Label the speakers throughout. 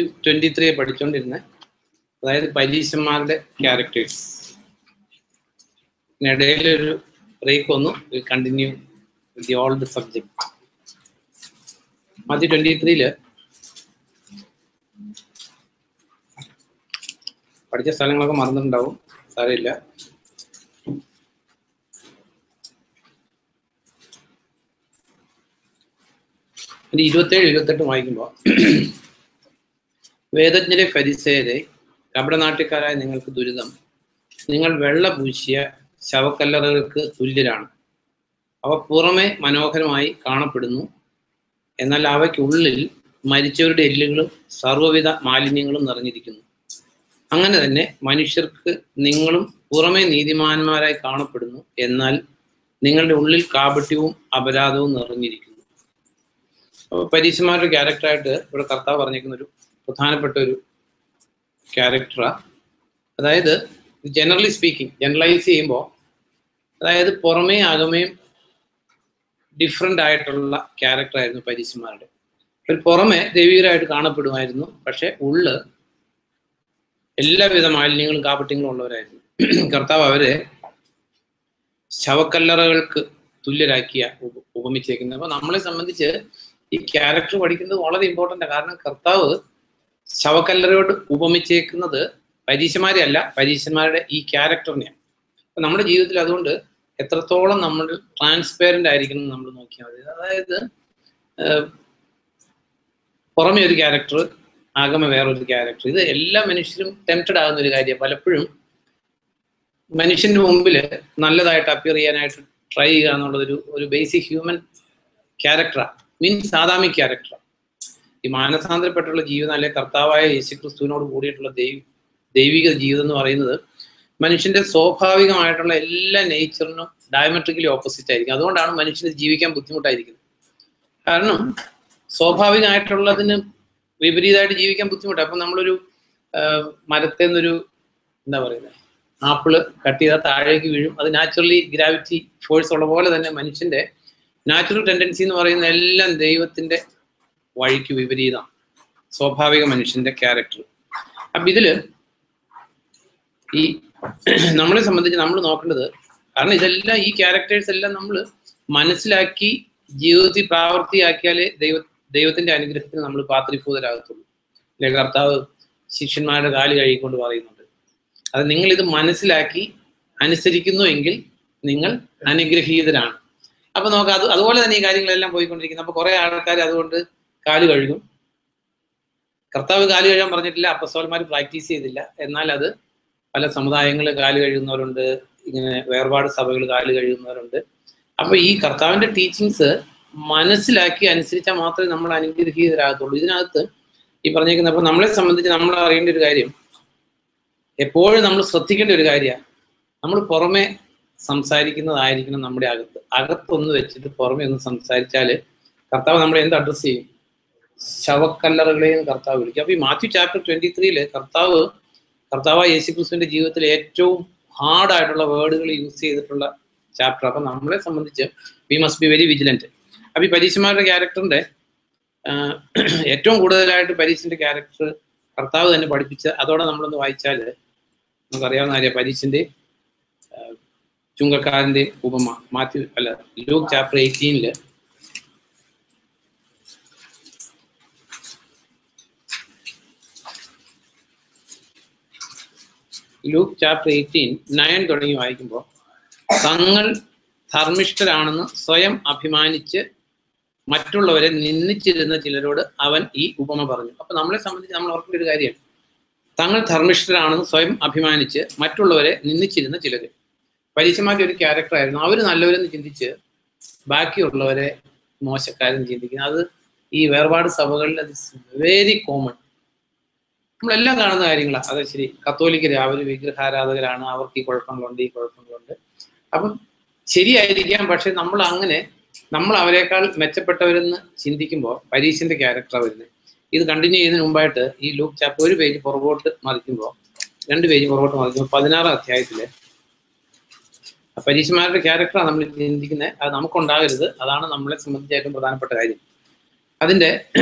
Speaker 1: മാത്യു 23 പഠിച്ചുകൊണ്ടിരുന്നത്. അതായത് പരീശന്മാരുടെ characters. ഇടയിലൊരു break വന്നു. Continue with the old subject. Mathew 23 പഠിച്ച സ്ഥലങ്ങളൊക്കെ മറന്നിട്ടുണ്ടാവും, സാരമില്ല. ഒരു 27-28 വായിക്കുമ്പോൾ, വേദജ്ഞരെ ഫരിസേയരെ, കപടനാട്യക്കാരായ നിങ്ങൾക്ക് ദുരിതം, നിങ്ങൾ വെള്ള പൂശിയ ശവക്കല്ലറകൾക്ക് തുല്യരാണ്. അവ പുറമെ മനോഹരമായി കാണപ്പെടുന്നു, എന്നാൽ അവയ്ക്കുള്ളിൽ മരിച്ചവരുടെ എല്ലുകളും സർവ്വവിധ മാലിന്യങ്ങളും നിറഞ്ഞിരിക്കുന്നു. അങ്ങനെ തന്നെ മനുഷ്യർക്ക് നിങ്ങളും പുറമെ നീതിമാന്മാരായി കാണപ്പെടുന്നു, എന്നാൽ നിങ്ങളുടെ ഉള്ളിൽ കാപട്യവും അപരാധവും നിറഞ്ഞിരിക്കുന്നു. അപ്പോൾ പരീശന്മാരുടെ ക്യാരക്ടറായിട്ട് ഇവിടെ കർത്താവ് പറഞ്ഞിരിക്കുന്ന ഒരു പ്രധാനപ്പെട്ട ഒരു ക്യാരക്ടറാണ്. അതായത് ജനറലി സ്പീക്കിംഗ്, ജനറലൈസ് ചെയ്യുമ്പോൾ, അതായത് പുറമേ അകമേയും ഡിഫറെൻ്റ് ആയിട്ടുള്ള ക്യാരക്ടറായിരുന്നു പരീശന്മാരുടെ. ഒരു പുറമെ ദൈവികരായിട്ട് കാണപ്പെടുമായിരുന്നു, പക്ഷെ ഉള്ള് എല്ലാവിധ മാലിന്യങ്ങളും കാപട്യങ്ങളും ഉള്ളവരായിരുന്നു. കർത്താവ് അവരെ ശവക്കല്ലറകൾക്ക് തുല്യരാക്കിയ ഉപമിച്ചേക്കുന്നത്. അപ്പൊ നമ്മളെ സംബന്ധിച്ച് ഈ ക്യാരക്ടർ പഠിക്കുന്നത് വളരെ ഇമ്പോർട്ടൻ്റ് ആണ്. കാരണം കർത്താവ് ശവക്കല്ലറയോട് ഉപമിച്ചേക്കുന്നത് പരീശന്മാരെ അല്ല, പരീശന്മാരുടെ ഈ ക്യാരക്ടറിനെയാണ്. അപ്പൊ നമ്മുടെ ജീവിതത്തിൽ അതുകൊണ്ട് എത്രത്തോളം നമ്മൾ ട്രാൻസ്പെയറൻ്റ് ആയിരിക്കണം എന്ന് നമ്മൾ നോക്കിയാൽ മതി. അതായത് പുറമെ ഒരു ക്യാരക്ടർ, ആകമ വേറൊരു ക്യാരക്ടർ. ഇത് എല്ലാ മനുഷ്യരും ടെംപ്റ്റഡ് ആകുന്ന ഒരു കാര്യമാണ്. പലപ്പോഴും മനുഷ്യന്റെ മുമ്പിൽ നല്ലതായിട്ട് അപ്പിയർ ചെയ്യാനായിട്ട് ട്രൈ ചെയ്യുക എന്നുള്ളതൊരു ഒരു ബേസിക് ഹ്യൂമൻ ക്യാരക്ടറാണ്, മീൻസ് ആദാമിക് ക്യാരക്ടറാണ്. ഈ മാനസാന്തരപ്പെട്ടുള്ള ജീവിതം, അല്ലെങ്കിൽ കർത്താവായ യേശുക്രിസ്തുവിനോട് കൂടിയിട്ടുള്ള ദൈവിക ജീവിതം എന്ന് പറയുന്നത് മനുഷ്യന്റെ സ്വാഭാവികമായിട്ടുള്ള എല്ലാ നേച്ചറിനും ഡയമെട്രിക്കലി ഓപ്പോസിറ്റ് ആയിരിക്കും. അതുകൊണ്ടാണ് മനുഷ്യന് ജീവിക്കാൻ ബുദ്ധിമുട്ടായിരിക്കുന്നത്. കാരണം സ്വാഭാവികമായിട്ടുള്ളതിന് വിപരീതമായിട്ട് ജീവിക്കാൻ ബുദ്ധിമുട്ടാണ്. അപ്പം നമ്മളൊരു മരത്തിൽ നിന്നൊരു എന്താ പറയുന്നത്, ആപ്പിള് കട്ട് ചെയ്താൽ താഴേക്ക് വീഴും. അത് നാച്ചുറലി ഗ്രാവിറ്റി ഫോഴ്സ് ഉള്ള പോലെ തന്നെ മനുഷ്യന്റെ നാച്ചുറൽ ടെൻഡൻസി എന്ന് പറയുന്ന എല്ലാം ദൈവത്തിന്റെ വഴിക്ക് വിപരീതമാണ്, സ്വാഭാവിക മനുഷ്യന്റെ ക്യാരക്ടർ. അപ്പം ഇതില് ഈ നമ്മളെ സംബന്ധിച്ച് നമ്മൾ നോക്കേണ്ടത്, കാരണം ഇതെല്ലാം ഈ ക്യാരക്ടേഴ്സ് എല്ലാം നമ്മൾ മനസ്സിലാക്കി ജീവിതത്തിൽ പ്രാവർത്തിയാക്കിയാലേ ദൈവത്തിന്റെ അനുഗ്രഹത്തിന് നമ്മൾ പാത്രീഭൂതരാകത്തുള്ളൂ. അല്ലെങ്കിൽ കർത്താവ് ശിഷ്യന്മാരുടെ കാല് കഴുകിക്കൊണ്ട് പറയുന്നുണ്ട്, അത് നിങ്ങൾ ഇത് മനസ്സിലാക്കി അനുസരിക്കുന്നു എങ്കിൽ നിങ്ങൾ അനുഗ്രഹീതരാണ്. അപ്പൊ നോക്കാം, അതുപോലെ തന്നെ ഈ കാര്യങ്ങളെല്ലാം പോയിക്കൊണ്ടിരിക്കുന്നു. അപ്പൊ കുറെ ആൾക്കാർ അതുകൊണ്ട് കാല് കഴുകും. കർത്താവ് കാല് കഴുകാൻ പറഞ്ഞിട്ടില്ല, അപ്പസ്തോലന്മാർ പ്രാക്ടീസ് ചെയ്തില്ല. എന്നാൽ അത് പല സമുദായങ്ങളിൽ കാല് കഴുകുന്നവരുണ്ട്, ഇങ്ങനെ വേർപാട് സഭകൾ കാല് കഴുകുന്നവരുണ്ട്. അപ്പൊ ഈ കർത്താവിന്റെ ടീച്ചിങ്സ് മനസ്സിലാക്കി അനുസരിച്ചാൽ മാത്രമേ നമ്മൾ അനുഗ്രഹീതരാകത്തുള്ളൂ. ഇതിനകത്ത് ഈ പറഞ്ഞേക്കുന്ന, അപ്പൊ നമ്മളെ സംബന്ധിച്ച് നമ്മൾ അറിയേണ്ട ഒരു കാര്യം, എപ്പോഴും നമ്മൾ ശ്രദ്ധിക്കേണ്ട ഒരു കാര്യമാണ്, നമ്മൾ പുറമെ സംസാരിക്കുന്നതായിരിക്കണം നമ്മുടെ അകത്തൊന്ന് വെച്ചിട്ട് പുറമെ ഒന്ന് സംസാരിച്ചാൽ കർത്താവ് നമ്മളെ എന്ത് അഡ്രസ് ചെയ്യും? ശവക്കല്ലറകളെയും കർത്താവ് വിളിക്കും. അപ്പൊ ഈ മാത്യു ചാപ്റ്റർ 23 കർത്താവ് യേശുക്രിസ്തുവിന്റെ ജീവിതത്തിൽ ഏറ്റവും ഹാർഡായിട്ടുള്ള വേർഡുകൾ യൂസ് ചെയ്തിട്ടുള്ള ചാപ്റ്റർ. അപ്പൊ നമ്മളെ സംബന്ധിച്ച് we must be very vigilant. അപ്പൊ ഈ പരീശന്മാരുടെ ക്യാരക്ടറിന്റെ ഏറ്റവും കൂടുതലായിട്ട് പരീശന്റെ ക്യാരക്ടർ കർത്താവ് തന്നെ പഠിപ്പിച്ച്, അതോടെ നമ്മളൊന്ന് വായിച്ചാൽ നമുക്കറിയാവുന്ന കാര്യം, പരീശന്റെ ചുങ്കക്കാരന്റെ ഉപമ ലൂക്ക് ചാപ്റ്റർ 18 ലൂക്ക് ചാപ്റ്റർ 18:9 തുടങ്ങി വായിക്കുമ്പോൾ, തങ്ങൾ ധർമ്മിഷ്ഠരാണെന്ന് സ്വയം അഭിമാനിച്ച് മറ്റുള്ളവരെ നിന്ദിച്ചിരുന്ന ചിലരോട് അവൻ ഈ ഉപമ പറഞ്ഞു. അപ്പൊ നമ്മളെ സംബന്ധിച്ച് നമ്മൾ ഓർക്കേണ്ട ഒരു കാര്യം, തങ്ങൾ ധർമ്മിഷ്ഠരാണെന്ന് സ്വയം അഭിമാനിച്ച് മറ്റുള്ളവരെ നിന്ദിച്ചിരുന്ന ചിലർ. പരീശന്മാരുടെ ഒരു ക്യാരക്ടറായിരുന്നു. അവർ നല്ലവരെന്ന് ചിന്തിച്ച് ബാക്കിയുള്ളവരെ മോശക്കാരെന്ന് ചിന്തിക്കുന്നത്. അത് ഈ വേർപാട് സഭകളിൽ അത് വെരി കോമൺ. നമ്മളെല്ലാം കാണുന്ന കാര്യങ്ങളാണ്. അത് ശരി, കത്തോലിക്കര് അവർ വിഗ്രഹാരാധകരാണ്, അവർക്ക് ഈ കുഴപ്പങ്ങളുണ്ട്, ഈ കുഴപ്പങ്ങളുണ്ട്. അപ്പം ശരിയായിരിക്കാം, പക്ഷെ നമ്മൾ അവരെക്കാൾ മെച്ചപ്പെട്ടവരെന്ന് ചിന്തിക്കുമ്പോൾ പരീശന്റെ ക്യാരക്ടറാണ് വരുന്നത്. ഇത് കണ്ടിന്യൂ ചെയ്യുന്നതിന് മുമ്പായിട്ട് ഈ ലൂക്ക് ചാപ്റ്റർ 1 പേജ് പുറകോട്ട് മറിക്കുമ്പോൾ 2 പേജ് പുറകോട്ട് മറിക്കുമ്പോൾ 16 അധ്യായത്തില് പരീശന്മാരുടെ ക്യാരക്ടറാണ് നമ്മൾ ചിന്തിക്കുന്നത്. അത് നമുക്കുണ്ടാകരുത്. അതാണ് നമ്മളെ സംബന്ധിച്ച് ഏറ്റവും പ്രധാനപ്പെട്ട കാര്യം. അതിന്റെ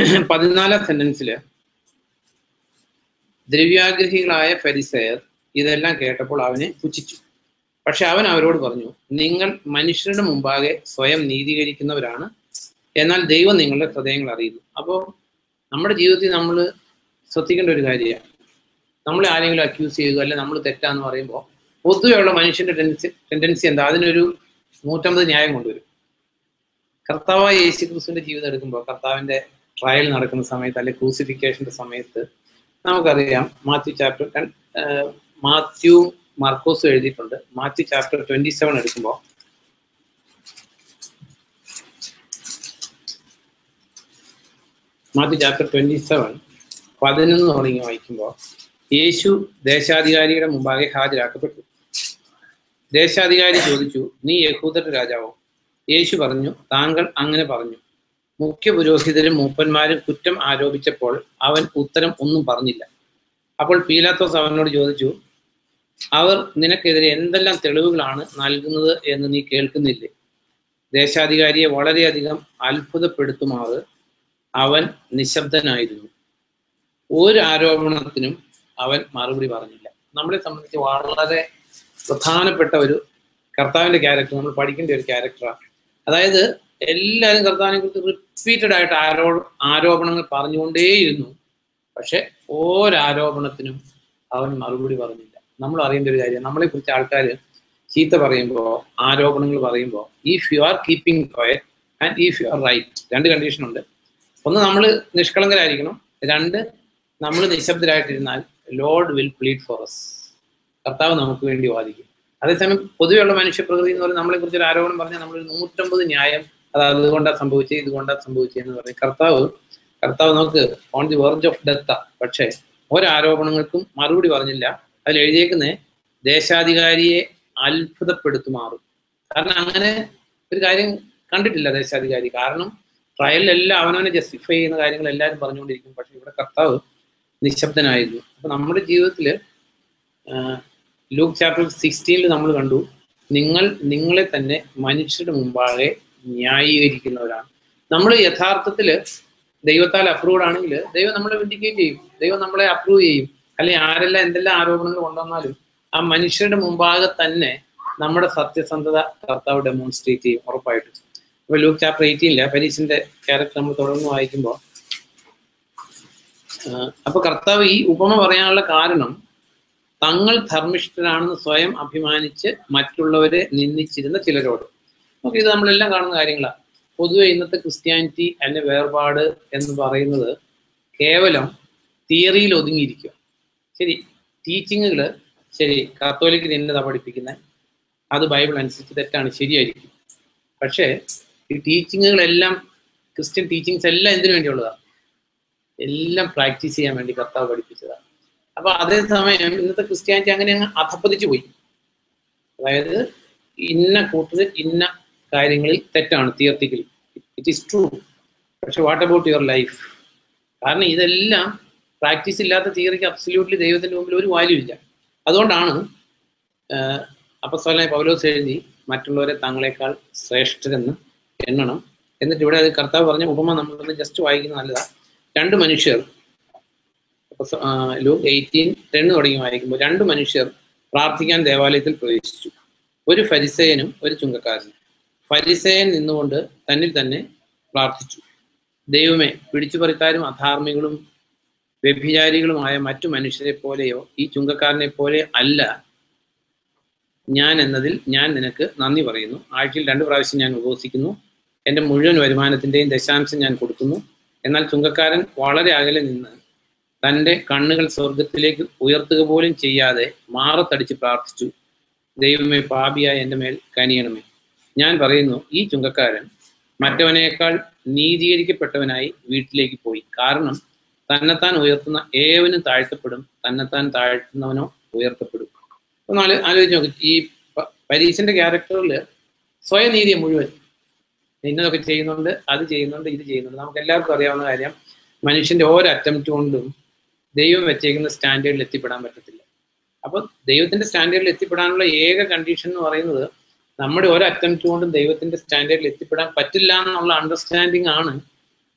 Speaker 1: 14ാം സെന്റൻസിൽ ദ്രവ്യാഗ്രഹികളായ ഫരിസയർ ഇതെല്ലാം കേട്ടപ്പോൾ അവനെ പുച്ഛിച്ചു. പക്ഷെ അവൻ അവരോട് പറഞ്ഞു, നിങ്ങൾ മനുഷ്യരുടെ മുമ്പാകെ സ്വയം നീതീകരിക്കുന്നവരാണ്, എന്നാൽ ദൈവം നിങ്ങളുടെ ഹൃദയങ്ങൾ അറിയുന്നു. അപ്പോൾ നമ്മുടെ ജീവിതത്തിൽ നമ്മൾ ശ്രദ്ധിക്കേണ്ട ഒരു കാര്യമാണ്, നമ്മളെ ആരെങ്കിലും അക്യൂസ് ചെയ്യുക അല്ലെ നമ്മൾ തെറ്റാന്ന് പറയുമ്പോൾ പൊതുവെയുള്ള മനുഷ്യന്റെ ടെൻഡൻസി എന്താ? അതിനൊരു 150 ന്യായം കൊണ്ടുവരും. കർത്താവായ യേശു ക്രിസ്തുവിന്റെ ജീവിതം എടുക്കുമ്പോൾ, കർത്താവിന്റെ ട്രയൽ നടക്കുന്ന സമയത്ത് അല്ലെ ക്രൂസിഫിക്കേഷന്റെ സമയത്ത് നമുക്കറിയാം, മാത്യു മാർക്കോസ് എഴുതിയിട്ടുണ്ട്. മാത്യു ചാപ്റ്റർ 27 എടുക്കുമ്പോൾ മാത്യു ചാപ്റ്റർ 27 11 തുടങ്ങി വായിക്കുമ്പോൾ, യേശു ദേശാധികാരിയുടെ മുമ്പാകെ ഹാജരാക്കപ്പെട്ടു. ദേശാധികാരി ചോദിച്ചു, നീ യഹൂദരുടെ രാജാവോ? യേശു പറഞ്ഞു, താങ്കൾ അങ്ങനെ പറഞ്ഞു. മുഖ്യ പുരോഹിതരും മൂപ്പന്മാരും കുറ്റം ആരോപിച്ചപ്പോൾ അവൻ ഉത്തരം ഒന്നും പറഞ്ഞില്ല. അപ്പോൾ പീലാത്തോസ് അവനോട് ചോദിച്ചു, അവർ നിനക്കെതിരെ എന്തെല്ലാം തെളിവുകളാണ് നൽകുന്നത് എന്ന് നീ കേൾക്കുന്നില്ലേ? ദേശാധികാരിയെ വളരെയധികം അത്ഭുതപ്പെടുത്തുമാറ് അവൻ നിശബ്ദനായിരുന്നു. ഒരു ആരോപണത്തിനും അവൻ മറുപടി പറഞ്ഞില്ല. നമ്മളെ സംബന്ധിച്ച് വളരെ പ്രധാനപ്പെട്ട ഒരു കർത്താവിന്റെ ക്യാരക്ടർ നമ്മൾ പഠിക്കേണ്ട ഒരു ക്യാരക്ടറാണ്. അതായത് എല്ലാവരും കർത്താവിനെ കുറിച്ച് റിപ്പീറ്റഡ് ആയിട്ട് ആരോപണങ്ങൾ പറഞ്ഞുകൊണ്ടേയിരുന്നു. പക്ഷെ ഒരാരോപണത്തിനും അവൻ മറുപടി പറഞ്ഞില്ല. നമ്മൾ അറിയേണ്ട ഒരു കാര്യം, നമ്മളെ കുറിച്ച് ആൾക്കാർ ചീത്ത പറയുമ്പോൾ, ആരോപണങ്ങൾ പറയുമ്പോൾ, if you are keeping quiet and if you are right, 2 condition ഉണ്ട്. ഒന്ന്, നമ്മൾ നിഷ്കളങ്കരായിരിക്കണം. 2, നമ്മൾ നിശബ്ദരായിട്ടിരുന്നാൽ Lord will plead for us, കർത്താവ് നമുക്ക് വേണ്ടി വാദിക്കും. അതേസമയം പൊതുവെയുള്ള മനുഷ്യ പ്രകൃതി എന്ന് പറഞ്ഞാൽ നമ്മളെ കുറിച്ച് ഒരു ആരോപണം പറഞ്ഞാൽ നമ്മൾ 150 ന്യായം, അതായത് ഇതുകൊണ്ടാ സംഭവിച്ചത്, ഇതുകൊണ്ടാ സംഭവിച്ചതെന്ന് പറയും. കർത്താവ് നമുക്ക് ഓൺ ദി വെർജ് ഓഫ് ഡെത്താ, പക്ഷെ ഒരാരോപണങ്ങൾക്കും മറുപടി പറഞ്ഞില്ല. അതിൽ എഴുതിയേക്കുന്നേ ദേശാധികാരിയെ അത്ഭുതപ്പെടുത്തുമാറും. കാരണം അങ്ങനെ ഒരു കാര്യം കണ്ടിട്ടില്ല ദേശാധികാരി. കാരണം ട്രയലിലെല്ലാം അവനവനെ ജസ്റ്റിഫൈ ചെയ്യുന്ന കാര്യങ്ങൾ എല്ലാവരും പറഞ്ഞുകൊണ്ടിരിക്കും. പക്ഷെ ഇവിടെ കർത്താവ് നിശബ്ദനായിരുന്നു. അപ്പൊ നമ്മുടെ ജീവിതത്തിൽ ലൂക്ക് ചാപ്റ്റർ 16 നമ്മൾ കണ്ടു, നിങ്ങളെ തന്നെ മനുഷ്യരുടെ മുമ്പാകെ ന്യായീകരിക്കുന്നവരാണ്. നമ്മൾ യഥാർത്ഥത്തിൽ ദൈവത്താൽ അപ്രൂവ്ഡ് ആണെങ്കിൽ ദൈവം നമ്മളെ വിൻഡിക്കേറ്റ് ചെയ്യും, ദൈവം നമ്മളെ അപ്രൂവ് ചെയ്യും. അല്ലെങ്കിൽ ആരെല്ലാം എന്തെല്ലാം ആരോപണങ്ങൾ കൊണ്ടുവന്നാലും ആ മനുഷ്യരുടെ മുമ്പാകെ തന്നെ നമ്മുടെ സത്യസന്ധത കർത്താവ് ഡെമോൺസ്ട്രേറ്റ് ചെയ്യും ഉറപ്പായിട്ടും. ഇപ്പൊ ലൂക്ക് ചാപ്റ്റർ 18 പരീശന്റെ ക്യാരക്ടർ നമ്മൾ തുടർന്ന് വായിക്കുമ്പോൾ, അപ്പൊ കർത്താവ് ഈ ഉപമ പറയാനുള്ള കാരണം, തങ്ങൾ ധർമ്മിഷ്ഠരാണെന്ന് സ്വയം അഭിമാനിച്ച് മറ്റുള്ളവരെ നിന്ദിച്ചിരുന്ന ചിലരോട്. നമുക്ക് ഇത് നമ്മളെല്ലാം കാണുന്ന കാര്യങ്ങളാണ്. പൊതുവെ ഇന്നത്തെ ക്രിസ്ത്യാനിറ്റി അല്ലെ വേർപാട് എന്ന് പറയുന്നത് കേവലം തിയറിയിൽ ഒതുങ്ങിയിരിക്കുക. ശരി, ടീച്ചിങ്ങുകൾ ശരി, കത്തോലിക്കിന് എന്നതാ പഠിപ്പിക്കുന്നത്, അത് ബൈബിൾ അനുസരിച്ച് തെറ്റാണ്, ശരിയായിരിക്കും. പക്ഷേ ഈ ടീച്ചിങ്ങുകളെല്ലാം, ക്രിസ്ത്യൻ ടീച്ചിങ്സ് എല്ലാം എന്തിനു വേണ്ടിയുള്ളതാണ്? എല്ലാം പ്രാക്ടീസ് ചെയ്യാൻ വേണ്ടി കർത്താവ് പഠിപ്പിച്ചതാണ്. അപ്പൊ അതേസമയം ഇന്നത്തെ ക്രിസ്ത്യാനിറ്റി അങ്ങനെ അങ്ങ് അധപ്പതിച്ചു പോയി. അതായത് ഇന്ന കൂട്ടർ ഇന്ന കാര്യങ്ങളിൽ തെറ്റാണ്, തിയറിറ്റിക്കലി ഇറ്റ് ഈസ് ട്രൂ, പക്ഷെ വാട്ട് അബൌട്ട് യുവർ ലൈഫ്? കാരണം ഇതെല്ലാം പ്രാക്ടീസ് ഇല്ലാത്ത തിയറിക്ക് അബ്സല്യൂട്ട്ലി ദൈവത്തിന്റെ മുമ്പിൽ ഒരു വാല്യൂ ഇല്ല. അതുകൊണ്ടാണ് അപ്പോസ്തലനായ പൗലോസ് എഴുതി, മറ്റുള്ളവരെ തങ്ങളെക്കാൾ ശ്രേഷ്ഠരെന്ന് എണ്ണണം. എന്നിട്ട് ഇവിടെ അത് കർത്താവ് പറഞ്ഞ ഉപമ നമ്മളൊന്ന് ജസ്റ്റ് വായിക്കുന്നത് നല്ലതാണ്. 2 മനുഷ്യർ, ലൂക്ക് 18:10 തുടങ്ങി വായിക്കുമ്പോൾ, 2 മനുഷ്യർ പ്രാർത്ഥിക്കാൻ ദേവാലയത്തിൽ പ്രവേശിച്ചു, ഒരു ഫരിസേയനും ഒരു ചുങ്കക്കാരനും. ഫരിസേയൻ നിന്നുകൊണ്ട് തന്നിൽ തന്നെ പ്രാർത്ഥിച്ചു, ദൈവമേ, പിടിച്ചുപറിക്കാരും അധാർമികളും വ്യഭിചാരികളുമായ മറ്റു മനുഷ്യരെ പോലെയോ ഈ ചുങ്കക്കാരനെ പോലെ അല്ല ഞാൻ എന്നതിൽ ഞാൻ നിനക്ക് നന്ദി പറയുന്നു. ആഴ്ചയിൽ 2 പ്രാവശ്യം ഞാൻ ഉപവസിക്കുന്നു, എൻ്റെ മുഴുവൻ വരുമാനത്തിൻ്റെയും ദശാംശം ഞാൻ കൊടുക്കുന്നു. എന്നാൽ ചുങ്കക്കാരൻ വളരെ അകലെ നിന്ന് തൻ്റെ കണ്ണുകൾ സ്വർഗത്തിലേക്ക് ഉയർത്തുക പോലും ചെയ്യാതെ മാറത്തടിച്ച് പ്രാർത്ഥിച്ചു, ദൈവമേ, പാപിയായ എൻ്റെ മേൽ കനിയണമേ. ഞാൻ പറയുന്നു, ഈ ചുങ്കക്കാരൻ മറ്റവനേക്കാൾ നീതീകരിക്കപ്പെട്ടവനായി വീട്ടിലേക്ക് പോയി. കാരണം തന്നെത്താൻ ഉയർത്തുന്ന ഏവനും താഴ്ത്തപ്പെടും, തന്നെത്താൻ താഴ്ത്തുന്നവനോ ഉയർത്തപ്പെടും. അപ്പൊ ആലോചിച്ച് നോക്കി, ഈ പരീശന്റെ ക്യാരക്ടറിൽ സ്വയനീതിയെ മുഴുവൻ ഇന്നതൊക്കെ ചെയ്യുന്നുണ്ട്, അത് ചെയ്യുന്നുണ്ട്, ഇത് ചെയ്യുന്നുണ്ട്. നമുക്ക് എല്ലാവർക്കും അറിയാവുന്ന കാര്യം, മനുഷ്യന്റെ ഓരോ അറ്റംപ്റ്റ് കൊണ്ടും ദൈവം വെച്ചേക്കുന്ന സ്റ്റാൻഡേർഡിൽ എത്തിപ്പെടാൻ പറ്റത്തില്ല. അപ്പൊ ദൈവത്തിന്റെ സ്റ്റാൻഡേർഡിൽ എത്തിപ്പെടാനുള്ള ഏക കണ്ടീഷൻ എന്ന് പറയുന്നത്, നമ്മുടെ ഓരോ അറ്റംപ്റ്റ് കൊണ്ടും ദൈവത്തിന്റെ സ്റ്റാൻഡേർഡിൽ എത്തിപ്പെടാൻ പറ്റില്ല എന്നുള്ള അണ്ടർസ്റ്റാൻഡിങ് ആണ്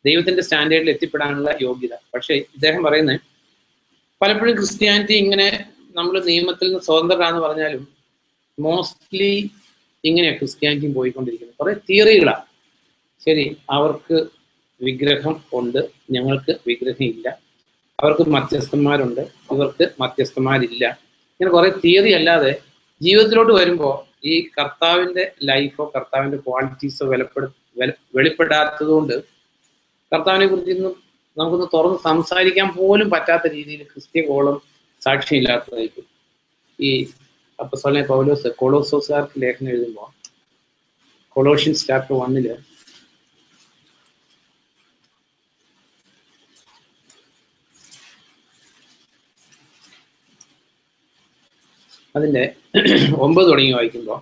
Speaker 1: ദൈവത്തിന്റെ സ്റ്റാൻഡേർഡിൽ എത്തിപ്പെടാനുള്ള യോഗ്യത. പക്ഷെ ഇദ്ദേഹം പറയുന്നത്, പലപ്പോഴും ക്രിസ്ത്യാനിറ്റി ഇങ്ങനെ നമ്മൾ നിയമത്തിൽ നിന്ന് സ്വതന്ത്രരാന്ന് പറഞ്ഞാലും മോസ്റ്റ്ലി ഇങ്ങനെയാണ് ക്രിസ്ത്യാനിറ്റിയും പോയിക്കൊണ്ടിരിക്കുന്നത്. കുറേ തിയറികളാണ്. ശരി, അവർക്ക് വിഗ്രഹം ഉണ്ട്, ഞങ്ങൾക്ക് വിഗ്രഹം ഇല്ല, അവർക്ക് മധ്യസ്ഥന്മാരുണ്ട്, ഇവർക്ക് മധ്യസ്ഥന്മാരില്ല, ഇങ്ങനെ കുറേ തിയറി അല്ലാതെ ജീവിതത്തിലോട്ട് വരുമ്പോൾ ഈ കർത്താവിൻ്റെ ലൈഫോ കർത്താവിൻ്റെ ക്വാളിറ്റീസോ വെളിപ്പെടാത്തത് കൊണ്ട് കർത്താവിനെ കുറിച്ച് ഇന്നും നമുക്കൊന്ന് തുറന്ന് സംസാരിക്കാൻ പോലും പറ്റാത്ത രീതിയിൽ ക്രിസ്ത്യ കോളം സാക്ഷ്യമില്ലാത്തതായിരിക്കും. ഈ അപ്പോസ്തലനായ പൗലോസ് കൊളോസോസുകാർക്ക് ലേഖനം എഴുതുമ്പോൾ കൊളോഷ്യൻസ് ചാപ്റ്റർ 1 അതിൻ്റെ 9 തുടങ്ങി വായിക്കുമ്പോൾ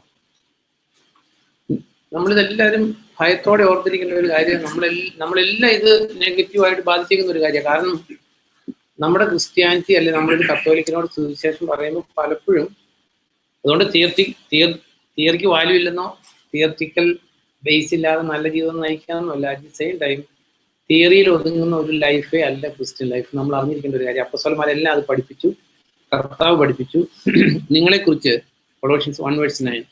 Speaker 1: നമ്മളിതെല്ലാവരും ഭയത്തോടെ ഓർത്തിരിക്കുന്ന ഒരു കാര്യം, നമ്മളെല്ലാം ഇത് നെഗറ്റീവായിട്ട് ബാധിച്ചിരിക്കുന്ന ഒരു കാര്യമാണ്. കാരണം നമ്മുടെ ക്രിസ്ത്യാനിറ്റി അല്ലെങ്കിൽ നമ്മളൊരു കത്തോലിക്കനോട് സുവിശേഷം പറയുമ്പോൾ പലപ്പോഴും അതുകൊണ്ട് തിയറിക്ക് വാല്യൂ ഇല്ലെന്നോ തിയറിറ്റിക്കൽ ബേസ് ഇല്ലാതെ നല്ല ജീവിതം നയിക്കാമെന്നോ അല്ല. അറ്റ് ദി സെയിം ടൈം തിയറിയിൽ ഒതുങ്ങുന്ന ഒരു ലൈഫേ അല്ല ക്രിസ്ത്യൻ ലൈഫ്. നമ്മൾ അറിഞ്ഞിരിക്കേണ്ട ഒരു കാര്യം, അപ്പോസ്തലന്മാരെല്ലാം അത് പഠിപ്പിച്ചു, കർത്താവ് പഠിപ്പിച്ചു. നിങ്ങളെക്കുറിച്ച് കൊളോഷ്യൻസ് 1:9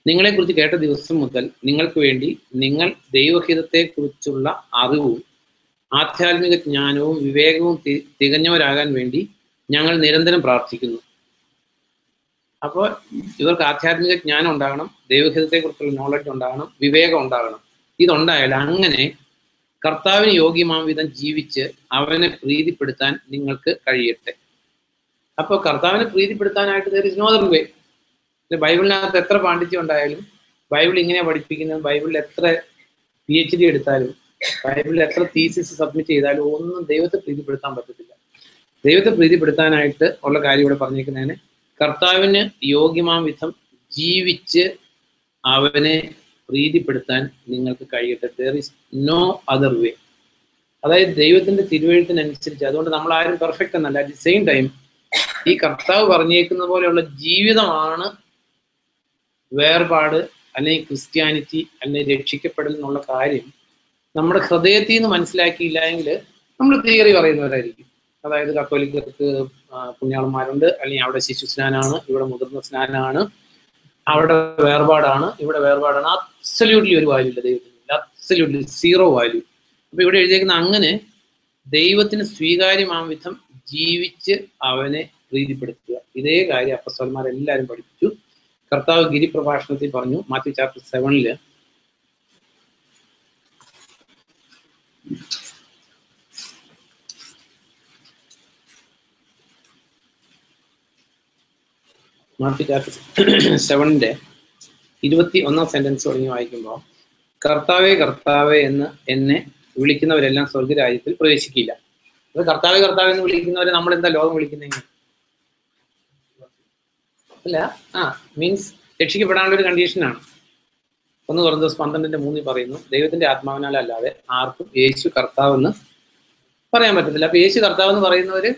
Speaker 1: നിങ്ങളെക്കുറിച്ച് കേട്ട ദിവസം മുതൽ നിങ്ങൾക്ക് വേണ്ടി നിങ്ങൾ ദൈവഹിതത്തെക്കുറിച്ചുള്ള അറിവും ആധ്യാത്മിക ജ്ഞാനവും വിവേകവും തികഞ്ഞവരാകാൻ വേണ്ടി ഞങ്ങൾ നിരന്തരം പ്രാർത്ഥിക്കുന്നു. അപ്പോൾ ഇവർക്ക് ആധ്യാത്മിക ജ്ഞാനം ഉണ്ടാകണം, ദൈവഹിതത്തെക്കുറിച്ചുള്ള നോളജ് ഉണ്ടാകണം, വിവേകം ഉണ്ടാകണം. ഇതുണ്ടായാൽ അങ്ങനെ കർത്താവിന് യോഗ്യമാം വിധം ജീവിച്ച് അവനെ പ്രീതിപ്പെടുത്താൻ നിങ്ങൾക്ക് കഴിയട്ടെ. അപ്പോൾ കർത്താവിനെ പ്രീതിപ്പെടുത്താനായിട്ട് there is no other way. ബൈബിളിനകത്ത് എത്ര പാണ്ഡിത്യം ഉണ്ടായാലും, ബൈബിൾ ഇങ്ങനെയാണ് പഠിപ്പിക്കുന്നത്, ബൈബിളിൽ എത്ര PhD എടുത്താലും, ബൈബിളിൽ എത്ര തീസിസ് സബ്മിറ്റ് ചെയ്താലും ഒന്നും ദൈവത്തെ പ്രീതിപ്പെടുത്താൻ പറ്റത്തില്ല. ദൈവത്തെ പ്രീതിപ്പെടുത്താനായിട്ട് ഉള്ള കാര്യം ഇവിടെ പറഞ്ഞിരിക്കുന്നതിന് കർത്താവിന് യോഗ്യമാം വിധം ജീവിച്ച് അവനെ പ്രീതിപ്പെടുത്താൻ നിങ്ങൾക്ക് കഴിയട്ടെ. there is no other way. അതായത് ദൈവത്തിന്റെ തിരുവെഴുത്തിനനുസരിച്ച്. അതുകൊണ്ട് നമ്മൾ ആരും പെർഫെക്റ്റ് എന്നല്ല. അറ്റ് ദി സെയിം ടൈം ഈ കർത്താവ് പറഞ്ഞേക്കുന്ന പോലെയുള്ള ജീവിതമാണ് വേർപാട് അല്ലെങ്കിൽ ക്രിസ്ത്യാനിറ്റി അല്ലെങ്കിൽ രക്ഷിക്കപ്പെടൽ എന്നുള്ള കാര്യം നമ്മുടെ ഹൃദയത്തിൽ നിന്ന് മനസ്സിലാക്കിയില്ല എങ്കിൽ നമ്മൾ തിയറി പറയുന്നവരായിരിക്കും. അതായത് കത്തോലിക്കർക്ക് പുണ്യാളന്മാരുണ്ട്, അല്ലെങ്കിൽ അവിടെ ശിശു സ്നാനാണ്, ഇവിടെ മുതിർന്ന സ്നാനാണ്, അവിടെ വേർപാടാണ്, ഇവിടെ വേർപാടാണ്. അബ്സല്യൂട്ട്ലി ഒരു വാല്യൂ ഇല്ല ദൈവത്തിന്, അബ്സല്യൂട്ട്ലി സീറോ വാല്യൂ. അപ്പൊ ഇവിടെ എഴുതിയേക്കുന്ന അങ്ങനെ ദൈവത്തിന് സ്വീകാര്യമാം വിധം ജീവിച്ച് അവനെ പ്രീതിപ്പെടുത്തുക. ഇതേ കാര്യം അപ്പോസ്തലന്മാരെല്ലാവരും പഠിപ്പിച്ചു. കർത്താവ് ഗിരിപ്രഭാഷണത്തിൽ പറഞ്ഞു, Matthew chapter 7 Matthew chapter 7 21 sentence തുടങ്ങി വായിക്കുമ്പോൾ, കർത്താവേ കർത്താവേ എന്ന് എന്നെ വിളിക്കുന്നവരെല്ലാം സ്വർഗരാജ്യത്തിൽ പ്രവേശിക്കില്ല. അത് കർത്താവേ കർത്താവേ എന്ന് വിളിക്കുന്നവരെ നമ്മൾ എന്താ ലോകം വിളിക്കുന്നെങ്കിൽ അല്ല. മീൻസ് രക്ഷിക്കപ്പെടാനുള്ള ഒരു കണ്ടീഷനാണ്. 1 Corinthians 12:3 പറയുന്നു, ദൈവത്തിന്റെ ആത്മാവിനാൽ അല്ലാതെ ആർക്കും യേശു കർത്താവെന്ന് പറയാൻ പറ്റത്തില്ല. അപ്പൊ യേശു കർത്താവെന്ന് പറയുന്നവര്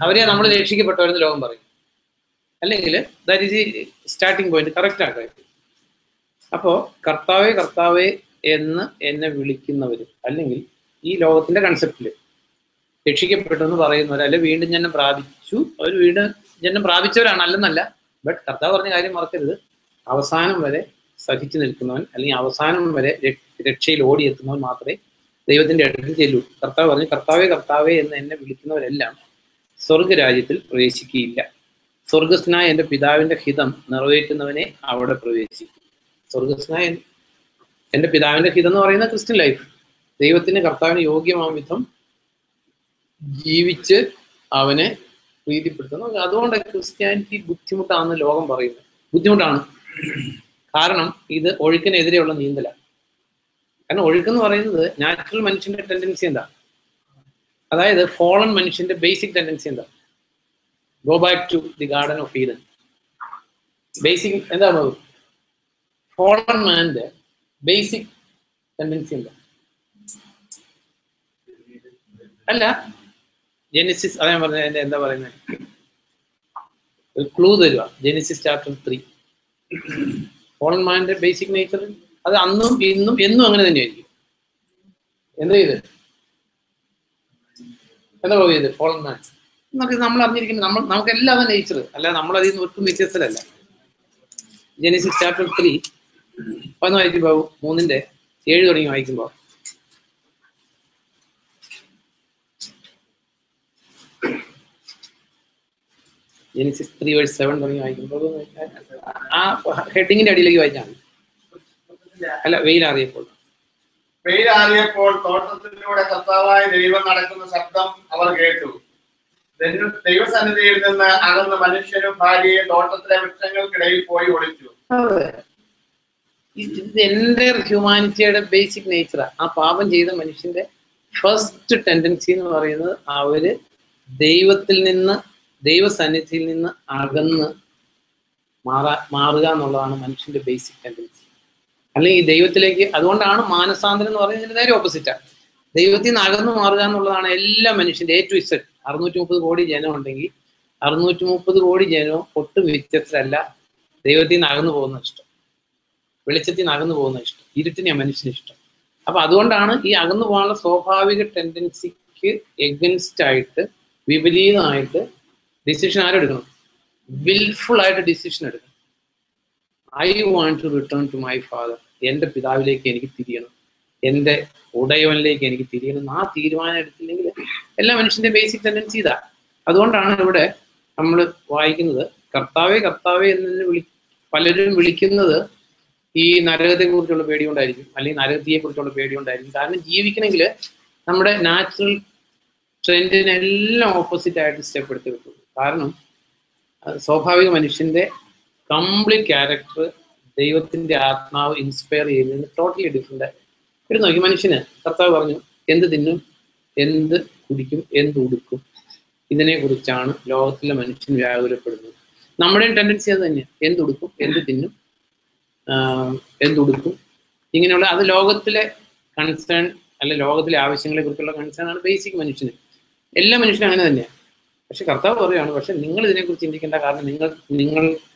Speaker 1: അവരെ നമ്മൾ രക്ഷിക്കപ്പെട്ടവരെന്ന് ലോകം പറയും. അല്ലെങ്കിൽ that is the starting point. Correct ആണ്. അപ്പോ കർത്താവേ കർത്താവേ എന്ന് എന്നെ വിളിക്കുന്നവര്, അല്ലെങ്കിൽ ഈ ലോകത്തിന്റെ കൺസെപ്റ്റില് രക്ഷിക്കപ്പെട്ടു എന്ന് പറയുന്നവർ, അല്ലെ വീണ്ടും ജന്മം പ്രാപിച്ചു, അവർ വീണ്ടും ജന്മം പ്രാപിച്ചവരാണ്, അല്ലെന്നല്ല. ബട്ട് കർത്താവ് പറഞ്ഞ കാര്യം മറക്കരുത്, അവസാനം വരെ സഹിച്ചു നിൽക്കുന്നവൻ അല്ലെങ്കിൽ അവസാനം വരെ രക്ഷയിൽ ഓടിയെത്തുന്നവൻ മാത്രമേ ദൈവത്തിന്റെ അടുത്ത് ചെല്ലൂ. കർത്താവ് പറഞ്ഞു, കർത്താവേ കർത്താവേ എന്ന് എന്നെ വിളിക്കുന്നവരെല്ലാം സ്വർഗരാജ്യത്തിൽ പ്രവേശിക്കുകയില്ല, സ്വർഗസ്നായ എൻ്റെ പിതാവിന്റെ ഹിതം നിറവേറ്റുന്നവനെ അവിടെ പ്രവേശിക്കും. സ്വർഗസ്നായ എൻ്റെ പിതാവിന്റെ ഹിതം എന്ന് പറയുന്ന ക്രിസ്ത്യൻ ലൈഫ്, ദൈവത്തിന് കർത്താവിന് യോഗ്യമാം വിധം ജീവിച്ച് അവനെ പ്രീതിപ്പെടുത്തുന്നു. അതുകൊണ്ട് ക്രിസ്ത്യാനിറ്റി ബുദ്ധിമുട്ടാണെന്ന് ലോകം പറയുന്നത്. ബുദ്ധിമുട്ടാണ്, കാരണം ഇത് ഒഴുക്കിനെതിരെയുള്ള നീന്തലാണ്. കാരണം ഒഴുക്കെന്ന് പറയുന്നത് നാച്ചുറൽ മനുഷ്യന്റെ ടെൻഡൻസി എന്താ, അതായത് ഫോളൻ മനുഷ്യന്റെ ബേസിക് ടെൻഡൻസി എന്താ, go back to the garden of Eden. Basic എന്താ, ഫോളൻ മാന്റെ ബേസിക് ടെൻഡൻസി എന്താ? അല്ല, ജെനിസിസ്, അതാ ഞാൻ പറഞ്ഞത്. എന്താ പറയുന്നത്, ഒരു ക്ലൂ തരുക. ജെനിസിസ് ചാപ്റ്റർ 3, ഫോളൻ മാന്റെ ബേസിക് നേച്ചർ അത് അന്നും ഇന്നും എന്നും അങ്ങനെ തന്നെയായിരിക്കും. എന്താ ചെയ്ത്, എന്താ ചെയ്ത് ഫോളൻ മാൻ എന്നൊക്കെ നമ്മൾ അറിഞ്ഞിരിക്കുന്നത്. നമുക്കെല്ലാം അത് നേച്ചർ അല്ല, നമ്മളതിൽ നിന്ന് ഒട്ടും വ്യത്യസ്തരല്ല. ജെനസിസ് ചാപ്റ്റർ 3 ഒന്ന് വായിക്കുമ്പോൾ 3:7 തുടങ്ങി വായിക്കുമ്പോൾ ജെനസിസ് 3:7 തുടങ്ങി വായിക്കുമ്പോൾ ആ ഹെഡിങ്ങിന്റെ അടിയിലേക്ക് വായിച്ചാൽ മതി. അല്ല, വെയിലാറിയപ്പോൾ
Speaker 2: തോട്ടത്തിലൂടെ കർത്താവായ ദൈവം നടക്കുന്ന ശബ്ദം അവർ കേട്ടു. ദൈവസന്നിധിയിൽ നിന്ന് അകന്ന മനുഷ്യനും ഭാര്യയെ തോട്ടത്തിലെ വൃക്ഷങ്ങൾക്കിടയിൽ പോയി ഒളിച്ചു.
Speaker 1: ഇത് എന്റെ ഹ്യൂമാനിറ്റിയുടെ ബേസിക് നേച്ചറാണ്. ആ പാപം ചെയ്ത മനുഷ്യന്റെ ഫസ്റ്റ് ടെൻഡൻസി എന്ന് പറയുന്നത് അവര് ദൈവത്തിൽ നിന്ന്, ദൈവസന്നിധിയിൽ നിന്ന് അകന്ന് മാറുക എന്നുള്ളതാണ് മനുഷ്യന്റെ ബേസിക് ടെൻഡൻസി. അല്ലെങ്കിൽ ദൈവത്തിലേക്ക്, അതുകൊണ്ടാണ് മാനസാന്തരം എന്ന് പറയുന്നത് നേരെ ഓപ്പോസിറ്റാണ്. ദൈവത്തിൽ നിന്ന് അകന്നു മാറുക എന്നുള്ളതാണ് എല്ലാ മനുഷ്യന്റെ A to Z. 630 കോടി ജനം ഉണ്ടെങ്കിൽ 630 കോടി ജനവും ഒട്ടും വ്യത്യസ്തരല്ല. ദൈവത്തിൽ നിന്ന് അകന്നു പോകുന്ന ഇഷ്ടം, വെളിച്ചത്തിൽ നിന്ന് അകന്നു പോകുന്ന ഇഷ്ടം, ഇരുട്ടിനെ മനുഷ്യന് ഇഷ്ടം. അപ്പൊ അതുകൊണ്ടാണ് ഈ അകന്നു പോകാനുള്ള സ്വാഭാവിക ടെൻഡൻസിക്ക് എഗൻസ്റ്റ് ആയിട്ട്, വിപരീതമായിട്ട് ഡിസിഷൻ ആരെടുക്കണം? വിൽഫുൾ ആയിട്ട് ഡിസിഷൻ എടുക്കണം. I want to return to my father. എൻ്റെ പിതാവിലേക്ക് എനിക്ക് തിരിയണം, എൻ്റെ ഉടയവനിലേക്ക് എനിക്ക് തിരിയണം. ആ തീരുമാനം എടുത്തില്ലെങ്കിൽ എല്ലാ മനുഷ്യന്റെ ബേസിക് ടെൻഡൻസി ഇതാ. അതുകൊണ്ടാണ് ഇവിടെ നമ്മൾ വായിക്കുന്നത് കർത്താവേ കർത്താവേ എന്ന് പലരും വിളിക്കുന്നത് ഈ നരകത്തെ കുറിച്ചുള്ള പേടി കൊണ്ടായിരിക്കും, അല്ലെങ്കിൽ നരകത്തിയെ കുറിച്ചുള്ള പേടി കൊണ്ടായിരിക്കും. കാരണം ജീവിക്കണമെങ്കിൽ നമ്മുടെ നാച്ചുറൽ ട്രെൻഡിനെല്ലാം ഓപ്പോസിറ്റ് ആയിട്ട് സ്റ്റെപ്പ് എടുത്ത് കിട്ടുള്ളൂ. കാരണം സ്വാഭാവിക മനുഷ്യന്റെ കംപ്ലീറ്റ് ക്യാരക്ടർ ദൈവത്തിന്റെ ആത്മാവ് ഇൻസ്പയർ ചെയ്യുന്നതിന് ടോട്ടലി ഡിഫറെന്റ് ആയി. ഇവിടെ നോക്കി, മനുഷ്യന് കർത്താവ് പറഞ്ഞു എന്ത് തിന്നും, എന്ത് കുടിക്കും, എന്ത് ഉടുക്കും, ഇതിനെ കുറിച്ചാണ് ലോകത്തിലെ മനുഷ്യൻ വ്യാകുലപ്പെടുന്നത്. നമ്മുടെയും ടെൻഡൻസി അത് തന്നെയാണ്. എന്തുടുക്കും, എന്ത് തിന്നും, എന്തുടുക്കും, ഇങ്ങനെയുള്ള അത് ലോകത്തിലെ കൺസേൺ അല്ലെ ലോകത്തിലെ ആവശ്യങ്ങളെ കുറിച്ചുള്ള കൺസേൺ ആണ് ബേസിക് മനുഷ്യന്. എല്ലാ മനുഷ്യനും അങ്ങനെ തന്നെയാണ്. പക്ഷെ കർത്താവ് പറയുകയാണ്, പക്ഷെ നിങ്ങൾ ഇതിനെക്കുറിച്ച് ചിന്തിക്കേണ്ട. കാരണം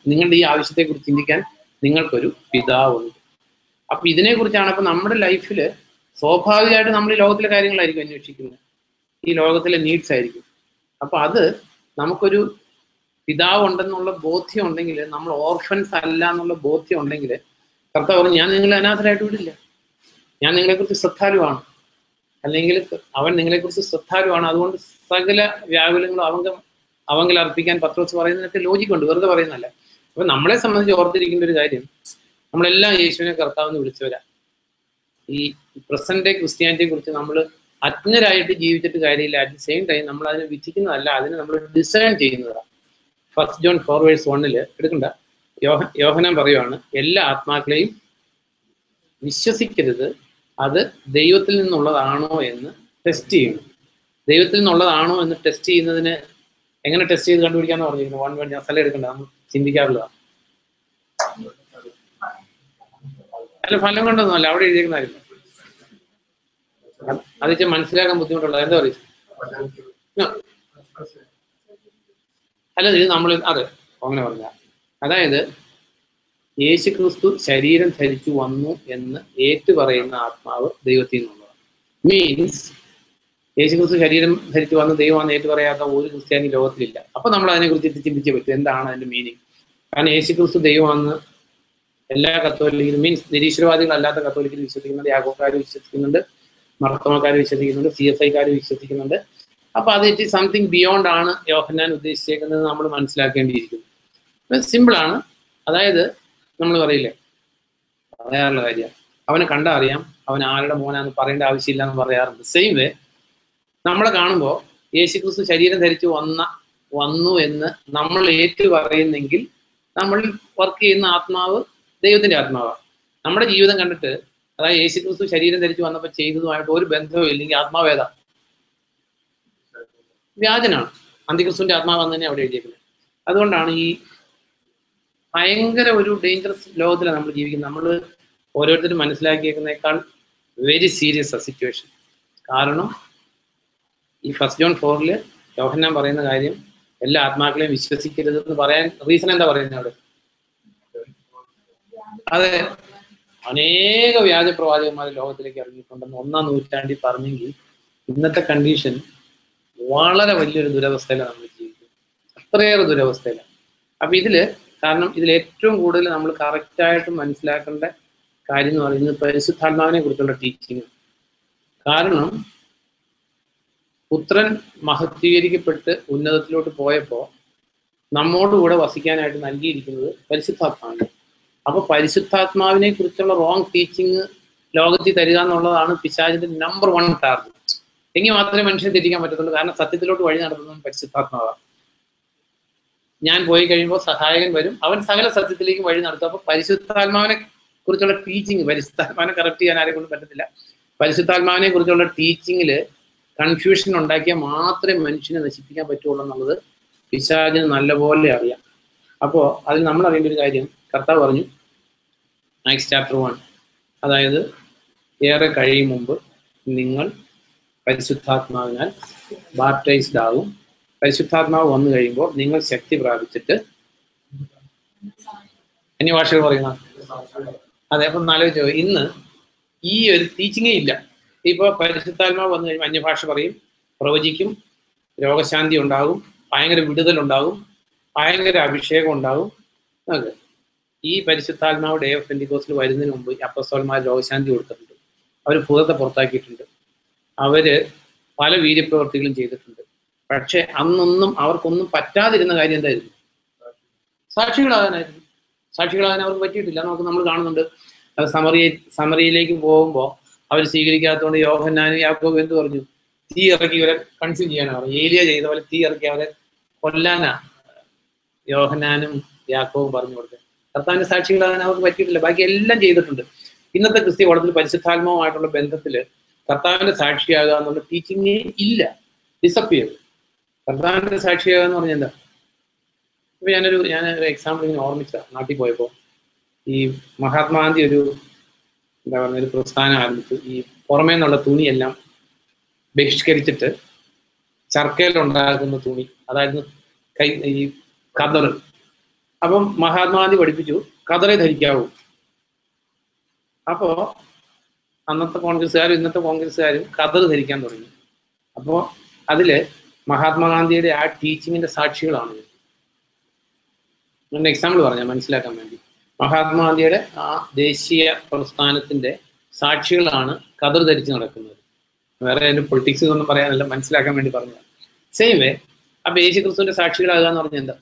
Speaker 1: നിങ്ങളുടെ ഈ ആവശ്യത്തെക്കുറിച്ച് ചിന്തിക്കാൻ നിങ്ങൾക്കൊരു പിതാവുണ്ട്. അപ്പൊ ഇതിനെക്കുറിച്ചാണ്. അപ്പൊ നമ്മുടെ ലൈഫിൽ സ്വാഭാവികമായിട്ട് നമ്മൾ ഈ ലോകത്തിലെ കാര്യങ്ങളായിരിക്കും അന്വേഷിക്കുന്നത്, ഈ ലോകത്തിലെ നീഡ്സ് ആയിരിക്കും. അപ്പൊ അത് നമുക്കൊരു പിതാവ് ഉണ്ടെന്നുള്ള ബോധ്യം ഉണ്ടെങ്കിൽ, നമ്മൾ ഓർഫൻസ് അല്ല എന്നുള്ള ബോധ്യം ഉണ്ടെങ്കിൽ, കർത്താവ് പറഞ്ഞു ഞാൻ നിങ്ങളെ അനാഥരായിട്ട് വിടില്ല, ഞാൻ നിങ്ങളെക്കുറിച്ച് ശ്രദ്ധാലുവാണ്, അല്ലെങ്കിൽ അവൻ നിങ്ങളെക്കുറിച്ച് ശ്രദ്ധാലുവാണ്. അതുകൊണ്ട് സകല വ്യാകുലങ്ങളും അവങ്കിൽ അർപ്പിക്കാൻ പത്രോസ് പറയുന്നതിനൊക്കെ ലോജിക്കുണ്ട്, വെറുതെ പറയുന്നതല്ല. അപ്പൊ നമ്മളെ സംബന്ധിച്ച് ഓർത്തിരിക്കേണ്ട ഒരു കാര്യം, നമ്മളെല്ലാം യേശുവിനെ കർത്താവെന്ന് വിളിച്ചവരാ. ഈ പ്രസന്റ് ഡേ ക്രിസ്ത്യാനിറ്റിയെ കുറിച്ച് നമ്മൾ അജ്ഞരായിട്ട് ജീവിച്ചിട്ട് കാര്യമില്ല. അറ്റ് ദി സെയിം ടൈം നമ്മൾ അതിനെ വിധിക്കുന്നതല്ല, അതിനെ നമ്മൾ ഡിസൈൻ ചെയ്യുന്നതാണ്. 1 John 4:1 എടുക്കണ്ട, യോഹന്നാൻ പറയുവാണ് എല്ലാ ആത്മാക്കളെയും വിശ്വസിക്കരുത്, അത് ദൈവത്തിൽ നിന്നുള്ളതാണോ എന്ന് ടെസ്റ്റ് ചെയ്യണം. ദൈവത്തിൽ നിന്നുള്ളതാണോ എന്ന് ടെസ്റ്റ് ചെയ്യുന്നതിന് എങ്ങനെ ടെസ്റ്റ് ചെയ്ത് കണ്ടുപിടിക്കാന്ന് പറഞ്ഞിരിക്കുന്നത്? 1 ഞാൻ സ്ഥലം എടുക്കണ്ട, നമ്മൾ ചിന്തിക്കാറുള്ളതാണ്. അല്ല, ഫലം കൊണ്ടൊന്നുമല്ല, അവിടെ എഴുതിയിരിക്കുന്ന കാര്യം അത് വെച്ചാൽ മനസ്സിലാക്കാൻ ബുദ്ധിമുട്ടുള്ളത്. എന്താ പറയുക? അല്ല, ഇത് നമ്മൾ അതെ അങ്ങനെ പറഞ്ഞ, അതായത് യേശു ക്രിസ്തു ശരീരം ധരിച്ചു വന്നു എന്ന് ഏറ്റുപറയുന്ന ആത്മാവ് ദൈവത്തിൽ നിന്നുള്ളതാണ്. മീൻസ് യേശു ക്രിസ്തു ശരീരം ധരിച്ചു വന്ന് ദൈവമാണെന്ന് ഏറ്റുപറയാത്ത ഒരു ക്രിസ്ത്യാനി ലോകത്തിലില്ല. അപ്പൊ നമ്മൾ അതിനെക്കുറിച്ച് ചിന്തിച്ചേ പറ്റും, എന്താണ് അതിന്റെ മീനിങ്. കാരണം യേശു ക്രിസ്തു ദൈവമാണെന്ന് എല്ലാ കത്തോലിക്കരും, മീൻസ് നിരീശ്വരവാദികളല്ലാത്ത കത്തോലിക്കർ വിശ്വസിക്കുന്നുണ്ട്, യാക്കോക്കാർ വിശ്വസിക്കുന്നുണ്ട്, മർത്തോമക്കാർ വിശ്വസിക്കുന്നുണ്ട്, CSIക്കാർ വിശ്വസിക്കുന്നുണ്ട്. അപ്പൊ അത് ഇറ്റ് സംതിങ് ബിയോണ്ട് ആണ് യോഹന്നാൻ ഉദ്ദേശിച്ചേക്കുന്നത് നമ്മൾ മനസ്സിലാക്കേണ്ടിയിരിക്കുന്നു. സിമ്പിളാണ്. അതായത് നമ്മൾ പറയില്ലേ, പറയാറുള്ള കാര്യമാണ്, അവനെ കണ്ടാ അറിയാം അവൻ ആരുടെ മോനാന്ന് പറയേണ്ട ആവശ്യമില്ല എന്ന് പറയാറുണ്ട്. സെയിം വേ നമ്മളെ കാണുമ്പോൾ യേശുക്രിസ്തു ശരീരം ധരിച്ചു വന്നു എന്ന് നമ്മൾ ഏറ്റു പറയുന്നെങ്കിൽ നമ്മൾ വർക്ക് ചെയ്യുന്ന ആത്മാവ് ദൈവത്തിന്റെ ആത്മാവാണ്. നമ്മുടെ ജീവിതം കണ്ടിട്ട്, അതായത് യേശുക്രിസ്തു ശരീരം ധരിച്ചു വന്നപ്പോൾ ചെയ്തതുമായിട്ട് ഒരു ബന്ധവും ഇല്ലെങ്കിൽ ആത്മാവേദ വ്യാജനാണ്. അന്തിക്രിസ്തുവിന്റെ ആത്മാവെന്ന് തന്നെ അവിടെ എഴുതിയിരിക്കുന്നത്. അതുകൊണ്ടാണ് ഈ ഭയങ്കര ഒരു ഡേഞ്ചറസ് ലോകത്തിലാണ് നമ്മൾ ജീവിക്കുന്നത്. നമ്മൾ ഓരോരുത്തരും മനസ്സിലാക്കിയേക്കുന്നേക്കാൾ വെരി സീരിയസ് ആ സിറ്റുവേഷൻ. കാരണം ഈ 1 John 4 യോഹന്നാൻ പറയുന്ന കാര്യം എല്ലാ ആത്മാക്കളെയും വിശ്വസിക്കരുത് എന്ന് പറയാൻ റീസൺ എന്താ പറയുന്നത് അവിടെ? അതെ, അനേക വ്യാജ പ്രവാചകന്മാർ ലോകത്തിലേക്ക് ഇറങ്ങിയിട്ടുണ്ടെന്ന് 1-ാം നൂറ്റാണ്ടിൽ പറഞ്ഞെങ്കിൽ ഇന്നത്തെ കണ്ടീഷൻ വളരെ വലിയൊരു ദുരവസ്ഥയിലാണ് നമ്മൾ ജീവിക്കുന്നത്, അത്രയേറെ ദുരവസ്ഥയിലാണ്. അപ്പൊ കാരണം ഇതിൽ ഏറ്റവും കൂടുതൽ നമ്മൾ കറക്റ്റായിട്ട് മനസ്സിലാക്കേണ്ട കാര്യം എന്ന് പറയുന്നത് പരിശുദ്ധാത്മാവിനെ കുറിച്ചുള്ള ടീച്ചിങ്. കാരണം പുത്രൻ മഹത്വീകരിക്കപ്പെട്ട് ഉന്നതത്തിലോട്ട് പോയപ്പോൾ നമ്മോടുകൂടെ വസിക്കാനായിട്ട് നൽകിയിരിക്കുന്നത് പരിശുദ്ധാത്മാവിനെ. അപ്പൊ പരിശുദ്ധാത്മാവിനെ കുറിച്ചുള്ള റോങ് ടീച്ചിങ് ലോകത്തിൽ തരിക എന്നുള്ളതാണ് പിശാചിന്റെ നമ്പർ 1 ടാർഗറ്റ്. എങ്കിൽ മാത്രമേ മനുഷ്യനെ തെറ്റിക്കാൻ പറ്റത്തുള്ളൂ. കാരണം സത്യത്തിലോട്ട് വഴി നടത്തുന്നത് പരിശുദ്ധാത്മാവാണ്. ഞാൻ പോയി കഴിയുമ്പോൾ സഹായകൻ വരും, അവൻ സകല സത്യത്തിലേക്ക് വഴി നടത്തും. അപ്പൊ പരിശുദ്ധാത്മാവിനെ കുറിച്ചുള്ള ടീച്ചിങ്, പരിശുദ്ധാത്മാവിനെ കറക്റ്റ് ചെയ്യാൻ ആരെ കൊണ്ട് പറ്റത്തില്ല. പരിശുദ്ധാത്മാവിനെ കുറിച്ചുള്ള ടീച്ചിങ്ങില് കൺഫ്യൂഷൻ ഉണ്ടാക്കിയാൽ മാത്രമേ മനുഷ്യനെ നശിപ്പിക്കാൻ പറ്റുള്ളൂ എന്നുള്ളത് പിശാചിന് നല്ലപോലെ അറിയാം. അപ്പോൾ അതിൽ നമ്മൾ അറിയേണ്ട ഒരു കാര്യം, കർത്താവ് പറഞ്ഞു ആക്ട്സ് ചാപ്റ്റർ 1, അതായത് ഏറെ കഴിയും മുമ്പ് നിങ്ങൾ പരിശുദ്ധാത്മാവിനാൽ ബാപ്റ്റൈസ്ഡ് ആകും. പരിശുദ്ധാത്മാവ് വന്നു കഴിയുമ്പോൾ നിങ്ങൾ ശക്തി പ്രാപിച്ചിട്ട് അന്യഭാഷകൾ പറയുന്ന അതെ. അപ്പം ആലോചിച്ചോ, ഇന്ന് ഈ ഒരു ടീച്ചിങ്ങേ ഇല്ല. ഇപ്പൊ പരിശുദ്ധാത്മാവ് വന്നു കഴിയുമ്പോൾ അന്യഭാഷ പറയും, പ്രവചിക്കും, രോഗശാന്തി ഉണ്ടാകും, ഭയങ്കര വിടുതലുണ്ടാകും, ഭയങ്കര അഭിഷേകം ഉണ്ടാകും. അതെ, ഈ പരിശുദ്ധാത്മാവ് ഡേ ഓഫ് പെന്തിക്കോസ്റ്റിൽ വരുന്നതിന് മുമ്പ് അപ്പസ്തോലന്മാർ രോഗശാന്തി കൊടുത്തിട്ടുണ്ട്, അവർ ഭൂതത്തെ പുറത്താക്കിയിട്ടുണ്ട്, അവര് പല വീര്യപ്രവർത്തികളും ചെയ്തിട്ടുണ്ട്. പക്ഷെ അന്നൊന്നും അവർക്കൊന്നും പറ്റാതിരുന്ന കാര്യം എന്തായിരുന്നു? സാക്ഷികളാകാനായിരുന്നു. സാക്ഷികളാകാൻ അവർക്ക് പറ്റിയിട്ടില്ല. നമ്മൾ കാണുന്നുണ്ട്. അത് സമറിയയിലേക്ക് പോകുമ്പോൾ അവർ സ്വീകരിക്കാത്തതുകൊണ്ട് യോഹന്നാനും യാക്കോബും എന്ത് പറഞ്ഞു? തീ ഇറക്കി ഇവരെ കൺസ്യൂം ചെയ്യാനാണ് പറഞ്ഞു. ഏലിയ ചെയ്ത പോലെ തീ ഇറക്കി അവരെ കൊല്ലാനാ യോഹന്നാനും യാക്കോബും പറഞ്ഞു കൊടുത്തത്. കർത്താവിന്റെ സാക്ഷികളാകാൻ അവർക്ക് പറ്റിയിട്ടില്ല. ബാക്കി എല്ലാം ചെയ്തിട്ടുണ്ട്. ഇന്നത്തെ ക്രിസ്ത്യ കോളത്തിൽ പരിശുദ്ധാത്മാവുമായിട്ടുള്ള ബന്ധത്തിൽ കർത്താവിന്റെ സാക്ഷിയാകുക എന്നുള്ള ടീച്ചിങ്ങേ ഇല്ല, ഡിസപ്പിയർ. കർത്താവിന്റെ സാക്ഷിയാകുക എന്ന് പറഞ്ഞാൽ എന്താ? ഇപ്പൊ ഞാനൊരു എക്സാമ്പിൾ ഇങ്ങനെ ഓർമ്മിച്ച, നാട്ടിൽ പോയപ്പോൾ ഈ മഹാത്മാഗാന്ധി ഒരു എന്താ പറയുക ഒരു പ്രസ്ഥാനം ആരംഭിച്ചു. ഈ പുറമേ നിന്നുള്ള തുണിയെല്ലാം ബഹിഷ്കരിച്ചിട്ട് ചർക്കയിലുണ്ടാക്കുന്ന തുണി, അതായത് ഈ കതറ്. അപ്പം മഹാത്മാഗാന്ധി പഠിപ്പിച്ചു കതറേ ധരിക്കാവൂ. അപ്പോ അന്നത്തെ കോൺഗ്രസ്സുകാരും ഇന്നത്തെ കോൺഗ്രസ്സുകാരും കതറ് ധരിക്കാൻ തുടങ്ങി. അപ്പോൾ അതില് മഹാത്മാഗാന്ധിയുടെ ആ ടീച്ചിങ്ങിന്റെ സാക്ഷികളാണ്. ഞാൻ എക്സാമ്പിൾ പറഞ്ഞാൽ മനസ്സിലാക്കാൻ വേണ്ടി, മഹാത്മാഗാന്ധിയുടെ ആ ദേശീയ പ്രസ്ഥാനത്തിന്റെ സാക്ഷികളാണ് കതർ ധരിച്ച് നടക്കുന്നത്. വേറെ അതിന്റെ പൊളിറ്റിക്സ് ഒന്നും പറയാനല്ല, മനസ്സിലാക്കാൻ വേണ്ടി പറഞ്ഞതാണ്. സെയിം വേ അപ്പൊ യേശു ക്രിസ്തുവിന്റെ സാക്ഷികളാകുക എന്ന് പറഞ്ഞാൽ എന്താ?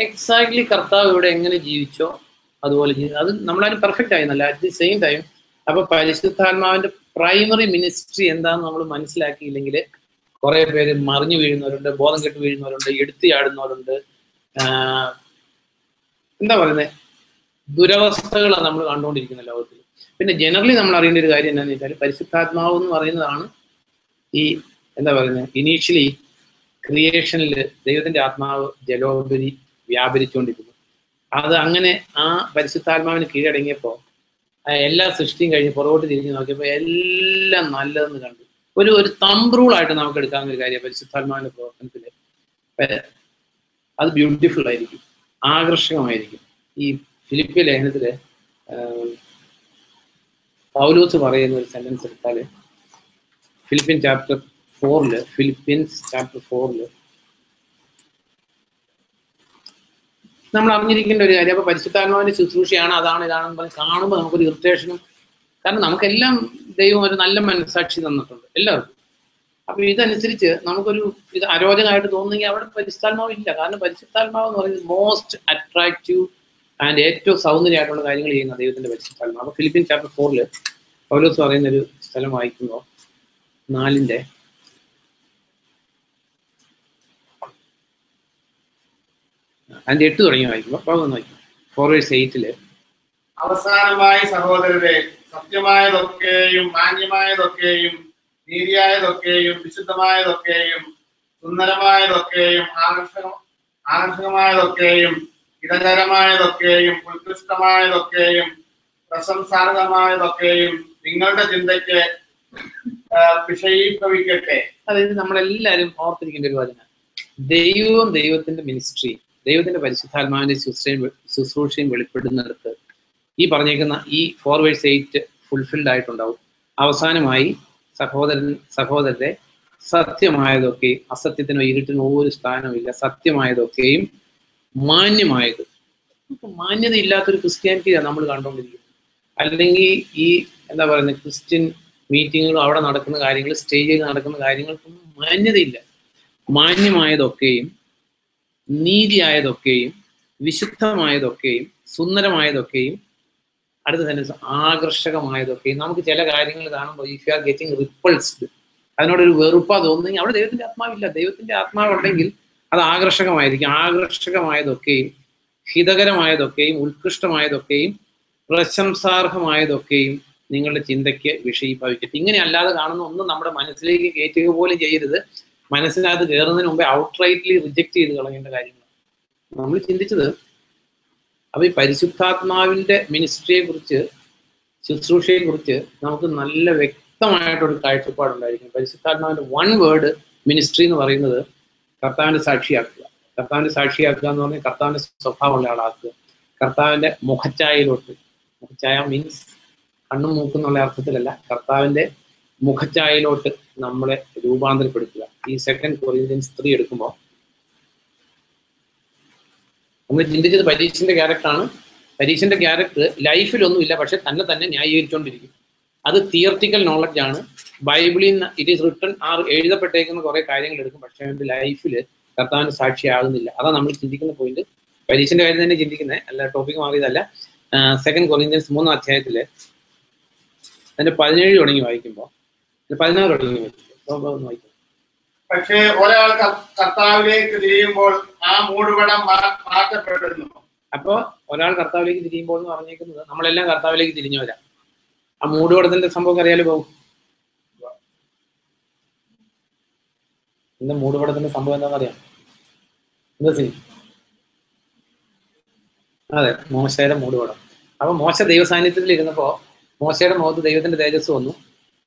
Speaker 1: എക്സാക്ട്ലി കർത്താവ് ഇവിടെ എങ്ങനെ ജീവിച്ചോ അതുപോലെ അത് നമ്മളാരും പെർഫെക്റ്റ് ആയിരുന്നല്ല. അറ്റ് ദി സെയിം ടൈം അപ്പൊ പരിശുദ്ധാത്മാവിന്റെ പ്രൈമറി മിനിസ്ട്രി എന്താന്ന് നമ്മൾ മനസ്സിലാക്കിയില്ലെങ്കിൽ കുറെ പേര് മറിഞ്ഞു വീഴുന്നവരുണ്ട്, ബോധം കെട്ട് വീഴുന്നവരുണ്ട്, എടുത്തിയാടുന്നവരുണ്ട്. എന്താ പറയുന്നത്, ദുരവസ്ഥകളാണ് നമ്മൾ കണ്ടുകൊണ്ടിരിക്കുന്ന ലോകത്തിൽ. പിന്നെ ജനറലി നമ്മൾ അറിയേണ്ട ഒരു കാര്യം എന്താണെന്ന് വെച്ചാൽ പരിശുദ്ധാത്മാവ് എന്ന് പറയുന്നതാണ് ഈ എന്താ പറയുന്നത് ഇനീഷ്യലി ക്രിയേഷനിൽ ദൈവത്തിന്റെ ആത്മാവ് ജലോപരി വ്യാപരിച്ചുകൊണ്ടിരിക്കുന്നു. അത് അങ്ങനെ ആ പരിശുദ്ധാത്മാവിന് കീഴടങ്ങിയപ്പോൾ എല്ലാ സൃഷ്ടിയും കഴിഞ്ഞ് പുറകോട്ട് തിരിഞ്ഞ് നോക്കിയപ്പോൾ എല്ലാം നല്ലതെന്ന് കണ്ടു. ഒരു തമ്പ് റൂളായിട്ട് നമുക്ക് എടുക്കാവുന്ന ഒരു കാര്യം പരിശുദ്ധാത്മാവിന്റെ പ്രവർത്തനത്തില് അത് ബ്യൂട്ടിഫുൾ ആയിരിക്കും, ആകർഷകമായിരിക്കും. ഈ ഫിലിപ്പിയ ലേഖനത്തില് പൗലോസ് പറയുന്ന ഒരു സെന്റൻസ് എടുത്താല് ഫിലിപ്പിയൻസ് ചാപ്റ്റർ 4 നമ്മൾ അറിഞ്ഞിരിക്കേണ്ട ഒരു കാര്യം. അപ്പൊ പരിശുദ്ധാത്മാവിന്റെ ശുശ്രൂഷയാണ്, അതാണ് ഇതാണെന്ന് പറഞ്ഞ് കാണുമ്പോൾ നമുക്കൊരു ഇറിറ്റേഷനും, കാരണം നമുക്കെല്ലാം ദൈവം ഒരു നല്ല മനസ്സാക്ഷി തന്നിട്ടുണ്ട് എല്ലാവർക്കും. അപ്പൊ ഇതനുസരിച്ച് നമുക്കൊരു ഇത് അരോചകമായിട്ട് തോന്നുന്നെങ്കിൽ അവിടെ പരിശുദ്ധാത്മാവ് ഇല്ല. കാരണം പരിശുദ്ധാത്മാവ് എന്ന് പറയുന്നത് മോസ്റ്റ് അട്രാക്റ്റീവ് ആൻഡ് ഏറ്റവും സൗന്ദര്യമായിട്ടുള്ള കാര്യങ്ങൾ ചെയ്യുന്ന ദൈവത്തിന്റെ പരിശുദ്ധാത്മാവ്. അപ്പൊ ഫിലിപ്പിയൻസ് ചാപ്റ്റർ 4 പൗലോസ് പറയുന്നൊരു സ്ഥലം വായിക്കുമ്പോൾ 4 അതിന്റെ 8 തുടങ്ങി വായിക്കുമ്പോൾ 4:8
Speaker 2: അവസാനമായി സഹോദരരെ, സത്യമായതൊക്കെയും മാന്യമായതൊക്കെയും നീതിയായതൊക്കെയും വിശുദ്ധമായതൊക്കെയും സുന്ദരമായതൊക്കെയും ആകർഷകമായതൊക്കെയും ഹിതകരമായതൊക്കെയും ഉത്കൃഷ്ടമായതൊക്കെയും പ്രശംസാർഹമായതൊക്കെയും നിങ്ങളുടെ ചിന്തയ്ക്ക് വിഷയീഭവിക്കട്ടെ. അതായത് നമ്മളെല്ലാവരും ഓർത്തിരിക്കേണ്ട ഒരു വചനം, ദൈവവും ദൈവത്തിന്റെ മിനിസ്ട്രി, ദൈവത്തിന്റെ പരിശുദ്ധാത്മാവിന്റെ ശുശ്രൂഷയും വെളിപ്പെടുന്നിടത്ത് ഈ പറഞ്ഞേക്കുന്ന ഈ 4:8 ഫുൾഫിൽഡ് ആയിട്ടുണ്ടാവും.
Speaker 1: അവസാനമായി സഹോദരരെ സത്യമായതൊക്കെയും, അസത്യത്തിനോ ഇരുട്ടിനോ ഒരു സ്ഥാനമില്ല, സത്യമായതൊക്കെയും മാന്യമായത്. മാന്യത ഇല്ലാത്തൊരു ക്രിസ്ത്യാനിറ്റിയാണ് നമ്മൾ കണ്ടുകൊണ്ടിരിക്കുന്നത്. അല്ലെങ്കിൽ ഈ എന്താ പറയുന്നത്, ക്രിസ്ത്യൻ മീറ്റിങ്ങുകളും അവിടെ നടക്കുന്ന കാര്യങ്ങൾ, സ്റ്റേജിൽ നടക്കുന്ന കാര്യങ്ങൾക്കൊന്നും മാന്യതയില്ല. മാന്യമായതൊക്കെയും നീതിയായതൊക്കെയും വിശുദ്ധമായതൊക്കെയും സുന്ദരമായതൊക്കെയും അടുത്ത തന്നെ ആകർഷകമായതൊക്കെയും. നമുക്ക് ചില കാര്യങ്ങൾ കാണുമ്പോൾ ഇഫ് യു ആർ ഗെറ്റിംഗ് റിപ്പൾസ്ഡ്, അതിനോടൊരു വെറുപ്പാ തോന്നുന്നെങ്കിൽ അവിടെ ദൈവത്തിന്റെ ആത്മാവില്ല. ദൈവത്തിന്റെ ആത്മാവുണ്ടെങ്കിൽ അത് ആകർഷകമായിരിക്കും. ആകർഷകമായതൊക്കെയും ഹിതകരമായതൊക്കെയും ഉത്കൃഷ്ടമായതൊക്കെയും പ്രശംസാർഹമായതൊക്കെയും നിങ്ങളുടെ ചിന്തയ്ക്ക് വിഷയീഭവിക്കട്ടെ. ഇങ്ങനെ അല്ലാതെ കാണുന്ന ഒന്നും നമ്മുടെ മനസ്സിലേക്ക് കയറ്റുക പോലും ചെയ്യരുത്. മനസ്സിനകത്ത് കയറുന്നതിന് മുമ്പേ ഔട്ട്റൈറ്റ്ലി റിജക്ട് ചെയ്ത് കളയേണ്ട കാര്യങ്ങൾ നമ്മൾ ചിന്തിച്ചത്. അപ്പൊ ഈ പരിശുദ്ധാത്മാവിന്റെ മിനിസ്ട്രിയെ കുറിച്ച്, ശുശ്രൂഷയെ കുറിച്ച് നമുക്ക് നല്ല വ്യക്തമായിട്ടൊരു കാഴ്ചപ്പാടുണ്ടായിരിക്കും. പരിശുദ്ധാത്മാവിന്റെ വൺ വേർഡ് മിനിസ്ട്രി എന്ന് പറയുന്നത് കർത്താവിന്റെ സാക്ഷിയാക്കുക. കർത്താവിന്റെ സാക്ഷിയാക്കുക എന്ന് പറഞ്ഞാൽ കർത്താവിന്റെ സ്വഭാവമുള്ള ആളാക്കുക. കർത്താവിന്റെ മുഖച്ചായയിലോട്ട്, മുഖച്ചായ മീൻസ് കണ്ണും മൂക്കെന്നുള്ള അർത്ഥത്തിലല്ല, കർത്താവിന്റെ മുഖച്ചായയിലോട്ട് നമ്മളെ രൂപാന്തരപ്പെടുത്തുക. ഈ 2 കൊറിന്ത്യൻസ് 3 എടുക്കുമ്പോൾ നമ്മൾ ചിന്തിച്ചത് പരീക്ഷന്റെ ക്യാരക്ടറാണ്. പരീക്ഷന്റെ ക്യാരക്ടർ ലൈഫിലൊന്നുമില്ല, പക്ഷെ തന്നെ ന്യായീകരിച്ചുകൊണ്ടിരിക്കും. അത് തിയററ്റിക്കൽ നോളജ് ആണ്. ബൈബിളിൽ നിന്ന് ഇറ്റ് ഈസ് റിട്ടൺ എഴുതപ്പെട്ടേക്കുന്ന കുറെ കാര്യങ്ങൾ എടുക്കും, പക്ഷെ അവന്റെ ലൈഫിൽ കർത്താവിന്റെ സാക്ഷിയാകുന്നില്ല. അതാണ് നമ്മൾ ചിന്തിക്കുന്ന പോയിന്റ്. പരീക്ഷന്റെ കാര്യം തന്നെ ചിന്തിക്കുന്നത്, അല്ല ടോപ്പിക് മാറിയതല്ല. 2 കൊറിന്ത്യൻസ് 3 അധ്യായത്തില് അതിന്റെ 17 തുടങ്ങി വായിക്കുമ്പോൾ, 16 തുടങ്ങി വായിക്കും.
Speaker 2: പക്ഷേ ഒരാൾ കർത്താവിലേക്ക് തിരിയുമ്പോൾ ആ മൂടുപടം മാറ്റപ്പെടുന്നു.
Speaker 1: അപ്പോ ഒരാൾ കർത്താവിലേക്ക് തിരിയുമ്പോൾ എന്ന് പറഞ്ഞേക്കുന്നത് നമ്മളെല്ലാം കർത്താവിലേക്ക് തിരിഞ്ഞവരാ. ആ മൂടുപടത്തിന്റെ സംഭവം അറിയാലോ പോകും. എന്താ മൂടുപടത്തിന്റെ സംഭവം എന്താണെന്നറിയാം? എന്താ സീ? അതെ, മോശയുടെ മൂടുപടം. അപ്പൊ മോശ ദൈവസാന്നിധ്യത്തിൽ ഇരുന്നപ്പോ മോശയുടെ മുഖത്ത് ദൈവത്തിന്റെ തേജസ് വന്നു.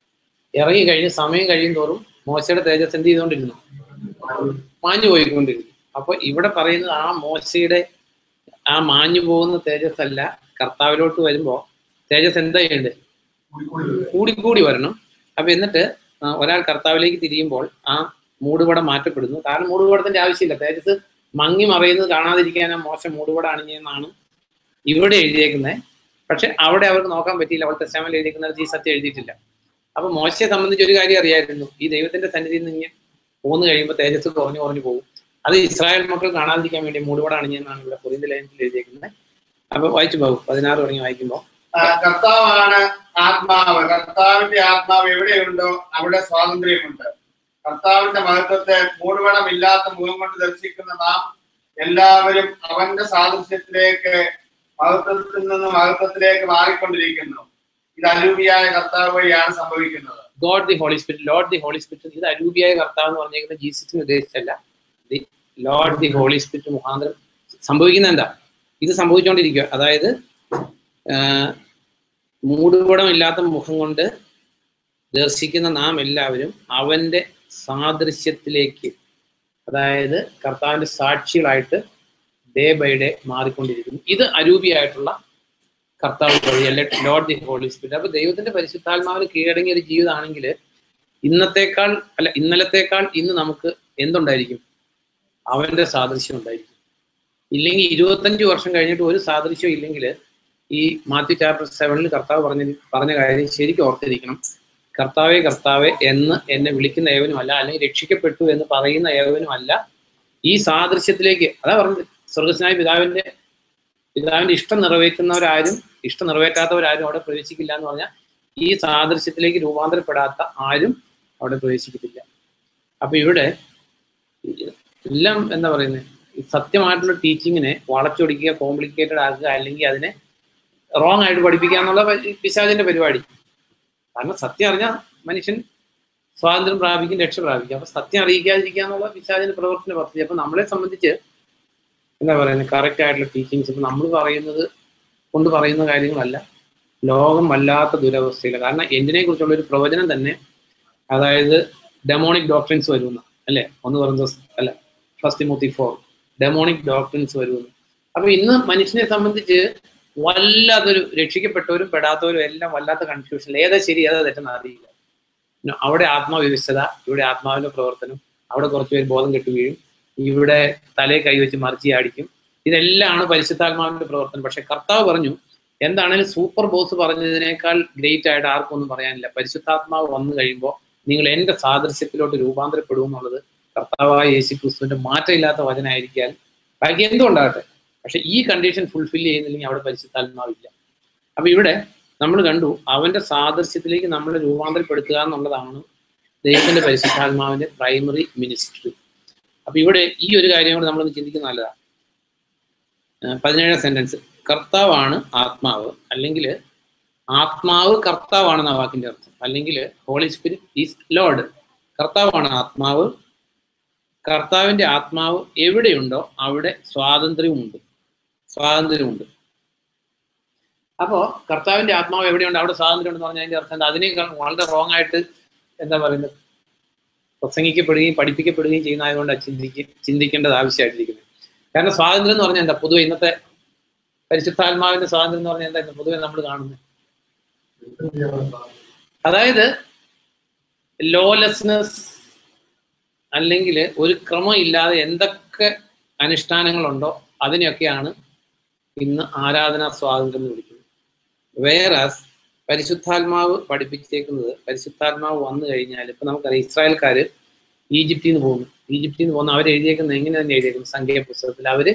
Speaker 1: ഇറങ്ങി കഴിഞ്ഞ് സമയം കഴിയും തോറും മോശയുടെ തേജസ് എന്ത് ചെയ്തുകൊണ്ടിരുന്നു? മാഞ്ഞു പോയിക്കൊണ്ടിരുന്നു. അപ്പൊ ഇവിടെ പറയുന്നത് ആ മോശയുടെ ആ മാഞ്ഞു പോകുന്ന തേജസ് അല്ല, കർത്താവിലോട്ട് വരുമ്പോ തേജസ് എന്താ ചെയ്യണ്ടേ? കൂടിക്കൂടി വരണം. അപ്പൊ എന്നിട്ട് ഒരാൾ കർത്താവിലേക്ക് തിരിയുമ്പോൾ ആ മൂടുപടം മാറ്റപ്പെടുന്നു. കാരണം മൂടുപടത്തിന്റെ ആവശ്യമില്ല. തേജസ് മങ്ങി മറയുന്നത് കാണാതിരിക്കാൻ ആ മോശം മൂടുപടം അണിഞ്ഞെന്നാണ് ഇവിടെ എഴുതിയേക്കുന്നത്. പക്ഷെ അവിടെ അവർക്ക് നോക്കാൻ പറ്റിയില്ല. അവിടുത്തെ ടെസ്റ്റമെന്റിൽ എഴുതിയിരിക്കുന്നത് ഈ സത്യം എഴുതിയിട്ടില്ല. അപ്പൊ മോശയെ സംബന്ധിച്ച് ഒരു കാര്യം അറിയായിരുന്നു, ഈ ദൈവത്തിന്റെ സന്നിധിയിൽ നിന്ന് പോന്നു കഴിയുമ്പോൾ തേജസ് കുറഞ്ഞു പോകും. അത് ഇസ്രായേൽ മക്കൾ കാണാതിരിക്കാൻ വേണ്ടി മൂടുപടം അണിഞ്ഞെന്നാണ് ഇവിടെ കൊരിന്ത്യർ ലേഖനത്തിൽ എഴുതിയിരിക്കുന്നത്. അപ്പൊ വായിച്ചു പോകും 16 തുടങ്ങി വായിക്കുമ്പോൾ,
Speaker 2: കർത്താവാണ് ആത്മാവ്. കർത്താവിന്റെ ആത്മാവ് എവിടെയുണ്ടോ അവിടെ സ്വാതന്ത്ര്യമുണ്ട്. കർത്താവിന്റെ മഹത്വത്തെ മൂടുപടമില്ലാത്ത മുഖം കൊണ്ട് ദർശിക്കുന്ന നാം എല്ലാവരും അവന്റെ സാദൃശ്യത്തിലേക്ക്, മഹത്വത്തിൽ നിന്ന് മഹത്വത്തിലേക്ക് മാറിക്കൊണ്ടിരിക്കുന്നു. ഇത് അരൂപിയായ കർത്താവ് വഴിയാണ് സംഭവിക്കുന്നത്.
Speaker 1: God the Holy Spirit, Lord the Holy Spirit. ഇത് അരൂപിയായ കർത്താവ് എന്ന് പറഞ്ഞേക്കുന്നത് ജീസസിനെ ഉദ്ദേശിച്ചല്ല. The Lord the Holy Spirit മുഖാന്തരം സംഭവിക്കുന്ന എന്താ? ഇത് സംഭവിച്ചുകൊണ്ടിരിക്കുക. അതായത് മൂടുപടം ഇല്ലാത്ത മുഖം കൊണ്ട് ദർശിക്കുന്ന നാം എല്ലാവരും അവന്റെ സാദൃശ്യത്തിലേക്ക്, അതായത് കർത്താവിന്റെ സാക്ഷികളായിട്ട് ഡേ ബൈ ഡേ മാറിക്കൊണ്ടിരിക്കുന്നു. ഇത് അരൂപിയായിട്ടുള്ള കർത്താവ് വഴിയല്ല, ലോർഡ് ദി ഹോളി സ്പിരിറ്റ്. അപ്പൊ ദൈവത്തിന്റെ പരിശുദ്ധാത്മാവിന് കീഴടങ്ങിയ ഒരു ജീവിതമാണെങ്കിൽ ഇന്നലത്തേക്കാൾ ഇന്ന് നമുക്ക് എന്തുണ്ടായിരിക്കും? അവന്റെ സാദൃശ്യം ഉണ്ടായിരിക്കും. ഇല്ലെങ്കിൽ 25 വർഷം കഴിഞ്ഞിട്ട് ഒരു സാദൃശ്യം ഇല്ലെങ്കിൽ ഈ മാത്യു ചാപ്റ്റർ 7 കർത്താവ് പറഞ്ഞ കാര്യം ശരിക്കും ഓർത്തിരിക്കണം. കർത്താവേ കർത്താവേ എന്ന് എന്നെ വിളിക്കുന്ന ഏവനുമല്ല, അല്ലെങ്കിൽ രക്ഷിക്കപ്പെട്ടു എന്ന് പറയുന്ന ഏവനുമല്ല ഈ സാദൃശ്യത്തിലേക്ക്. അതാ പറഞ്ഞത്, സ്വർഗസ്നായ പിതാവിന്റെ ഇഷ്ടം നിറവേറ്റുന്നവരാരും ഇഷ്ടം നിറവേറ്റാത്തവരാരും അവിടെ പ്രവേശിക്കില്ല എന്ന് പറഞ്ഞാൽ ഈ സാദൃശ്യത്തിലേക്ക് രൂപാന്തരപ്പെടാത്ത ആരും അവിടെ പ്രവേശിക്കത്തില്ല. അപ്പൊ ഇവിടെ എല്ലാം എന്താ പറയുന്നത്, സത്യമായിട്ടുള്ള ടീച്ചിങ്ങിനെ വളച്ചൊടിക്കുക, കോംപ്ലിക്കേറ്റഡ് ആക്കുക, അല്ലെങ്കിൽ അതിനെ റോങ് ആയിട്ട് പഠിപ്പിക്കുക എന്നുള്ള പിശാചിന്റെ പരിപാടി. കാരണം സത്യം അറിഞ്ഞാൽ മനുഷ്യൻ സ്വാതന്ത്ര്യം പ്രാപിക്കും, രക്ഷ പ്രാപിക്കും. അപ്പൊ സത്യം അറിയിക്കാതിരിക്കുക എന്നുള്ള പിശാചിന്റെ പ്രവർത്തന പദ്ധതി. അപ്പൊ നമ്മളെ സംബന്ധിച്ച് എന്താ പറയുന്നത്, കറക്റ്റ് ആയിട്ടുള്ള ടീച്ചിങ്സ് ഇപ്പൊ നമ്മൾ പറയുന്നത് കൊണ്ട് പറയുന്ന കാര്യങ്ങളല്ല, ലോകം വല്ലാത്ത ദുരവസ്ഥയില്ല. കാരണം എന്തിനെ കുറിച്ചുള്ള ഒരു പ്രവചനം തന്നെ, അതായത് ഡെമോണിക് ഡോക്ട്രിൻസ് വരുന്ന, അല്ലെ, 1 Corinthians 1 Timothy 4 ഡെമോണിക് ഡോക്ട്രിൻസ് വരുന്നു. അപ്പൊ ഇന്ന് മനുഷ്യനെ സംബന്ധിച്ച് വല്ലാത്തൊരു രക്ഷിക്കപ്പെട്ടവരും പെടാത്തവരും എല്ലാം വല്ലാത്ത കൺഫ്യൂഷൻ, ഏതാ ശരി ഏതാ തെറ്റെന്ന് അറിയില്ല. അവിടെ ആത്മവിവശത, ഇവിടെ ആത്മാവിന്റെ പ്രവർത്തനം, അവിടെ കുറച്ച് പേര് ബോധം കെട്ടു വീഴും, ഇവിടെ തലയെ കൈവച്ച് മറിച്ച് അടിക്കും. ഇതെല്ലാമാണ് പരിശുദ്ധാത്മാവിന്റെ പ്രവർത്തനം. പക്ഷെ കർത്താവ് പറഞ്ഞു, എന്താണെങ്കിലും സൂപ്പർ ബോസ് പറഞ്ഞതിനേക്കാൾ ഗ്രേറ്റ് ആയിട്ട് ആർക്കും ഒന്നും പറയാനില്ല. പരിശുദ്ധാത്മാവ് വന്നു കഴിയുമ്പോൾ നിങ്ങൾ എൻ്റെ സാദൃശ്യത്തിലോട്ട് രൂപാന്തരപ്പെടും എന്നുള്ളത് കർത്താവായ യേശു ക്രിസ്തുവിന്റെ മാറ്റമില്ലാത്ത വചനമായിരിക്കാൻ ബാക്കി എന്തുകൊണ്ടാകട്ടെ. പക്ഷെ ഈ കണ്ടീഷൻ ഫുൾഫിൽ ചെയ്യുന്നില്ലെങ്കിൽ അവിടെ പരിശുദ്ധാത്മാവില്ല. അപ്പൊ ഇവിടെ നമ്മൾ കണ്ടു, അവന്റെ സാദൃശ്യത്തിലേക്ക് നമ്മൾ രൂപാന്തരപ്പെടുത്തുക എന്നുള്ളതാണ് ദൈവത്തിന്റെ പരിശുദ്ധാത്മാവിന്റെ പ്രൈമറി മിനിസ്ട്രി. അപ്പൊ ഇവിടെ ഈ ഒരു കാര്യം കൂടെ നമ്മളൊന്ന് ചിന്തിക്കുന്ന നല്ലതാണ്. 17ാം സെന്റൻസ്, കർത്താവാണ് ആത്മാവ്, അല്ലെങ്കിൽ ആത്മാവ് കർത്താവാണെന്ന വാക്കിന്റെ അർത്ഥം, അല്ലെങ്കിൽ ഹോളി സ്പിരിറ്റ് ഈസ് ലോർഡ്. കർത്താവാണ് ആത്മാവ്, കർത്താവിന്റെ ആത്മാവ് എവിടെയുണ്ടോ അവിടെ സ്വാതന്ത്ര്യമുണ്ട്. അപ്പോ കർത്താവിന്റെ ആത്മാവ് എവിടെയുണ്ട് അവിടെ സ്വാതന്ത്ര്യം ഉണ്ടെന്ന് പറഞ്ഞാൽ അതിന്റെ അർത്ഥം എന്താ? അതിനേക്കാൾ വളരെ റോങ് ആയിട്ട് എന്താ പറയുന്നത്, പ്രസംഗിക്കപ്പെടുകയും പഠിപ്പിക്കപ്പെടുകയും ചെയ്യുന്നതായതുകൊണ്ട് ചിന്തിക്കേണ്ടത് ആവശ്യമായിട്ടിരിക്കുന്നത്. കാരണം സ്വാതന്ത്ര്യം എന്ന് പറഞ്ഞാൽ എന്താ? പൊതുവെ ഇന്നത്തെ പരിശുദ്ധാത്മാവിന്റെ സ്വാതന്ത്ര്യം എന്ന് പറഞ്ഞാൽ എന്താ പൊതുവെ നമ്മൾ കാണുന്നത്? അതായത് ലോലെസ്നെസ്, അല്ലെങ്കിൽ ഒരു ക്രമം ഇല്ലാതെ എന്തൊക്കെ അനുഷ്ഠാനങ്ങളുണ്ടോ അതിനെയൊക്കെയാണ് ഇന്ന് ആരാധനാ സ്വാതന്ത്ര്യം എന്ന് വിളിക്കുന്നത്. വേറെ പരിശുദ്ധാത്മാവ് പഠിപ്പിച്ചേക്കുന്നത്, പരിശുദ്ധാത്മാവ് വന്നു കഴിഞ്ഞാൽ ഇപ്പൊ നമുക്കറിയാം, ഇസ്രായേൽക്കാര് ഈജിപ്തിൽ നിന്ന് പോകുന്ന അവരെഴുതിയേക്കുന്നത് എങ്ങനെ തന്നെ എഴുതിയേക്കുന്നത്? സംഖ്യ പുസ്തകത്തിൽ അവര്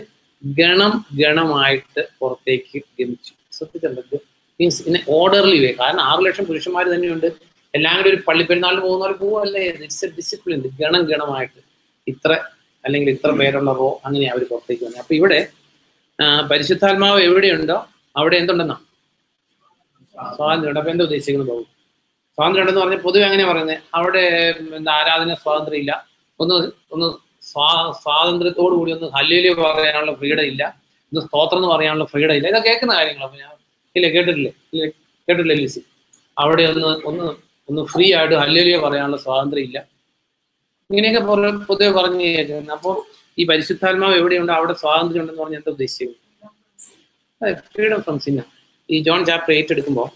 Speaker 1: ഗണമായിട്ട് പുറത്തേക്ക് ഗമിച്ചു. ശ്രദ്ധിച്ചിട്ടുണ്ട്? മീൻസ് ഇൻ ഓർഡർലി വേ. കാരണം 6 ലക്ഷം പുരുഷന്മാർ തന്നെയുണ്ട്, എല്ലാം കൂടി ഒരു പള്ളിപ്പെരുന്നാളിന് പോകുന്ന പോലെ പോവല്ലേ? It's A discipline. ഗണമായിട്ട് ഇത്ര അല്ലെങ്കിൽ ഇത്ര പേരുള്ള റോ, അങ്ങനെയാണ് അവർ പുറത്തേക്ക് വന്നത്. അപ്പൊ ഇവിടെ പരിശുദ്ധാത്മാവ് എവിടെയുണ്ടോ അവിടെ എന്തുണ്ടെന്നാ? സ്വാതന്ത്ര്യം. അപ്പൊ എന്താ ഉദ്ദേശിക്കുന്നത്? പോകും സ്വാതന്ത്ര്യം ഉണ്ടെന്ന് പറഞ്ഞാൽ പൊതുവെ അങ്ങനെയാ പറയുന്നത്. അവിടെ എന്താ ആരാധന സ്വാതന്ത്ര്യം ഇല്ല, ഒന്ന് സ്വാതന്ത്ര്യത്തോടു കൂടി ഒന്ന് ഹല്ലേലൂയ പറയാനുള്ള ഫ്രീഡം ഇല്ല, ഒന്ന് സ്തോത്രം എന്ന് പറയാനുള്ള ഫ്രീഡം ഇല്ല. ഇതൊക്കെ കേൾക്കുന്ന കാര്യങ്ങൾ. അപ്പൊ ഞാൻ കേട്ടിട്ടില്ലേ ലിസി? അവിടെ ഒന്ന് ഫ്രീ ആയിട്ട് ഹല്ലേലൂയ പറയാനുള്ള സ്വാതന്ത്ര്യം ഇല്ല. ഇങ്ങനെയൊക്കെ പൊതുവെ പറഞ്ഞു കേൾക്കുന്നത്. അപ്പോൾ ഈ പരിശുദ്ധാത്മാവ് എവിടെയുണ്ടോ അവിടെ സ്വാതന്ത്ര്യം ഉണ്ടെന്ന് പറഞ്ഞാൽ എന്താ ഉദ്ദേശിക്കുന്നത്? Freedom from sin. ഈ ജോൺ ചാപ്റ്റർ 8 എടുക്കുമ്പോൾ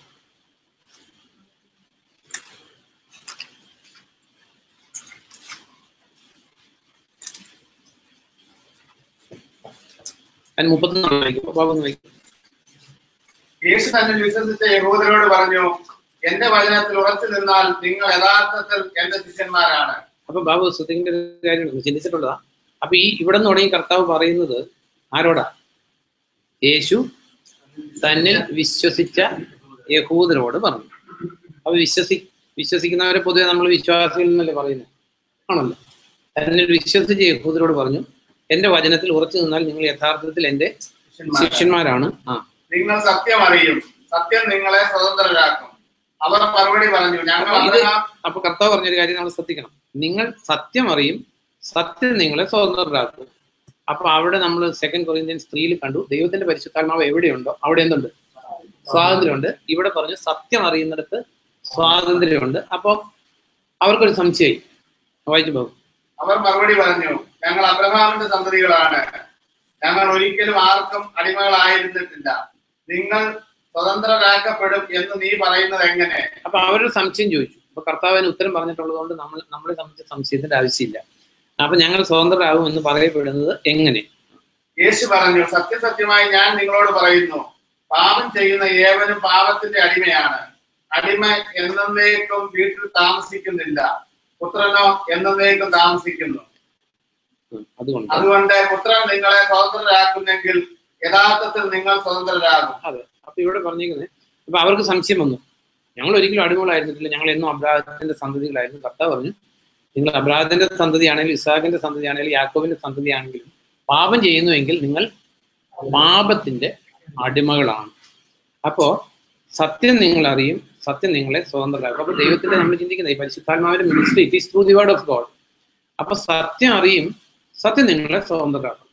Speaker 1: അതിന് 34 വായിക്കും.
Speaker 2: യേശു തന്നെ വിശ്വസിച്ച യഹൂദരോട് പറഞ്ഞു, എന്റെ വചനത്തിൽ ഉറച്ചു നിന്നാൽ നിങ്ങൾ യഥാർത്ഥത്തിൽ എന്റെ ശിഷ്യന്മാരാണ്.
Speaker 1: അപ്പൊ ബാബു ശ്രദ്ധിക്കേണ്ട ഒരു കാര്യം ചിന്തിച്ചിട്ടുള്ളതാ. അപ്പൊ ഈ ഇവിടെ നിന്ന് തുടങ്ങി കർത്താവ് പറയുന്നത് ആരോടാ? യേശു തന്നിൽ വിശ്വസിച്ച യഹൂദരോട് പറഞ്ഞു. അപ്പൊ വിശ്വസിക്കുന്നവരെ പൊതുവെ നമ്മൾ വിശ്വാസികൾ എന്നല്ലേ പറയുന്നത്, ആണല്ലോ. തന്നിൽ വിശ്വസിച്ച യഹൂദരോട് പറഞ്ഞു, എന്റെ വചനത്തിൽ ഉറച്ചു നിന്നാൽ നിങ്ങൾ യഥാർത്ഥത്തിൽ എന്റെ ശിഷ്യന്മാരാണ്.
Speaker 2: നിങ്ങൾ സത്യം അറിയും, സത്യം നിങ്ങളെ സ്വതന്ത്രരാക്കും. അവർ മറുപടി പറഞ്ഞു, ഞങ്ങൾ.
Speaker 1: അപ്പൊ കർത്താവ് പറഞ്ഞൊരു കാര്യം നമ്മൾ ശ്രദ്ധിക്കണം. നിങ്ങൾ സത്യം അറിയും, സത്യം നിങ്ങളെ സ്വതന്ത്രരാക്കും. അപ്പൊ അവിടെ നമ്മൾ 2 കൊറിന്ത്യൻസ് 3 കണ്ടു, ദൈവത്തിന്റെ പരിശുദ്ധാത്മാവ് എവിടെയുണ്ടോ അവിടെ എന്തുണ്ട്? സ്വാതന്ത്ര്യമുണ്ട്. ഇവിടെ പറഞ്ഞു സത്യം അറിയുന്നിടത്ത് സ്വാതന്ത്ര്യമുണ്ട്. അപ്പൊ അവർക്കൊരു സംശയമായി. വായിച്ചു പോകും.
Speaker 2: അവർ മറുപടി പറഞ്ഞു, ഞങ്ങൾ അബ്രഹാമിന്റെ സന്തതികളാണ്, ഞങ്ങൾ ഒരിക്കലും ആർക്കും അടിമകളായിരുന്നിട്ടില്ല. നിങ്ങൾ സ്വതന്ത്രരാക്കപ്പെടും എന്ന് നീ പറയുന്നത് എങ്ങനെ? അപ്പൊ
Speaker 1: അവരൊരു സംശയം ചോദിച്ചു. അപ്പൊ കർത്താവിന് ഉത്തരം പറഞ്ഞിട്ടുള്ളത് കൊണ്ട് നമ്മളെ സംബന്ധിച്ച സംശയത്തിന്റെ ആവശ്യമില്ല. അപ്പൊ ഞങ്ങൾ സ്വതന്ത്രരാകും എന്ന് പറയപ്പെടുന്നത് എങ്ങനെ?
Speaker 2: യേശു പറഞ്ഞു, സത്യസത്യമായി ഞാൻ നിങ്ങളോട് പറയുന്നു, പാപം ചെയ്യുന്ന ഏവനും പാപത്തിന്റെ അടിമയാണ്. അടിമ എന്നേക്കും വീട്ടിൽ താമസിക്കുന്നില്ല, പുത്രനോ എന്നേക്കും താമസിക്കുന്നു. അതുകൊണ്ട് പുത്രൻ നിങ്ങളെ സ്വതന്ത്രരാക്കുന്നെങ്കിൽ യഥാർത്ഥത്തിൽ നിങ്ങൾ സ്വതന്ത്രരാകും.
Speaker 1: അതെ. അപ്പൊ ഇവിടെ പറഞ്ഞിരിക്കുന്നത്, അപ്പൊ അവർക്ക് സംശയം വന്നു, ഞങ്ങൾ ഒരിക്കലും അടിമകളായിരുന്നിട്ടില്ല, ഞങ്ങൾ എന്നും അബ്രാഹത്തിന്റെ സന്തതികളായിരുന്നു. കർത്താവ് പറഞ്ഞു, നിങ്ങൾ അബ്രാഹത്തിന്റെ സന്തതിയാണെങ്കിലും ഇസ്ഹാക്കിന്റെ സന്തതിയാണെങ്കിലും യാക്കോബിന്റെ സന്തതിയാണെങ്കിലും പാപം ചെയ്യുന്നുവെങ്കിൽ നിങ്ങൾ പാപത്തിന്റെ അടിമകളാണ്. അപ്പോ സത്യം നിങ്ങൾ അറിയും, സത്യം നിങ്ങളെ സ്വതന്ത്രരാക്കും. അപ്പൊ ദൈവത്തിന്റെ നമ്മൾ ചിന്തിക്കുന്നത് ഈ പരിശുദ്ധാത്മാവിന്റെ ministry it is through the word of God. അപ്പൊ സത്യം അറിയും, സത്യം നിങ്ങളെ സ്വതന്ത്രരാക്കും.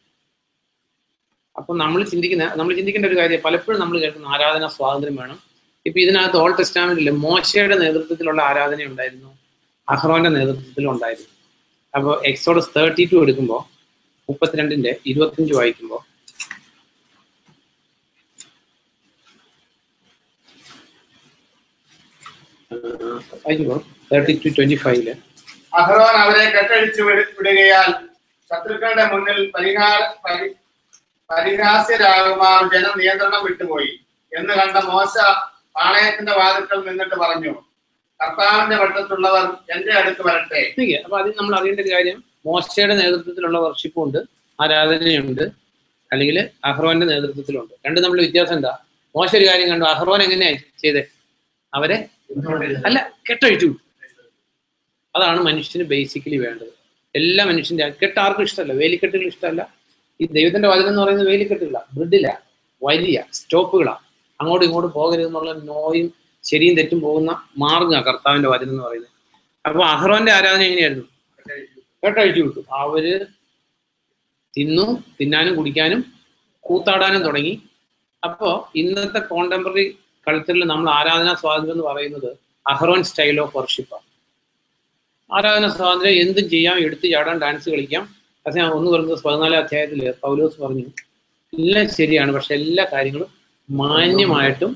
Speaker 1: അപ്പൊ നമ്മൾ ചിന്തിക്കേണ്ട ഒരു കാര്യം, പലപ്പോഴും നമ്മൾ കേൾക്കുന്ന ആരാധന സ്വാതന്ത്ര്യം വേണം. ഇപ്പൊ ഇതിനകത്ത് ഓൾഡ് ടെസ്റ്റാമെന്റിൽ മോശയുടെ നേതൃത്വത്തിലുള്ള ആരാധന ഉണ്ടായിരുന്നു, അഹ്റോന്റെ നേതൃത്വത്തിലും ഉണ്ടായിരുന്നു. അപ്പോൾ എക്സോഡസ് 32 എടുക്കുമ്പോൾ 32:25 വായിക്കുമ്പോൾ 30-25
Speaker 2: അഹ്റോൻ അവരെ കെട്ടഴിച്ചു വിടുകയാൽ ശത്രുക്കളുടെ മുന്നിൽ പരിഹാസ്യരാകുമാർ ജനം നിയന്ത്രണം വിട്ടുപോയി എന്ന് കണ്ട മോശ പാളയത്തിന്റെ വാതിൽക്കൽ നിന്നിട്ട് പറഞ്ഞു, കർത്താവിന്റെ വട്ടത്തുള്ളവർ എന്റെ അടുത്ത് വരട്ടെ.
Speaker 1: അപ്പൊ അതിൽ നമ്മൾ അറിയേണ്ട ഒരു കാര്യം, മോശയുടെ നേതൃത്വത്തിലുള്ള വർഷിപ്പും ഉണ്ട്, ആരാധനയുണ്ട്, അല്ലെങ്കിൽ അഹ്റോന്റെ നേതൃത്വത്തിലുണ്ട്. രണ്ടും നമ്മൾ വ്യത്യാസം എന്താ? മോശ ഒരു കാര്യം കണ്ടു, അഹ്റോൻ എങ്ങനെയാ ചെയ്തേ? അവരെ അല്ല, കെട്ടഴിച്ചു. അതാണ് മനുഷ്യന് ബേസിക്കലി വേണ്ടത്. എല്ലാ മനുഷ്യന്റെ കെട്ട് ആർക്കും ഇഷ്ടമല്ല, വേലിക്കെട്ടുകൾ ഇഷ്ടമല്ല. ഈ ദൈവത്തിന്റെ വചനം എന്ന് പറയുന്നത് വേലിക്കെട്ടുകളാ, ബ്രിഡില, വലിയ സ്റ്റോപ്പുകളാ, അങ്ങോട്ടും ഇങ്ങോട്ടും പോകരുതെന്നുള്ള നോയും ശരിയും തെറ്റും പോകുന്ന മാർഗമാണ് കർത്താവിന്റെ വചനം എന്ന് പറയുന്നത്. അപ്പൊ അഹ്റോന്റെ ആരാധന എങ്ങനെയായിരുന്നു? കെട്ടഴിച്ചു വിട്ടു. അവര് തിന്നാനും കുടിക്കാനും കൂത്താടാനും തുടങ്ങി. അപ്പോൾ ഇന്നത്തെ കോണ്ടംപററി കൾച്ചറിൽ നമ്മൾ ആരാധനാ സ്വാതന്ത്ര്യം എന്ന് പറയുന്നത് അഹ്റോൻ സ്റ്റൈൽ ഓഫ് വർഷിപ്പാണ്. ആരാധനാ സ്വാതന്ത്ര്യം എന്തും ചെയ്യാം, എടുത്ത് ചാടാൻ, ഡാൻസ് കളിക്കാം. പക്ഷേ 1 Corinthians 14 അധ്യായത്തിൽ പൗലോസ് പറഞ്ഞു, എല്ലാം ശരിയാണ്, പക്ഷെ എല്ലാ കാര്യങ്ങളും മാന്യമായിട്ടും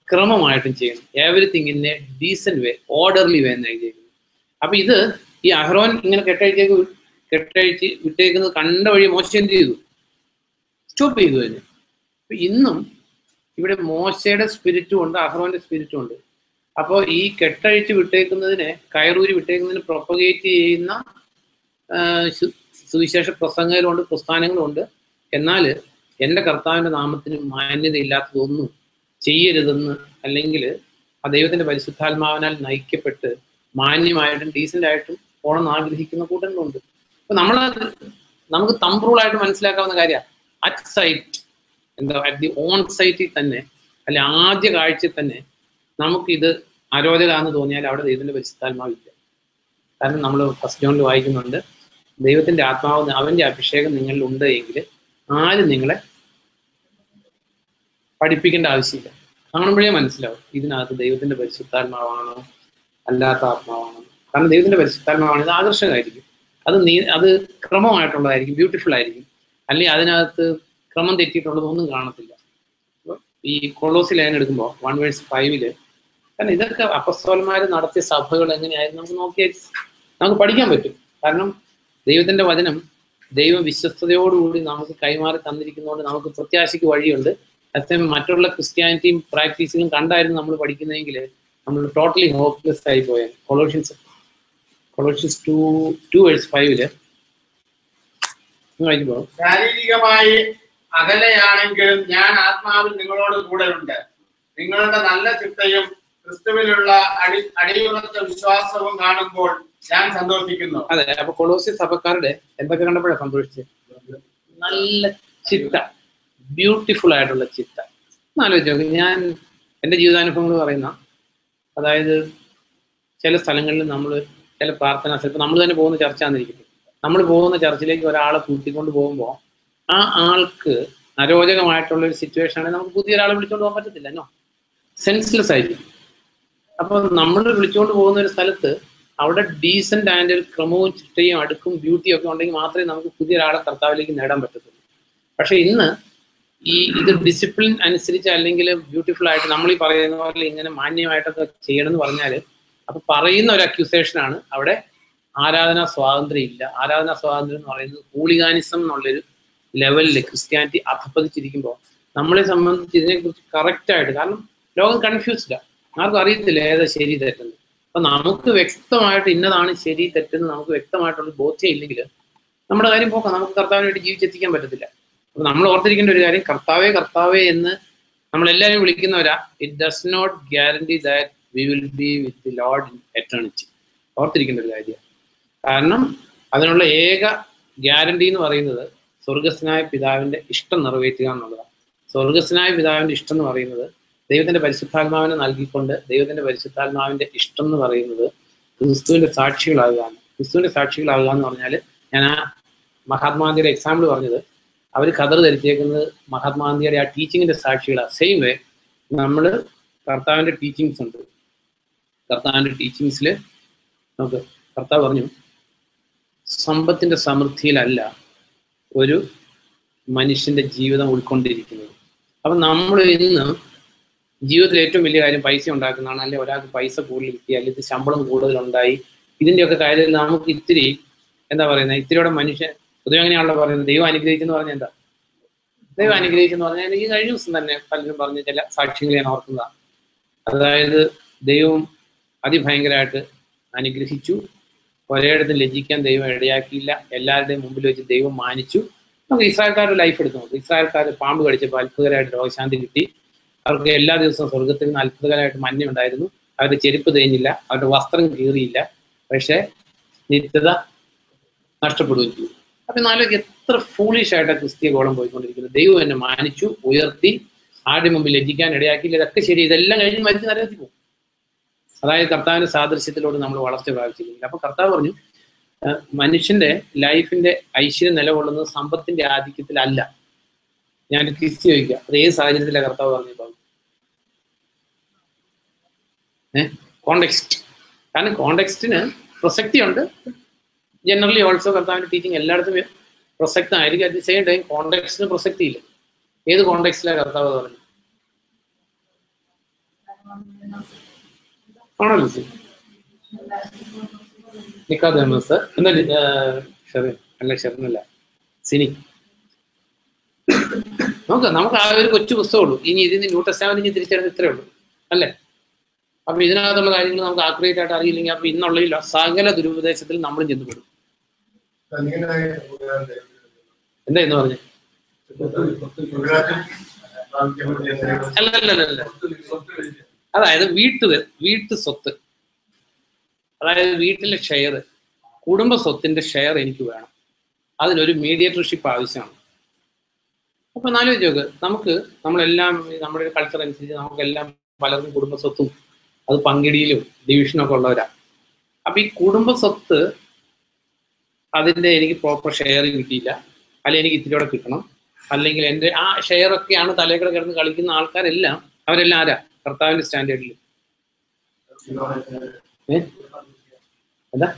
Speaker 1: ക്രമമായിട്ടും ചെയ്യണം. Everything in a decent way, orderly way എന്നാണ് ചെയ്യുന്നത്. അപ്പൊ ഇത് ഈ അഹ്റോൻ ഇങ്ങനെ കെട്ടഴിച്ച് വിട്ടേക്കുന്നത് കണ്ട വഴി മോശ എന്ത് ചെയ്തു? സ്റ്റോപ്പ് ചെയ്തു തന്നെ. അപ്പൊ ഇന്നും ഇവിടെ മോശയുടെ സ്പിരിറ്റും ഉണ്ട്, അഹ്റോന്റെ സ്പിരിറ്റും ഉണ്ട്. അപ്പോൾ ഈ കെട്ടഴിച്ച് വിട്ടേക്കുന്നതിനെ, കയറൂരി വിട്ടേക്കുന്നതിന് പ്രൊപ്പഗേറ്റ് ചെയ്യുന്ന സുവിശേഷ പ്രസംഗങ്ങളുണ്ട്, പ്രസ്ഥാനങ്ങളുണ്ട്. എന്നാൽ എൻ്റെ കർത്താവിൻ്റെ നാമത്തിന് മാന്യതയില്ലാത്തതൊന്നും ചെയ്യരുതെന്ന്, അല്ലെങ്കിൽ ആ ദൈവത്തിൻ്റെ പരിശുദ്ധാത്മാവിനാൽ നയിക്കപ്പെട്ട് മാന്യമായിട്ടും ഡീസൻ്റായിട്ടും പോകണമെന്ന് ആഗ്രഹിക്കുന്ന കൂട്ടങ്ങളുണ്ട്. അപ്പൊ നമുക്ക് തമ്പ്രൂളായിട്ട് മനസ്സിലാക്കാവുന്ന കാര്യമാണ്, at sight, at the on സൈറ്റിൽ തന്നെ, അല്ലെ ആദ്യ കാഴ്ചയിൽ തന്നെ നമുക്കിത് അരോചകാന്ന് തോന്നിയാൽ അവിടെ ദൈവത്തിന്റെ പരിശുദ്ധാത്മാവില്ല. കാരണം നമ്മൾ ഫസ്റ്റ് ജോണിൽ വായിക്കുന്നുണ്ട്, ദൈവത്തിന്റെ ആത്മാവ്, അവന്റെ അഭിഷേകം നിങ്ങളിൽ ഉണ്ട് എങ്കിൽ ആരും നിങ്ങളെ പഠിപ്പിക്കേണ്ട ആവശ്യമില്ല. കാണുമ്പോഴേ മനസ്സിലാവും ഇതിനകത്ത് ദൈവത്തിന്റെ പരിശുദ്ധാത്മാവാണോ അല്ലാത്ത ആത്മാവാണോ. കാരണം ദൈവത്തിന്റെ പരിശുദ്ധാത്മാവാണ്, ഇത് ആകർഷകമായിരിക്കും, അത് ക്രമമായിട്ടുള്ളതായിരിക്കും, ബ്യൂട്ടിഫുൾ ആയിരിക്കും. അല്ലെങ്കിൽ അതിനകത്ത് ക്രമം തെറ്റിയിട്ടുള്ളതൊന്നും കാണത്തില്ല. ഈ കൊളോസി ലൈൻ എടുക്കുമ്പോൾ 1:5 കാരണം ഇതൊക്കെ അപ്പസ്തോലന്മാർ നടത്തിയ സഭകൾ എങ്ങനെയായിരുന്നു നമുക്ക് പഠിക്കാൻ പറ്റും. കാരണം ദൈവത്തിന്റെ വചനം ദൈവം വിശ്വസ്തയോടുകൂടി നമുക്ക് കൈമാറി തന്നിരിക്കുന്നതുകൊണ്ട് നമുക്ക് പ്രത്യാശയ്ക്ക് വഴിയുണ്ട്. അതേസമയം മറ്റുള്ള ക്രിസ്ത്യാനിറ്റിയും പ്രാക്ടീസുകളും കണ്ടായിരുന്നു നമ്മൾ പഠിക്കുന്നതെങ്കിൽ നമ്മൾ ടോട്ടലി ഹോപ്പ്ലെസ് ആയി പോയാൽ. കൊളോഷ്യൻസ് 2:5 വായിക്കുമ്പോൾ,
Speaker 2: ശാരീരികമായി അകലെയാണെങ്കിലും ഞാൻ ആത്മാവിൽ നിങ്ങളോട് കൂടെ ഉണ്ട്. നിങ്ങളുടെ നല്ല ചിട്ടയും ക്രിസ്തുവിലുള്ള അടിയുറച്ച വിശ്വാസവും കാണുമ്പോൾ ഞാൻ സന്തോഷിക്കുന്നു.
Speaker 1: അതെ, അപ്പൊ കൊളോസി സഭക്കാരുടെ എന്തൊക്കെ കണ്ടപ്പോഴാണ് സന്തോഷിച്ചത്? നല്ല ചിട്ട, ബ്യൂട്ടിഫുൾ ആയിട്ടുള്ള ചിട്ട. ആലോചിച്ച് നോക്കി, ഞാൻ എൻ്റെ ജീവിതാനുഭവങ്ങൾ പറയുന്ന, അതായത് ചില സ്ഥലങ്ങളിൽ നമ്മൾ ചില പ്രാർത്ഥന, ചിലപ്പോൾ നമ്മൾ തന്നെ പോകുന്ന ചർച്ചയാണെന്നിരിക്കും, നമ്മൾ പോകുന്ന ചർച്ചിലേക്ക് ഒരാളെ കൂട്ടിക്കൊണ്ട് പോകുമ്പോൾ ആ ആൾക്ക് അരോചകമായിട്ടുള്ള ഒരു സിറ്റുവേഷൻ ആണെങ്കിൽ നമുക്ക് പുതിയ ഒരാളെ വിളിച്ചുകൊണ്ട് പോകാൻ പറ്റത്തില്ല, നോ, സെൻസ്ലെസ് ആയിരിക്കും. അപ്പോൾ നമ്മൾ വിളിച്ചുകൊണ്ട് പോകുന്ന ഒരു സ്ഥലത്ത് അവിടെ ഡീസൻ്റ് ആൻഡ് ഒരു ക്രമവും ചിട്ടയും അടുക്കും ബ്യൂട്ടിയും ഒക്കെ ഉണ്ടെങ്കിൽ മാത്രമേ നമുക്ക് പുതിയ ഒരാളെ കർത്താവിലേക്ക് നേടാൻ പറ്റത്തുള്ളൂ. പക്ഷെ ഇന്ന് ഇത് ഡിസിപ്ലിൻ അനുസരിച്ച് അല്ലെങ്കിൽ ബ്യൂട്ടിഫുൾ ആയിട്ട് നമ്മൾ ഈ പറയുന്ന പോലെ ഇങ്ങനെ മാന്യമായിട്ടൊക്കെ ചെയ്യണമെന്ന് പറഞ്ഞാൽ, അപ്പൊ പറയുന്ന ഒരു അക്യൂസേഷനാണ് അവിടെ ആരാധനാ സ്വാതന്ത്ര്യം ഇല്ല. ആരാധനാ സ്വാതന്ത്ര്യം എന്ന് പറയുന്നത് ഹൂളിഗാനിസം എന്നുള്ളൊരു ലെവലിൽ ക്രിസ്ത്യാനിറ്റി അധപ്പതിച്ചിരിക്കുമ്പോൾ നമ്മളെ സംബന്ധിച്ച് ഇതിനെക്കുറിച്ച് കറക്റ്റായിട്ട്, കാരണം ലോകം കൺഫ്യൂസ്ഡാണ്, ആർക്കും അറിയത്തില്ല ഏതാ ശരി തെറ്റെന്ന്. അപ്പൊ നമുക്ക് വ്യക്തമായിട്ട് ഇന്നതാണ് ശരി തെറ്റെന്ന് നമുക്ക് വ്യക്തമായിട്ടുള്ള ബോധ്യം ഇല്ലെങ്കിൽ നമ്മുടെ കാര്യം പോക്കാം, നമുക്ക് കർത്താവിന് വേണ്ടി ജീവിച്ചെത്തിക്കാൻ പറ്റത്തില്ല. അപ്പൊ നമ്മൾ ഓർത്തിരിക്കേണ്ട ഒരു കാര്യം, കർത്താവേ എന്ന് നമ്മളെല്ലാവരും വിളിക്കുന്നവരാ, it does not guarantee that we will be with the Lord in eternity. ഓർത്തിരിക്കേണ്ട ഒരു കാര്യമാണ്. കാരണം അതിനുള്ള ഏക ഗ്യാരണ്ടി എന്ന് പറയുന്നത് സ്വർഗസ്നായ പിതാവിന്റെ ഇഷ്ടം നിറവേറ്റുക എന്നുള്ളതാണ്. സ്വർഗസ്നായ പിതാവിന്റെ ഇഷ്ടം എന്ന് പറയുന്നത് ദൈവത്തിന്റെ പരിശുദ്ധാത്മാവിനെ നൽകിക്കൊണ്ട്, ദൈവത്തിന്റെ പരിശുദ്ധാത്മാവിന്റെ ഇഷ്ടം എന്ന് പറയുന്നത് ക്രിസ്തുവിന്റെ സാക്ഷികളാകുക. ക്രിസ്തുവിന്റെ സാക്ഷികളാകുക എന്ന് പറഞ്ഞാൽ, ഞാൻ ആ മഹാത്മാഗാന്ധിയുടെ എക്സാമ്പിൾ പറഞ്ഞത്, അവർ ഖദർ ധരിച്ചേക്കുന്നത് മഹാത്മാഗാന്ധിയുടെ ആ ടീച്ചിങ്ങിന്റെ സാക്ഷികളാണ്. സെയിം വേ നമ്മൾ കർത്താവിന്റെ ടീച്ചിങ്സ് ഉണ്ട്. കർത്താവിന്റെ ടീച്ചിങ്സിൽ നമുക്ക് കർത്താവ് പറഞ്ഞു, സമ്പത്തിന്റെ സമൃദ്ധിയിലല്ല ഒരു മനുഷ്യന്റെ ജീവിതം ഉൾക്കൊണ്ടിരിക്കുന്നത്. അപ്പം നമ്മൾ ഇന്ന് ജീവിതത്തിൽ ഏറ്റവും വലിയ കാര്യം പൈസ ഉണ്ടാക്കുന്നതാണ്. അല്ലെങ്കിൽ ഒരാൾക്ക് പൈസ കൂടുതൽ കിട്ടി, അല്ലെങ്കിൽ ശമ്പളം കൂടുതലുണ്ടായി, ഇതിൻ്റെയൊക്കെ കാര്യത്തിൽ നമുക്ക് ഇത്തിരി എന്താ പറയുന്നത്, ഇത്തിരിയോടെ മനുഷ്യൻ പൊതുവെ അങ്ങനെയാണല്ലോ പറയുന്നത്. ദൈവം അനുഗ്രഹിച്ചെന്ന് പറഞ്ഞാൽ എന്താ? ദൈവം അനുഗ്രഹിച്ചെന്ന് പറഞ്ഞാൽ എനിക്ക് കഴിഞ്ഞ ദിവസം തന്നെ പലരും പറഞ്ഞ ചില സാക്ഷ്യങ്ങൾ ഞാൻ ഓർക്കുന്നതാണ്. അതായത് ദൈവം അതിഭയങ്കരമായിട്ട് അനുഗ്രഹിച്ചു, ഒരേയിടത്തും ലജ്ജിക്കാൻ ദൈവം ഇടയാക്കിയില്ല, എല്ലാവരുടെയും മുമ്പിൽ വെച്ച് ദൈവം മാനിച്ചു. നമുക്ക് ഇസ്രായേൽക്കാരുടെ ലൈഫ് എടുത്തു നോക്കും. ഇസ്രായേൽക്കാർ പാമ്പ് കടിച്ചപ്പോൾ അത്ഭുതകരമായിട്ട് രോഗശാന്തി കിട്ടി. അവർക്ക് എല്ലാ ദിവസവും സ്വർഗത്തിൽ നിന്ന് അത്ഭുതകരമായിട്ട് മഞ്ഞ ഉണ്ടായിരുന്നു. അവരുടെ ചെരുപ്പ് തേഞ്ഞില്ല, അവരുടെ വസ്ത്രം കീറിയില്ല, പക്ഷേ നിത്യത നഷ്ടപ്പെടുകയും ചെയ്തു. അപ്പം നാലോക്ക് എത്ര ഫൂളിഷായിട്ട് ക്രിസ്തീയ ഗോളം പോയിക്കൊണ്ടിരിക്കുന്നത്. ദൈവം എന്നെ മാനിച്ചു, ഉയർത്തി, ആരുടെ മുമ്പിൽ ലജ്ജിക്കാൻ ഇടയാക്കിയില്ല, ഇതൊക്കെ ശരി. ഇതെല്ലാം കഴിഞ്ഞ് മരിച്ച് നരകത്തിൽ പോകും. അതായത് കർത്താവിന്റെ സാദൃശ്യത്തിലോട് നമ്മൾ വളർച്ച പ്രാപിച്ചിരിക്കുന്നത്. അപ്പൊ കർത്താവ് പറഞ്ഞു, മനുഷ്യന്റെ ലൈഫിന്റെ ഐശ്വര്യം നിലകൊള്ളുന്നത് സമ്പത്തിന്റെ ആധിക്യത്തിലല്ല. ഞാൻ ക്രിസ്തു ചോദിക്കുക, അത് ഏത് സാഹചര്യത്തിലാണ് കർത്താവ് പറഞ്ഞപ്പോൾ? കോണ്ടെക്സ്റ്റ്. കാരണം കോണ്ടെക്സ്റ്റിന് പ്രസക്തിയുണ്ട്. ജനറലി ഓൾസോ കർത്താവിന്റെ ടീച്ചിങ് എല്ലായിടത്തും പ്രസക്തമായിരിക്കും. അറ്റ് ദി സെയിം ടൈം കോണ്ടെക്സ്റ്റിന് പ്രസക്തിയില്ല. ഏത് കോണ്ടെക്സ്റ്റിലാണ് കർത്താവ് പറഞ്ഞത്? ആണല്ലോ നിക്കാദേമസ് എന്താ ഷെറിൻ അല്ല, ഷെറിനല്ല, സിനി. നമുക്ക് ആ ഒരു കൊച്ചു പുസ്തകമുള്ളൂ. ഇനി ഇതിന് ന്യൂ ടെസ്റ്റമെന്റ് തിരിച്ചറിഞ്ഞ് ഇത്രയേ ഉള്ളൂ അല്ലേ? അപ്പൊ ഇതിനകത്തുള്ള കാര്യങ്ങൾ നമുക്ക് ആക്യുറേറ്റ് ആയിട്ട് അറിയില്ലെങ്കിൽ അപ്പൊ ഇന്നുള്ള സകല ദുരുപദേശത്തിൽ നമ്മളും ചെന്നുപെടും. എന്താ എന്ന് പറഞ്ഞു? അല്ലല്ലല്ല, അതായത് വീട്ടു സ്വത്ത്, അതായത് വീട്ടിലെ ഷെയർ, കുടുംബ സ്വത്തിന്റെ ഷെയർ എനിക്ക് വേണം. അതിനൊരു മീഡിയേറ്റർഷിപ്പ് ആവശ്യമാണ്. അപ്പൊ ആലോചിച്ച് നോക്ക്, നമ്മളെല്ലാം നമ്മുടെ ഒരു കൾച്ചർ അനുസരിച്ച് നമുക്കെല്ലാം പലർക്കും കുടുംബ സ്വത്തും അത് പങ്കിടിയിലും ഡിവിഷനും ഒക്കെ ഉള്ളവരാണ്. അപ്പൊ ഈ കുടുംബ സ്വത്ത് അതിന്റെ എനിക്ക് പ്രോപ്പർ ഷെയർ കിട്ടിയില്ല, അല്ലെങ്കിൽ എനിക്ക് ഇത്തിരിയോടെ കിട്ടണം, അല്ലെങ്കിൽ എൻ്റെ ആ ഷെയറൊക്കെയാണ് തലയിൽ കിടന്ന് കളിക്കുന്ന ആൾക്കാരെല്ലാം, അവരെല്ലാം ആരാ? കർത്താവിന്റെ സ്റ്റാൻഡേർഡിൽ. എന്താ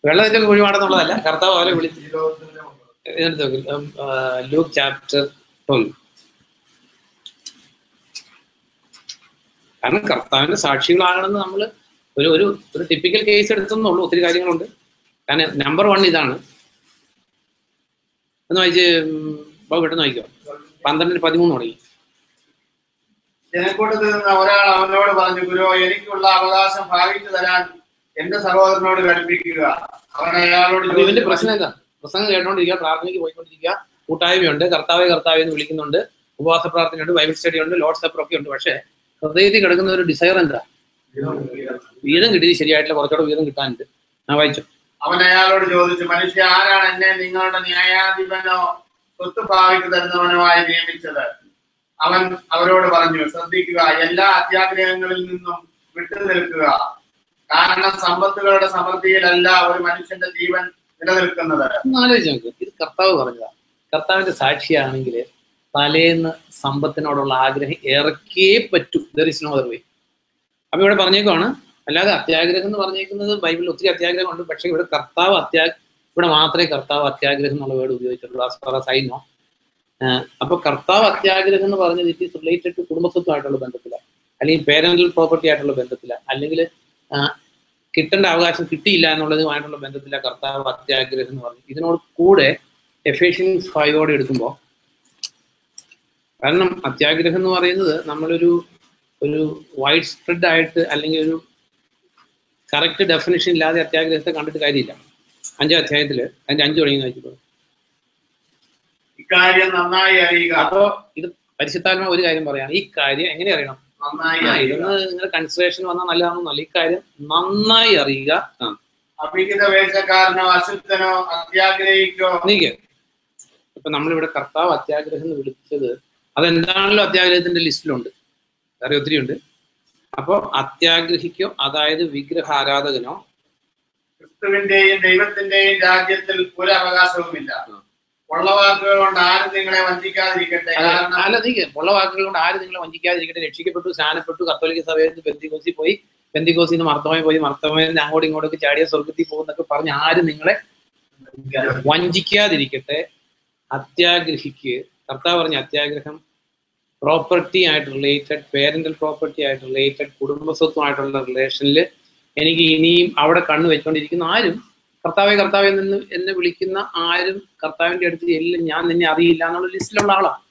Speaker 1: വെള്ളം വെച്ചൊക്കെ ഒഴിവാടെന്നുള്ളതല്ല, കർത്താവ് അവരെ വിളിച്ചു. Luke chapter 12. കാരണം കർത്താവിന്റെ സാക്ഷികളാകണമെന്ന് നമ്മൾ ഒരു ടിപ്പിക്കൽ കേസ് എടുത്തെന്നുള്ളൂ. ഒത്തിരി കാര്യങ്ങളുണ്ട്. കാരണം നമ്പർ 1 ഇതാണ്. ഒന്ന് വായിച്ച് ബാബു, പെട്ടെന്ന് വായിക്കോ. 12:13 തുടങ്ങി.
Speaker 2: ജനക്കൂട്ടത്തിൽ നിന്ന് ഒരാൾ അവനോട് പറഞ്ഞു, ഗുരു, എനിക്കുള്ള അവകാശം ഭാഗിച്ചു തരാൻ എന്റെ സഹോദരനോട് കൽപ്പിക്കുക. അവൻ അയാളോട്
Speaker 1: ഇവന്റെ പ്രശ്നം എന്താ? പ്രസംഗം കേട്ടോണ്ടിരിക്കുക, പ്രാർത്ഥനയ്ക്ക് പോയിക്കൊണ്ടിരിക്കുക, കൂട്ടായ്മയുണ്ട്, കർത്താവെ എന്ന് വിളിക്കുന്നുണ്ട്, ഉപവാസ പ്രാർത്ഥനയുണ്ട്, ബൈബിൾ സ്റ്റഡി ഉണ്ട്, ലോർഡ് സപ്പർ ഒക്കെ ഉണ്ട്. പക്ഷെ ഹൃദയത്തിൽ കിടക്കുന്ന ഒരു ഡിസയർ എന്താ? വീതം കിട്ടിയത് ശരിയായിട്ടില്ല, കുറച്ചുകൂടെ വീതം കിട്ടാനുണ്ട്. ഞാൻ വായിച്ചു.
Speaker 2: അവൻ അയാളോട് ചോദിച്ചു, മനുഷ്യ, ആരാണ് എന്നെ നിങ്ങളുടെ ന്യായാധിപനോ സ്വത്ത് ഭാവിച്ചു തരുന്നവനുമായി നിയമിച്ചത്? അവൻ അവരോട് പറഞ്ഞു, ശ്രദ്ധിക്കുക, എല്ലാ അത്യാഗ്രഹങ്ങളിൽ നിന്നും വിട്ടു നിൽക്കുക. കാരണം സമ്പത്തുകളുടെ സമൃദ്ധിയിലല്ല ഒരു മനുഷ്യന്റെ ജീവൻ നിലനിൽക്കുന്നത്.
Speaker 1: ആലോചിച്ച് നോക്ക്, ഇത് കർത്താവ് പറഞ്ഞതാ. കർത്താവിന്റെ സാക്ഷിയാണെങ്കിൽ തലേന്ന് സമ്പത്തിനോടുള്ള ആഗ്രഹം ഇറക്കിയേ പറ്റൂ. There is no other way. അപ്പൊ ഇവിടെ പറഞ്ഞേക്കുവാണ്. അല്ലാതെ അത്യാഗ്രഹം എന്ന് പറഞ്ഞേക്കുന്നത് ബൈബിളിൽ ഒത്തിരി അത്യാഗ്രഹം ഉണ്ട്. പക്ഷെ ഇവിടെ ഇവിടെ മാത്രമേ കർത്താവ് അത്യാഗ്രഹം എന്നുള്ള വേർഡ് ഉപയോഗിച്ചിട്ടുള്ളൂ. As far as I know. അപ്പൊ കർത്താവ് അത്യാഗ്രഹം എന്ന് പറഞ്ഞത് ഇറ്റ് ഈസ് റിലേറ്റഡ് ടു കുടുംബസ്വത്തുമായിട്ടുള്ള ബന്ധത്തിലാണ്, അല്ലെങ്കിൽ പേരന്റൽ പ്രോപ്പർട്ടി ആയിട്ടുള്ള ബന്ധത്തിലാണ്, അല്ലെങ്കിൽ കിട്ടേണ്ട അവകാശം കിട്ടിയില്ല എന്നുള്ളതുമായിട്ടുള്ള ബന്ധത്തിലാണ് കർത്താവ് അത്യാഗ്രഹം എന്ന് പറഞ്ഞു. ഇതിനോട് കൂടെ എഫേഷ്യൻസ് 5 എടുക്കുമ്പോൾ, കാരണം അത്യാഗ്രഹം എന്ന് പറയുന്നത് നമ്മളൊരു വൈഡ് സ്പ്രെഡ് ആയിട്ട് അല്ലെങ്കിൽ ഒരു കറക്റ്റ് ഡെഫിനിഷൻ ഇല്ലാതെ അത്യാഗ്രഹത്തെ കണ്ടിട്ട് കാര്യമില്ല. 5ാം അധ്യായത്തിൽ അതിന്റെ 5 തുടങ്ങി വായിച്ചപ്പോൾ,
Speaker 2: ഇക്കാര്യം നന്നായി അറിയുക.
Speaker 1: അപ്പോ ഇത് പരിശുദ്ധാത്മാവ് ഒരു കാര്യം പറയാണ്. ഈ കാര്യം എങ്ങനെ അറിയണം? ഇതൊന്ന് നിങ്ങളുടെ കൺസിഡറേഷൻ വന്നാൽ നല്ലതാണെന്നല്ല, ഈ കാര്യം നന്നായി അറിയുക.
Speaker 2: അഭിഹിത വേഷക്കാരനോ അശുദ്ധനോ അത്യാഗ്രഹിക്കോ.
Speaker 1: ഇപ്പൊ നമ്മളിവിടെ കർത്താവ് അത്യാഗ്രഹം എന്ന് വിളിച്ചത് അതെന്താണല്ലോ അത്യാഗ്രഹത്തിന്റെ ലിസ്റ്റിലുണ്ട്, വേറെ ഒത്തിരി ഉണ്ട്. അപ്പൊ അത്യാഗ്രഹിക്കോ, അതായത് വിഗ്രഹാരാധകനോ,
Speaker 2: ക്രിസ്തുവിന്റെയും ദൈവത്തിന്റെയും രാജ്യത്തിൽ ഒരു അവകാശവുമില്ല. ഉള്ള വാക്കുകൾ കൊണ്ട് ആരും നിങ്ങളെ വഞ്ചിക്കാതിരിക്കട്ടെ.
Speaker 1: ഉള്ള വാക്കുകൾ കൊണ്ട് ആരും നിങ്ങളെ വഞ്ചിക്കാതിരിക്കട്ടെ. രക്ഷിക്കപ്പെട്ടു, സ്നാനപ്പെട്ടു, കത്തോലിക്ക സഭയിൽ നിന്ന് പെന്തിക്കോസിൽ പോയി, പെന്തിക്കോസിൽ നിന്ന് മർത്തമായി പോയി, മർത്തമയിൽ നിന്ന് അങ്ങോട്ടും ഇങ്ങോട്ടൊക്കെ ചാടിയ സ്വർഗത്തിൽ പോകുന്നൊക്കെ പറഞ്ഞ് ആരും നിങ്ങളെ വഞ്ചിക്കാതിരിക്കട്ടെ. അത്യാഗ്രഹിക്ക് കർത്താവ് പറഞ്ഞ അത്യാഗ്രഹം പ്രോപ്പർട്ടി ആയിട്ട് റിലേറ്റഡ്, പേരന്റൽ പ്രോപ്പർട്ടി ആയിട്ട് റിലേറ്റഡ്, കുടുംബസ്വത്തുമായിട്ടുള്ള റിലേഷനിൽ എനിക്ക് ഇനിയും അവിടെ കണ്ണു വെച്ചുകൊണ്ടിരിക്കുന്ന ആരും കർത്താവെ കർത്താവെ എന്നെ വിളിക്കുന്ന ആരും കർത്താവിൻ്റെ അടുത്ത് എല്ലാം ഞാൻ നിന്നെ അറിയില്ല എന്നുള്ള ലിസ്റ്റിലുള്ള ആളാണ്.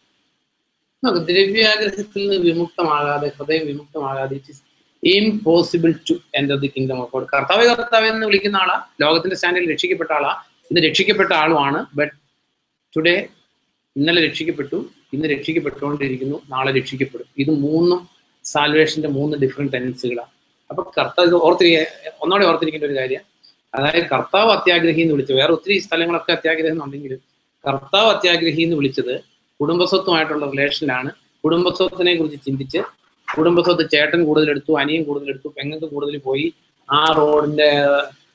Speaker 1: നമുക്ക് ദ്രവ്യാഗ്രഹത്തിൽ നിന്ന് വിമുക്തമാകാതെ, ഹൃദയം വിമുക്തമാകാതെ it is impossible to enter the kingdom of God. കർത്താവെ കർത്താവെ എന്ന് വിളിക്കുന്ന ആളാ, ലോകത്തിന്റെ സ്റ്റാൻഡിൽ രക്ഷിക്കപ്പെട്ട ആളാ, ഇന്ന് രക്ഷിക്കപ്പെട്ട ആളുമാണ്. ബട്ട് ടുഡേ, ഇന്നലെ രക്ഷിക്കപ്പെട്ടു, ഇന്ന് രക്ഷിക്കപ്പെട്ടുകൊണ്ടിരിക്കുന്നു, നാളെ രക്ഷിക്കപ്പെടും. ഇത് മൂന്നും സാൽവേഷന്റെ 3 ഡിഫറെന്റ് ടെൻഡൻസികളാണ്. അപ്പൊ കർത്താവ് ഒന്നോടെ ഓർത്തിരിക്കേണ്ട ഒരു കാര്യം, അതായത് കർത്താവ് അത്യാഗ്രഹി എന്ന് വിളിച്ചു, വേറെ ഒത്തിരി സ്ഥലങ്ങളൊക്കെ അത്യാഗ്രഹം ഉണ്ടെങ്കിലും കർത്താവ് അത്യാഗ്രഹി എന്ന് വിളിച്ചത് കുടുംബസ്വത്തുമായിട്ടുള്ള റിലേഷനിലാണ്. കുടുംബസ്വത്തിനെ കുറിച്ച് ചിന്തിച്ച്, കുടുംബസ്വത്ത് ചേട്ടൻ കൂടുതലെടുത്തു, അനിയൻ കൂടുതലെടുത്തു, പെങ്ങൾക്ക് കൂടുതൽ പോയി, ആ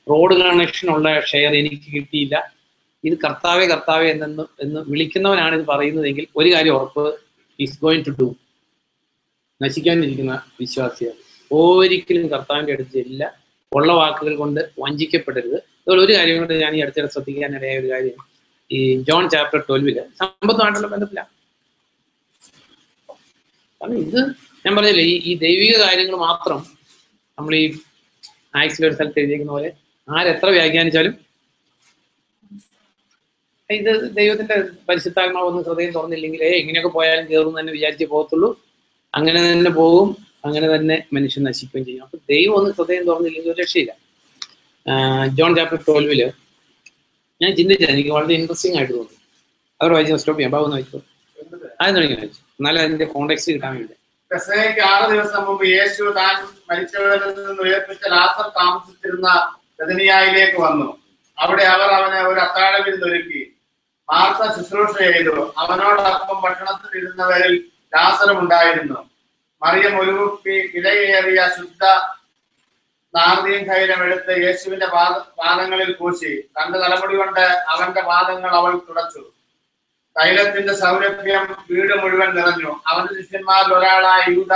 Speaker 1: റോഡ് കണക്ഷനുള്ള ഷെയർ എനിക്ക് കിട്ടിയില്ല, ഇത് കർത്താവെ കർത്താവെ എന്ന് വിളിക്കുന്നവനാണ് ഇത് പറയുന്നതെങ്കിൽ ഒരു കാര്യം ഉറപ്പ്, ഈസ് ഗോയിങ് ടു ഡു. നശിക്കാനിരിക്കുന്ന വിശ്വാസികൾ ഒരിക്കലും കർത്താവിൻ്റെ അടുത്ത് ഇല്ല. ഉള്ള വാക്കുകൾ കൊണ്ട് വഞ്ചിക്കപ്പെടരുത്. അതുപോലെ ഒരു കാര്യം കൊണ്ട് ഞാൻ ഈ അടുത്തിടെ ശ്രദ്ധിക്കാനിടയായ ഒരു കാര്യം, ഈ ജോൺ ചാപ്റ്റർ 12 സമ്പത്തുമായിട്ടുള്ള ബന്ധത്തിലാണ്. കാരണം ഇത് ഞാൻ പറഞ്ഞില്ലേ, ഈ ദൈവിക കാര്യങ്ങൾ മാത്രം നമ്മൾ ഈ ആക്സിലൊരു സ്ഥലത്ത് എഴുതിയിരിക്കുന്ന പോലെ ആരെത്ര വ്യാഖ്യാനിച്ചാലും ഇത് ദൈവത്തിന്റെ പരിശുദ്ധാത്മാവ് ഒന്ന് ഹൃദയം തുറന്നില്ലെങ്കിൽ എങ്ങനെയൊക്കെ പോയാലും കയറും തന്നെ വിചാരിച്ചേ പോകത്തുള്ളൂ. അങ്ങനെ തന്നെ പോകും, അങ്ങനെ തന്നെ മനുഷ്യൻ നശിക്കുകയും ചെയ്യും. അപ്പൊ ദൈവം ഒന്ന് ഹൃദയം തുറന്നില്ലെങ്കിൽ ഒരു രക്ഷയില്ല. ജോൺ ചാപ്റ്റർ 12 ഞാൻ ചിന്തിച്ചത് എനിക്ക് വളരെ ഇൻട്രസ്റ്റിംഗ് ആയിട്ട് തോന്നി. അവർ വായിച്ചു സ്റ്റോപ്പ് ചെയ്യാം, ബാബു വായിച്ചു, ആദ്യം തുടങ്ങി വായിച്ചു, എന്നാലും അതിന്റെ കോണ്ടെക്സ്റ്റ് കിട്ടാൻ വേണ്ടി.
Speaker 2: 6 ദിവസം മുമ്പ് യേശു താൻ മരിച്ചവരിൽ നിന്ന് ഉയർപ്പിച്ച ലാസർ താമസിച്ചിരുന്ന ബെഥനിയായിലേക്ക് വന്നു. അവിടെ അവർ അവന് ഒരു അത്താഴ വിരുന്നൊരുക്കി. മാർത്ത ശുശ്രൂഷ ചെയ്തു. അവനോടൊപ്പം ഭക്ഷണത്തിൽ ഇരുന്നവരിൽ ലാസറും ഉണ്ടായിരുന്നു. മറിയം ഒരു കുപ്പി വിലയേറിയ ശുദ്ധ നാർദീൻ തൈലം എടുത്ത് യേശുവിന്റെ പാദങ്ങളിൽ പൂശി തന്റെ തലമുടി കൊണ്ട് അവന്റെ പാദങ്ങൾ അവൾ തുടച്ചു. തൈലത്തിന്റെ സൗരഭ്യം വീട് മുഴുവൻ നിറഞ്ഞു. അവന്റെ ശിഷ്യന്മാരിൽ ഒരാളായ യൂദ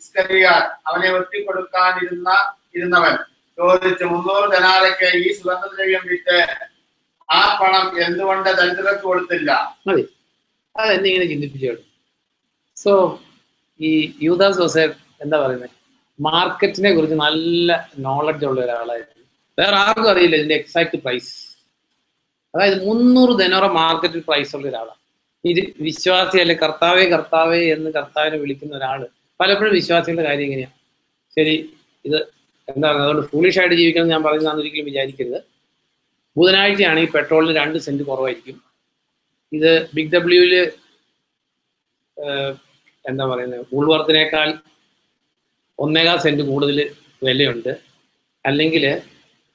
Speaker 2: ഇസ്കറിയാത്ത് അവനെ ഒറ്റിക്കൊടുക്കാനിരുന്നവൻ ചോദിച്ചു, 300 ദനാരയ്ക്ക് ഈ സുഗന്ധദ്രവ്യം വിറ്റ് ആ പണം എന്തുകൊണ്ട് ദരിദ്രർക്ക് കൊടുത്തില്ല?
Speaker 1: മതി, അതെന്നിങ്ങനെ ചിന്തിപ്പിച്ചു. സോ ഈ യൂദാസ് ജോസഫ് എന്താ പറയുന്നത്, മാർക്കറ്റിനെ കുറിച്ച് നല്ല നോളജ് ഉള്ള ഒരാളായിരുന്നു. വേറെ ആർക്കും അറിയില്ല ഇതിന്റെ എക്സാക്ട് പ്രൈസ്. അതായത് 300 ദനാറ മാർക്കറ്റിൽ പ്രൈസ് ഉള്ള ഒരാളാണ്. ഇത് വിശ്വാസി അല്ലെ, കർത്താവേ കർത്താവേ എന്ന് കർത്താവിനെ വിളിക്കുന്ന ഒരാള്. പലപ്പോഴും വിശ്വാസികളുടെ കാര്യം എങ്ങനെയാണ്, ശരി ഇത് എന്താണ്, അതുകൊണ്ട് ഫൂളിഷായിട്ട് ജീവിക്കണം ഞാൻ പറയുന്നതാണെന്ന് ഒരിക്കലും വിചാരിക്കരുത്. ബുധനാഴ്ചയാണെങ്കിൽ പെട്രോളിന് 2 സെന്റ് കുറവായിരിക്കും. ഇത് ബിഗ് ഡബ്ല്യൂവില് എന്താ പറയുന്നത്, ഉൾവർത്തിനേക്കാൾ 1.25 സെന്റ് കൂടുതൽ വിലയുണ്ട്. അല്ലെങ്കിൽ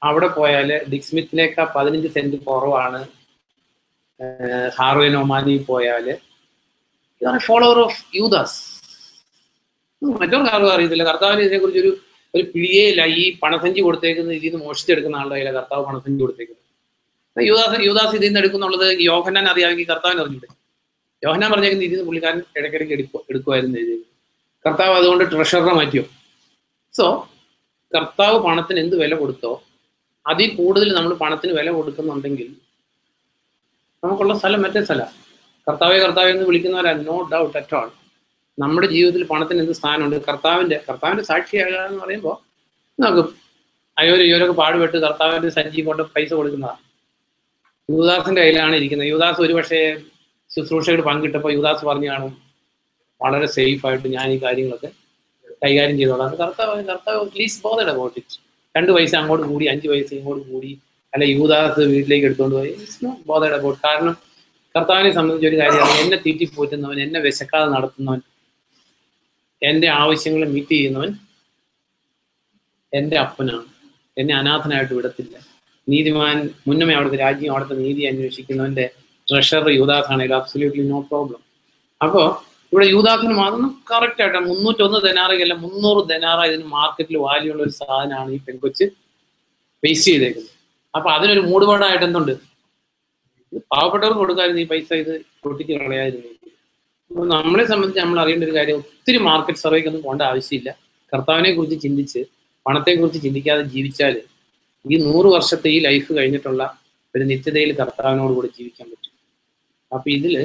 Speaker 1: അവിടെ പോയാൽ ഡിക് സ്മിത്തിനേക്കാൾ 15 സെന്റ് കുറവാണ്. ഹാർവേ നൊമാനി പോയാൽ ഇതാണ് ഫോളോവർ ഓഫ് യൂദാസ്. മറ്റൊരു ആർക്കും അറിയത്തില്ല. കർത്താവിന് ഇതിനെക്കുറിച്ചൊരു പിടിയേ ഇല്ല. ഈ പണസഞ്ചി കൊടുത്തേക്കുന്ന ഇതിൽ നിന്ന് മോഷിച്ചെടുക്കുന്ന ആളുടെ കയ്യിലെ കർത്താവ് പണസഞ്ചി കൊടുത്തേക്കുന്നത്. യൂദാസ് ഇതിൽ നിന്ന് എടുക്കുന്നുള്ളത് യോഹന്നാൻ അറിയാമെങ്കിൽ കർത്താവിന് അറിഞ്ഞൂടെ? യോഹന്നാൻ പറഞ്ഞേക്കുന്ന ഇതിൽ നിന്ന് പുള്ളിക്കാരൻ ഇടയ്ക്കിടയ്ക്ക് എടുക്കുമായിരുന്നു എഴുതിയത്. കർത്താവ് അതുകൊണ്ട് ട്രഷററെ മാറ്റിയോ? സോ കർത്താവ് പണത്തിന് എന്ത് വില കൊടുത്തോ അതിൽ കൂടുതൽ നമ്മൾ പണത്തിന് വില കൊടുക്കുന്നുണ്ടെങ്കിൽ നമുക്കുള്ള സ്ഥലം മറ്റേ സ്ഥലം. കർത്താവെ കർത്താവെ എന്ന് വിളിക്കുന്നവരാണ്, നോ ഡൗട്ട് അറ്റ് ഓൾ. നമ്മുടെ ജീവിതത്തിൽ പണത്തിന് എന്ത് സ്ഥാനമുണ്ട്? കർത്താവിന്റെ സാക്ഷിയാകുക എന്ന് പറയുമ്പോൾ നമുക്ക് ഇവരൊക്കെ പാടുപെട്ട് കർത്താവിന്റെ സഞ്ചി കൊണ്ട് പൈസ കൊടുക്കുന്നതാണ്. യൂദാസിന്റെ കയ്യിലാണ് ഇരിക്കുന്നത്. യൂദാസ് ഒരു പക്ഷേ ശുശ്രൂഷകൾ പങ്കിട്ടപ്പോൾ യൂദാസ് പറഞ്ഞു കാണും, വളരെ സേഫ് ആയിട്ട് ഞാൻ ഈ കാര്യങ്ങളൊക്കെ കൈകാര്യം ചെയ്തോളാം. കർത്താവ് പ്ലീസ് ബോതേഡ് അബൌട്ട് ഇറ്റ്. 2 പൈസ അങ്ങോട്ട് കൂടി, 5 പൈസ ഇങ്ങോട്ട് കൂടി, അല്ല യൂദാസ് വീട്ടിലേക്ക് എടുത്തുകൊണ്ട് പോയി, ഇറ്റ്സ് നോട്ട് ബോതേഡ് അബൌട്ട്. കാരണം കർത്താവിനെ സംബന്ധിച്ച് ഒരു കാര്യമാണ്, എന്നെ തീറ്റിപ്പോറ്റുന്നവൻ, എന്നെ വിശക്കാതെ നടത്തുന്നവൻ, എൻ്റെ ആവശ്യങ്ങൾ മീറ്റ് ചെയ്യുന്നവൻ എൻ്റെ അപ്പനാണ്. എന്നെ അനാഥനായിട്ട് വിടത്തില്ല. നീതിമാൻ മുന്നമേ അവിടുത്തെ രാജ്യം, അവിടുത്തെ നീതി അന്വേഷിക്കുന്നവൻ്റെ ട്രഷറർ യൂദാസാണെങ്കിൽ അബ്സല്യൂട്ട്ലി നോ പ്രോബ്ലം. അപ്പോൾ ഇവിടെ യൂദാസിന് മാത്രം കറക്റ്റ് ആയിട്ട് 301 ദനാറയ്ക്കല്ല 300 ദനാറ ഇതിന് മാർക്കറ്റിൽ വാല്യൂ ഉള്ള ഒരു സാധനമാണ് ഈ പെൺകൊച്ച് വേസ്റ്റ് ചെയ്തേക്കുന്നത്. അപ്പൊ അതിനൊരു മൂടുപാടായിട്ട് എന്തുണ്ട്, പാവപ്പെട്ടവർക്ക് കൊടുക്കാതിരുന്നു ഈ പൈസ, ഇത് പൊട്ടിച്ച് കളയാതിരുന്നു. അപ്പോൾ നമ്മളെ സംബന്ധിച്ച് നമ്മൾ അറിയേണ്ട ഒരു കാര്യം, ഒത്തിരി മാർക്കറ്റ് സർവേക്കൊന്നും പോകേണ്ട ആവശ്യമില്ല. കർത്താവിനെ കുറിച്ച് ചിന്തിച്ച് പണത്തെക്കുറിച്ച് ചിന്തിക്കാതെ ജീവിച്ചാൽ ഈ 100 വർഷത്തെ ഈ ലൈഫ് കഴിഞ്ഞിട്ടുള്ള ഒരു നിത്യതയിൽ കർത്താവിനോട് കൂടെ ജീവിക്കാൻ പറ്റും. അപ്പൊ ഇതില്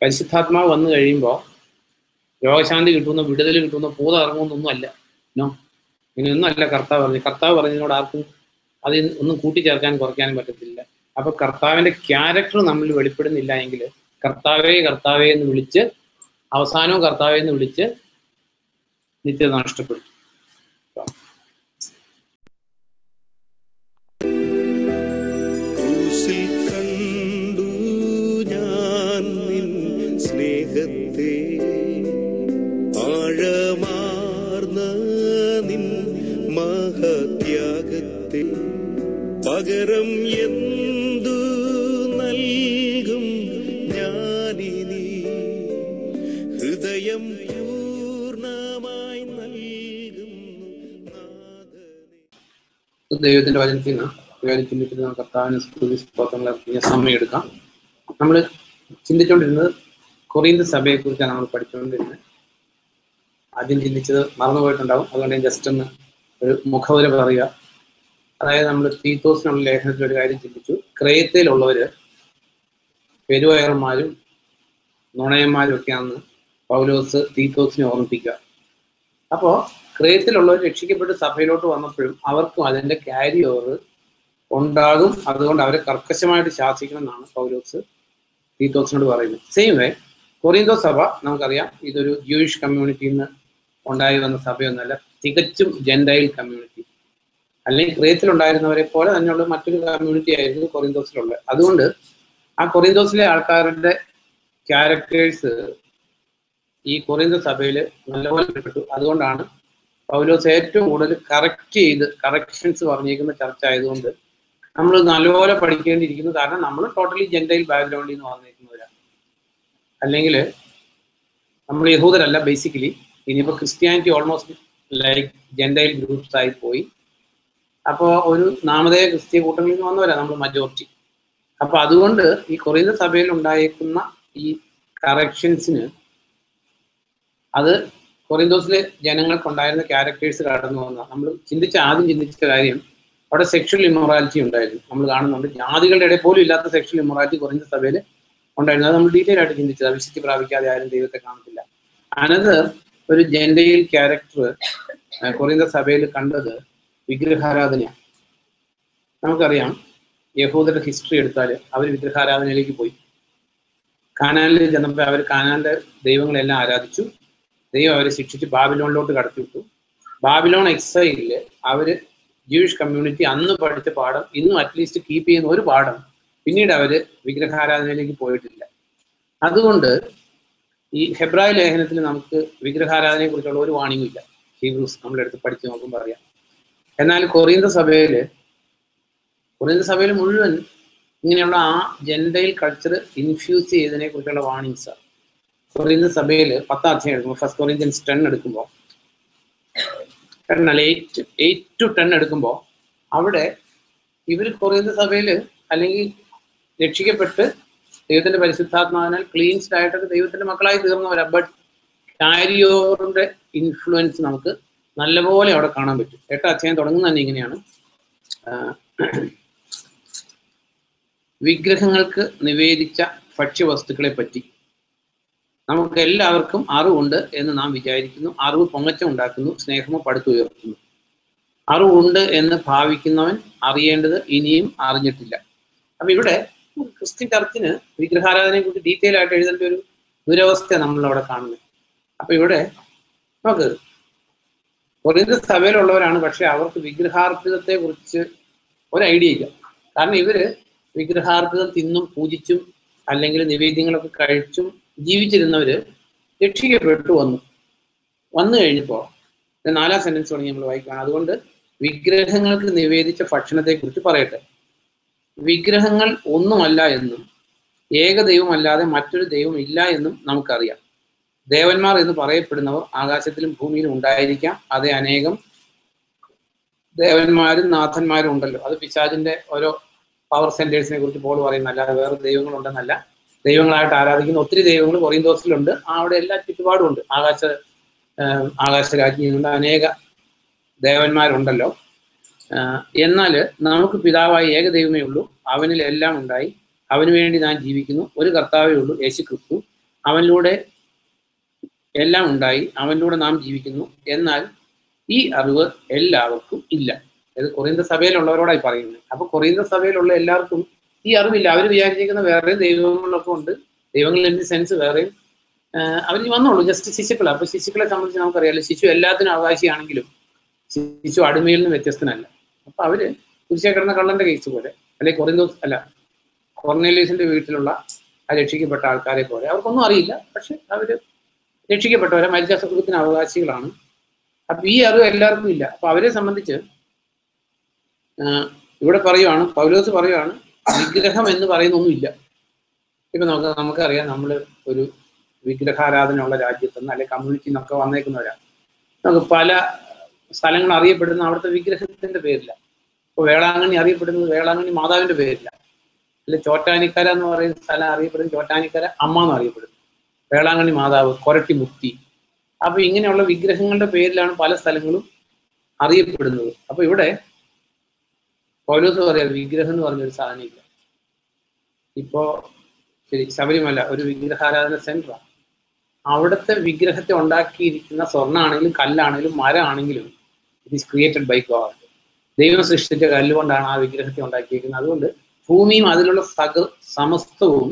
Speaker 1: പരിശുദ്ധാത്മാവ് വന്നു കഴിയുമ്പോൾ രോഗശാന്തി കിട്ടുന്ന, വിടുതൽ കിട്ടുന്ന, പൂത ഇറങ്ങുന്നൊന്നും അല്ല. നോ, ഇങ്ങനെയൊന്നും അല്ല കർത്താവ് പറഞ്ഞു. കർത്താവ് പറഞ്ഞതിനോട് ആർക്കും അതിൽ ഒന്നും കൂട്ടിച്ചേർക്കാനും കുറയ്ക്കാനും പറ്റത്തില്ല. അപ്പൊ കർത്താവിന്റെ ക്യാരക്ടർ നമ്മൾ വെളിപ്പെടുന്നില്ല എങ്കിൽ കർത്താവേ കർത്താവേ എന്ന് വിളിച്ച് അവസാനവും കർത്താവേ എന്ന് വിളിച്ച് നിത്യത നഷ്ടപ്പെടും.
Speaker 3: സ്നേഹത്തെ ആഴമാർന്ന നിൻ മഹത്യാഗത്തെ പകരം എന്തു നൽകും ഞാനിനി, ഹൃദയം പൂർണ്ണമായി നൽകുന്നു നാഥനേ.
Speaker 1: ദൈവത്തിന്റെ വചനത്തിൽ നിന്ന് ചിന്തിച്ചിട്ട് കർത്താവിന് സ്തുതി സ്തോത്രങ്ങൾ അർപ്പിക്കാൻ സമയമെടുക്കാം. നമ്മൾ ചിന്തിച്ചുകൊണ്ടിരുന്നത് കൊറിന്ത് സഭയെ കുറിച്ചാണ് നമ്മൾ പഠിച്ചുകൊണ്ടിരുന്നത്. ആദ്യം ചിന്തിച്ചത് മറന്നുപോയിട്ടുണ്ടാവും, അതുകൊണ്ട് ഞാൻ ജസ്റ്റ് ഒന്ന് ഒരു മുഖവുര പറയുക. അതായത് നമ്മൾ തീത്തോസിനുള്ള ലേഖനത്തിൽ ഒരു കാര്യം ചിന്തിച്ചു. ക്രേത്തയിലുള്ളവര് പെരുവയറന്മാരും നുണയന്മാരും ഒക്കെയാണെന്ന് പൗലോസ് തീത്തോസിനെ ഓർമ്മിപ്പിക്കുക. അപ്പോൾ ക്രേത്തിലുള്ളവർ രക്ഷിക്കപ്പെട്ട് സഭയിലോട്ട് വന്നപ്പോഴും അവർക്കും അതിൻ്റെ ക്യാരി ഓവർ ഉണ്ടാകും. അതുകൊണ്ട് അവരെ കർക്കശമായിട്ട് ശാസിക്കണം എന്നാണ് പൗലോസ് തീത്തോസിനോട് പറയുന്നത്. സെയിം വേ കൊറിന്തോ സഭ നമുക്കറിയാം, ഇതൊരു ജൂയിഷ് കമ്മ്യൂണിറ്റിയിൽ നിന്ന് ഉണ്ടായി വന്ന സഭയൊന്നുമല്ല, തികച്ചും ജെൻഡൈൽ കമ്മ്യൂണിറ്റി, അല്ലെങ്കിൽ ക്രേത്തിലുണ്ടായിരുന്നവരെ പോലെ തന്നെയുള്ള മറ്റൊരു കമ്മ്യൂണിറ്റി ആയിരുന്നു കൊറിന്തോസിലുള്ളത്. അതുകൊണ്ട് ആ കൊറിന്തോസിലെ ആൾക്കാരുടെ ക്യാരക്ടേഴ്സ് ഈ കൊറിന്തോ സഭയിൽ നല്ലപോലെ പെട്ടു. അതുകൊണ്ടാണ് പൗലോസ് ഏറ്റവും കൂടുതൽ കറക്ഷൻസ് പറഞ്ഞേക്കുന്ന ചർച്ച ആയതുകൊണ്ട് നമ്മൾ നല്ലപോലെ പഠിക്കേണ്ടിയിരിക്കുന്നു. കാരണം നമ്മൾ ടോട്ടലി ജെൻഡൈൽ ബാക്ക്ഗ്രൗണ്ടിൽ നിന്ന് വന്നിരിക്കുന്നവരാണ്. അല്ലെങ്കിൽ നമ്മൾ യഹൂദരല്ല ബേസിക്കലി. ഇനിയിപ്പോൾ Christianity almost like Gentile groups ആയി പോയി. അപ്പോൾ ഒരു നാമധേയ ക്രിസ്തീയ കൂട്ടങ്ങളിൽ നിന്ന് വന്നവരാണ് നമ്മൾ മജോറിറ്റി. അപ്പോൾ അതുകൊണ്ട് ഈ കൊറിന്തോ സഭയിൽ ഉണ്ടായേക്കുന്ന ഈ കറക്ഷൻസിന് അത് കൊറിന്തോസിലെ ജനങ്ങൾക്കുണ്ടായിരുന്ന ക്യാരക്ടേഴ്സ് കടന്നു വന്ന നമ്മൾ ആദ്യം ചിന്തിച്ച കാര്യം, അവിടെ സെക്ഷൽ ഇമ്മൊറാലിറ്റി ഉണ്ടായിരുന്നു. നമ്മൾ കാണുന്നുണ്ട് ജാതികളുടെ ഇടയിൽ പോലും ഇല്ലാത്ത സെക്ഷൽ ഇമ്മൊറാലിറ്റി കൊറിന്തോ സഭയിൽ ഉണ്ടായിരുന്നു. അത് നമ്മൾ ഡീറ്റെയിൽ ആയിട്ട് ചിന്തിച്ചത്. വിശുദ്ധി പ്രാപിക്കാതെ ആരും ദൈവത്തെ കാണത്തില്ല. അനദർ ഒരു ജെൻഡൈൽ ക്യാരക്ടർ കൊറിന്തോ സഭയിൽ കണ്ടത് വിഗ്രഹാരാധനയാണ്. നമുക്കറിയാം യഹൂദരുടെ ഹിസ്റ്ററി എടുത്താൽ അവർ വിഗ്രഹാരാധനയിലേക്ക് പോയി. കാനാനിൽ ചെന്നപ്പോൾ അവർ കാനാനിലെ ദൈവങ്ങളെല്ലാം ആരാധിച്ചു. ദൈവം അവരെ ശിക്ഷിച്ച് ബാബിലോണിലോട്ട് കടത്തിവിട്ടു. ബാബിലോൺ എക്സൈലിൽ അവർ ജൂയിഷ് കമ്മ്യൂണിറ്റി അന്ന് പഠിച്ച പാഠം ഇന്നും അറ്റ്ലീസ്റ്റ് കീപ്പ് ചെയ്യുന്ന ഒരു പാഠം പിന്നീട് അവർ വിഗ്രഹാരാധനയിലേക്ക് പോയിട്ടില്ല. അതുകൊണ്ട് ഈ ഹെബ്രായ ലേഖനത്തിൽ നമുക്ക് വിഗ്രഹാരാധനയെ കുറിച്ചുള്ള ഒരു വാണിംഗും ഇല്ല. ഹീബ്രൂസ് നമ്മളെടുത്ത് പഠിച്ച് നോക്കുമ്പോൾ അറിയാം. എന്നാൽ കൊറിന്തോ സഭയിൽ മുഴുവൻ ഇങ്ങനെയുള്ള ആ ജെൻഡൈൽ കൾച്ചർ ഇൻഫ്യൂസ് ചെയ്തതിനെ കുറിച്ചുള്ള വാണിങ്സാണ്. കൊറിന്തോ സഭയിൽ 10 അധ്യായം എടുക്കുമ്പോൾ, ഫസ്റ്റ് കൊറിന്ത്യൻസ് 10 എടുക്കുമ്പോൾ, 8 to 10 എടുക്കുമ്പോൾ അവിടെ ഇവർ കൊറിന്തോ സഭയിൽ അല്ലെങ്കിൽ രക്ഷിക്കപ്പെട്ട് ദൈവത്തിന്റെ പരിശുദ്ധാത്മാവിനാൽ ക്ലീൻസ്ഡ് ആയിട്ടൊക്കെ ദൈവത്തിന്റെ മക്കളായി തീർന്നവരാ. ബട്ട് ക്യാരി ഓവറിന്റെ ഇൻഫ്ലുവൻസ് നമുക്ക് നല്ലപോലെ അവിടെ കാണാൻ പറ്റും. 8 അധ്യായം തുടങ്ങുന്ന തന്നെ ഇങ്ങനെയാണ്. വിഗ്രഹങ്ങൾക്ക് നിവേദിച്ച ഭക്ഷ്യവസ്തുക്കളെ പറ്റി നമുക്ക് എല്ലാവർക്കും അറിവുണ്ട് എന്ന് നാം വിചാരിക്കുന്നു. അറിവ് പൊങ്ങച്ചം ഉണ്ടാക്കുന്നു, സ്നേഹമോ പടുത്തുയർത്തുന്നു. അറിവുണ്ട് എന്ന് ഭാവിക്കുന്നവൻ അറിയേണ്ടത് ഇനിയും അറിഞ്ഞിട്ടില്ല. അപ്പൊ ഇവിടെ ക്രിസ്ത്യൻ ചർച്ചിന് വിഗ്രഹാരാധനയെ കുറിച്ച് ഡീറ്റെയിൽ ആയിട്ട് എഴുതേണ്ട ഒരു ദുരവസ്ഥ നമ്മളവിടെ കാണുന്നത്. അപ്പൊ ഇവിടെ നമുക്ക് കൊറിന്തോ സഭയിലുള്ളവരാണ്, പക്ഷെ അവർക്ക് വിഗ്രഹാർപ്പിതത്തെ കുറിച്ച് ഒരു ഐഡിയ ഇല്ല. കാരണം ഇവര് വിഗ്രഹാർപ്പിതം തിന്നും പൂജിച്ചും അല്ലെങ്കിൽ നിവേദ്യങ്ങളൊക്കെ കഴിച്ചും ജീവിച്ചിരുന്നവര് രക്ഷിക്കപ്പെട്ടു വന്നു കഴിഞ്ഞപ്പോൾ 4-ാം സെന്റൻസ് തുടങ്ങി നമ്മൾ വായിക്കുകയാണ്. അതുകൊണ്ട് വിഗ്രഹങ്ങൾക്ക് നിവേദിച്ച ഭക്ഷണത്തെ കുറിച്ച് പറയട്ടെ. വിഗ്രഹങ്ങൾ ഒന്നുമല്ല എന്നും ഏകദൈവമല്ലാതെ മറ്റൊരു ദൈവം ഇല്ല എന്നും നമുക്കറിയാം. ദേവന്മാർ എന്ന് പറയപ്പെടുന്നവർ ആകാശത്തിലും ഭൂമിയിലും ഉണ്ടായിരിക്കാം. അതേ അനേകം ദേവന്മാരും നാഥന്മാരും ഉണ്ടല്ലോ. അത് പിശാചിന്റെ ഓരോ പവർ സെന്റേഴ്സിനെ കുറിച്ച് പോൾ പറയുന്ന, അല്ലാതെ വേറെ ദൈവങ്ങളുണ്ടെന്നല്ല. ദൈവങ്ങളായിട്ട് ആരാധിക്കുന്ന ഒത്തിരി ദൈവങ്ങൾ കൊറിന്തോസിലുണ്ട്. അവിടെ എല്ലാ ചുറ്റുപാടും ഉണ്ട്. ആകാശരാജ്ഞിയുണ്ട്, അനേക ദേവന്മാരുണ്ടല്ലോ. എന്നാൽ നമുക്ക് പിതാവായ ഏക ദൈവമേ ഉള്ളൂ. അവനിൽ എല്ലാം ഉണ്ടായി. അവന് വേണ്ടി നാം ജീവിക്കുന്നു. ഒരു കർത്താവേ ഉള്ളൂ, യേശു ക്രിസ്തു. അവനിലൂടെ എല്ലാം ഉണ്ടായി, അവനിലൂടെ നാം ജീവിക്കുന്നു. എന്നാൽ ഈ അറിവ് എല്ലാവർക്കും ഇല്ല. അത് കൊറിന്ത സഭയിലുള്ളവരോടായി പറയുന്നത്. അപ്പൊ കൊറിന്ത സഭയിലുള്ള എല്ലാവർക്കും ഈ അറിവില്ല. അവർ വിചാരിച്ചിരിക്കുന്ന വേറെയും ദൈവങ്ങളൊക്കെ ഉണ്ട്. ദൈവങ്ങൾ ഇൻ ദി സെൻസ് വേറെയും അവർ വന്നോളൂ, ജസ്റ്റ് ശിശുക്കൾ. അപ്പൊ ശിശുക്കളെ സംബന്ധിച്ച് നമുക്കറിയാലോ, ശിശു എല്ലാത്തിനും അവകാശിയാണെങ്കിലും ശിശു അടിമയിൽ നിന്ന് വ്യത്യസ്തനല്ല. അപ്പൊ അവര് കുരിശേ കിടന്ന കള്ളന്റെ കേസ് പോലെ, അല്ലെങ്കിൽ കൊർന്നേലിയസിന്റെ വീട്ടിലുള്ള ആ രക്ഷിക്കപ്പെട്ട ആൾക്കാരെ പോലെ അവർക്കൊന്നും അറിയില്ല. പക്ഷെ അവര് രക്ഷിക്കപ്പെട്ടവരെ, മരിച്ച സുഖത്തിന് അവകാശികളാണ്. അപ്പൊ ഈ അറിവ് എല്ലാവർക്കും ഇല്ല. അപ്പൊ അവരെ സംബന്ധിച്ച് ഇവിടെ പറയുവാണ്, പൗലോസ് പറയുവാണ്, വിഗ്രഹം എന്ന് പറയുന്നൊന്നുമില്ല. ഇപ്പൊ നമുക്കറിയാം, നമ്മൾ ഒരു വിഗ്രഹാരാധനയുള്ള രാജ്യത്ത് നിന്ന് അല്ലെങ്കിൽ കമ്മ്യൂണിറ്റി നിന്നൊക്കെ വന്നേക്കുന്നവരാണ്. നമുക്ക് പല സ്ഥലങ്ങൾ അറിയപ്പെടുന്ന അവിടുത്തെ വിഗ്രഹത്തിന്റെ പേരില്ല. ഇപ്പോൾ വേളാങ്കണ്ണി അറിയപ്പെടുന്നത് വേളാങ്കണ്ണി മാതാവിന്റെ പേരില്ല. അല്ലെ ചോറ്റാനിക്കര എന്ന് പറയുന്ന സ്ഥലം അറിയപ്പെടുന്നത് ചോറ്റാനിക്കര അമ്മ എന്ന് അറിയപ്പെടുന്നു. വേളാങ്കണ്ണി മാതാവ്, കൊരട്ടി മുക്തി. അപ്പൊ ഇങ്ങനെയുള്ള വിഗ്രഹങ്ങളുടെ പേരിലാണ് പല സ്ഥലങ്ങളും അറിയപ്പെടുന്നത്. അപ്പൊ ഇവിടെ പൗലോസ് പറയാം, വിഗ്രഹം എന്ന് പറഞ്ഞൊരു സാധനം ഇല്ല. ഇപ്പോ ശരി, ശബരിമല ഒരു വിഗ്രഹാരാധന സെന്ററാണ്. അവിടുത്തെ വിഗ്രഹത്തെ ഉണ്ടാക്കിയിരിക്കുന്ന സ്വർണ്ണാണെങ്കിലും കല്ലാണെങ്കിലും മരമാണെങ്കിലും it is created by God. ദൈവം സൃഷ്ടിച്ച കല്ലുകൊണ്ടാണ് ആ വിഗ്രഹത്തെ ഉണ്ടാക്കിയിരിക്കുന്നത്. അതുകൊണ്ട് ഭൂമിയും അതിലുള്ള സമസ്തവും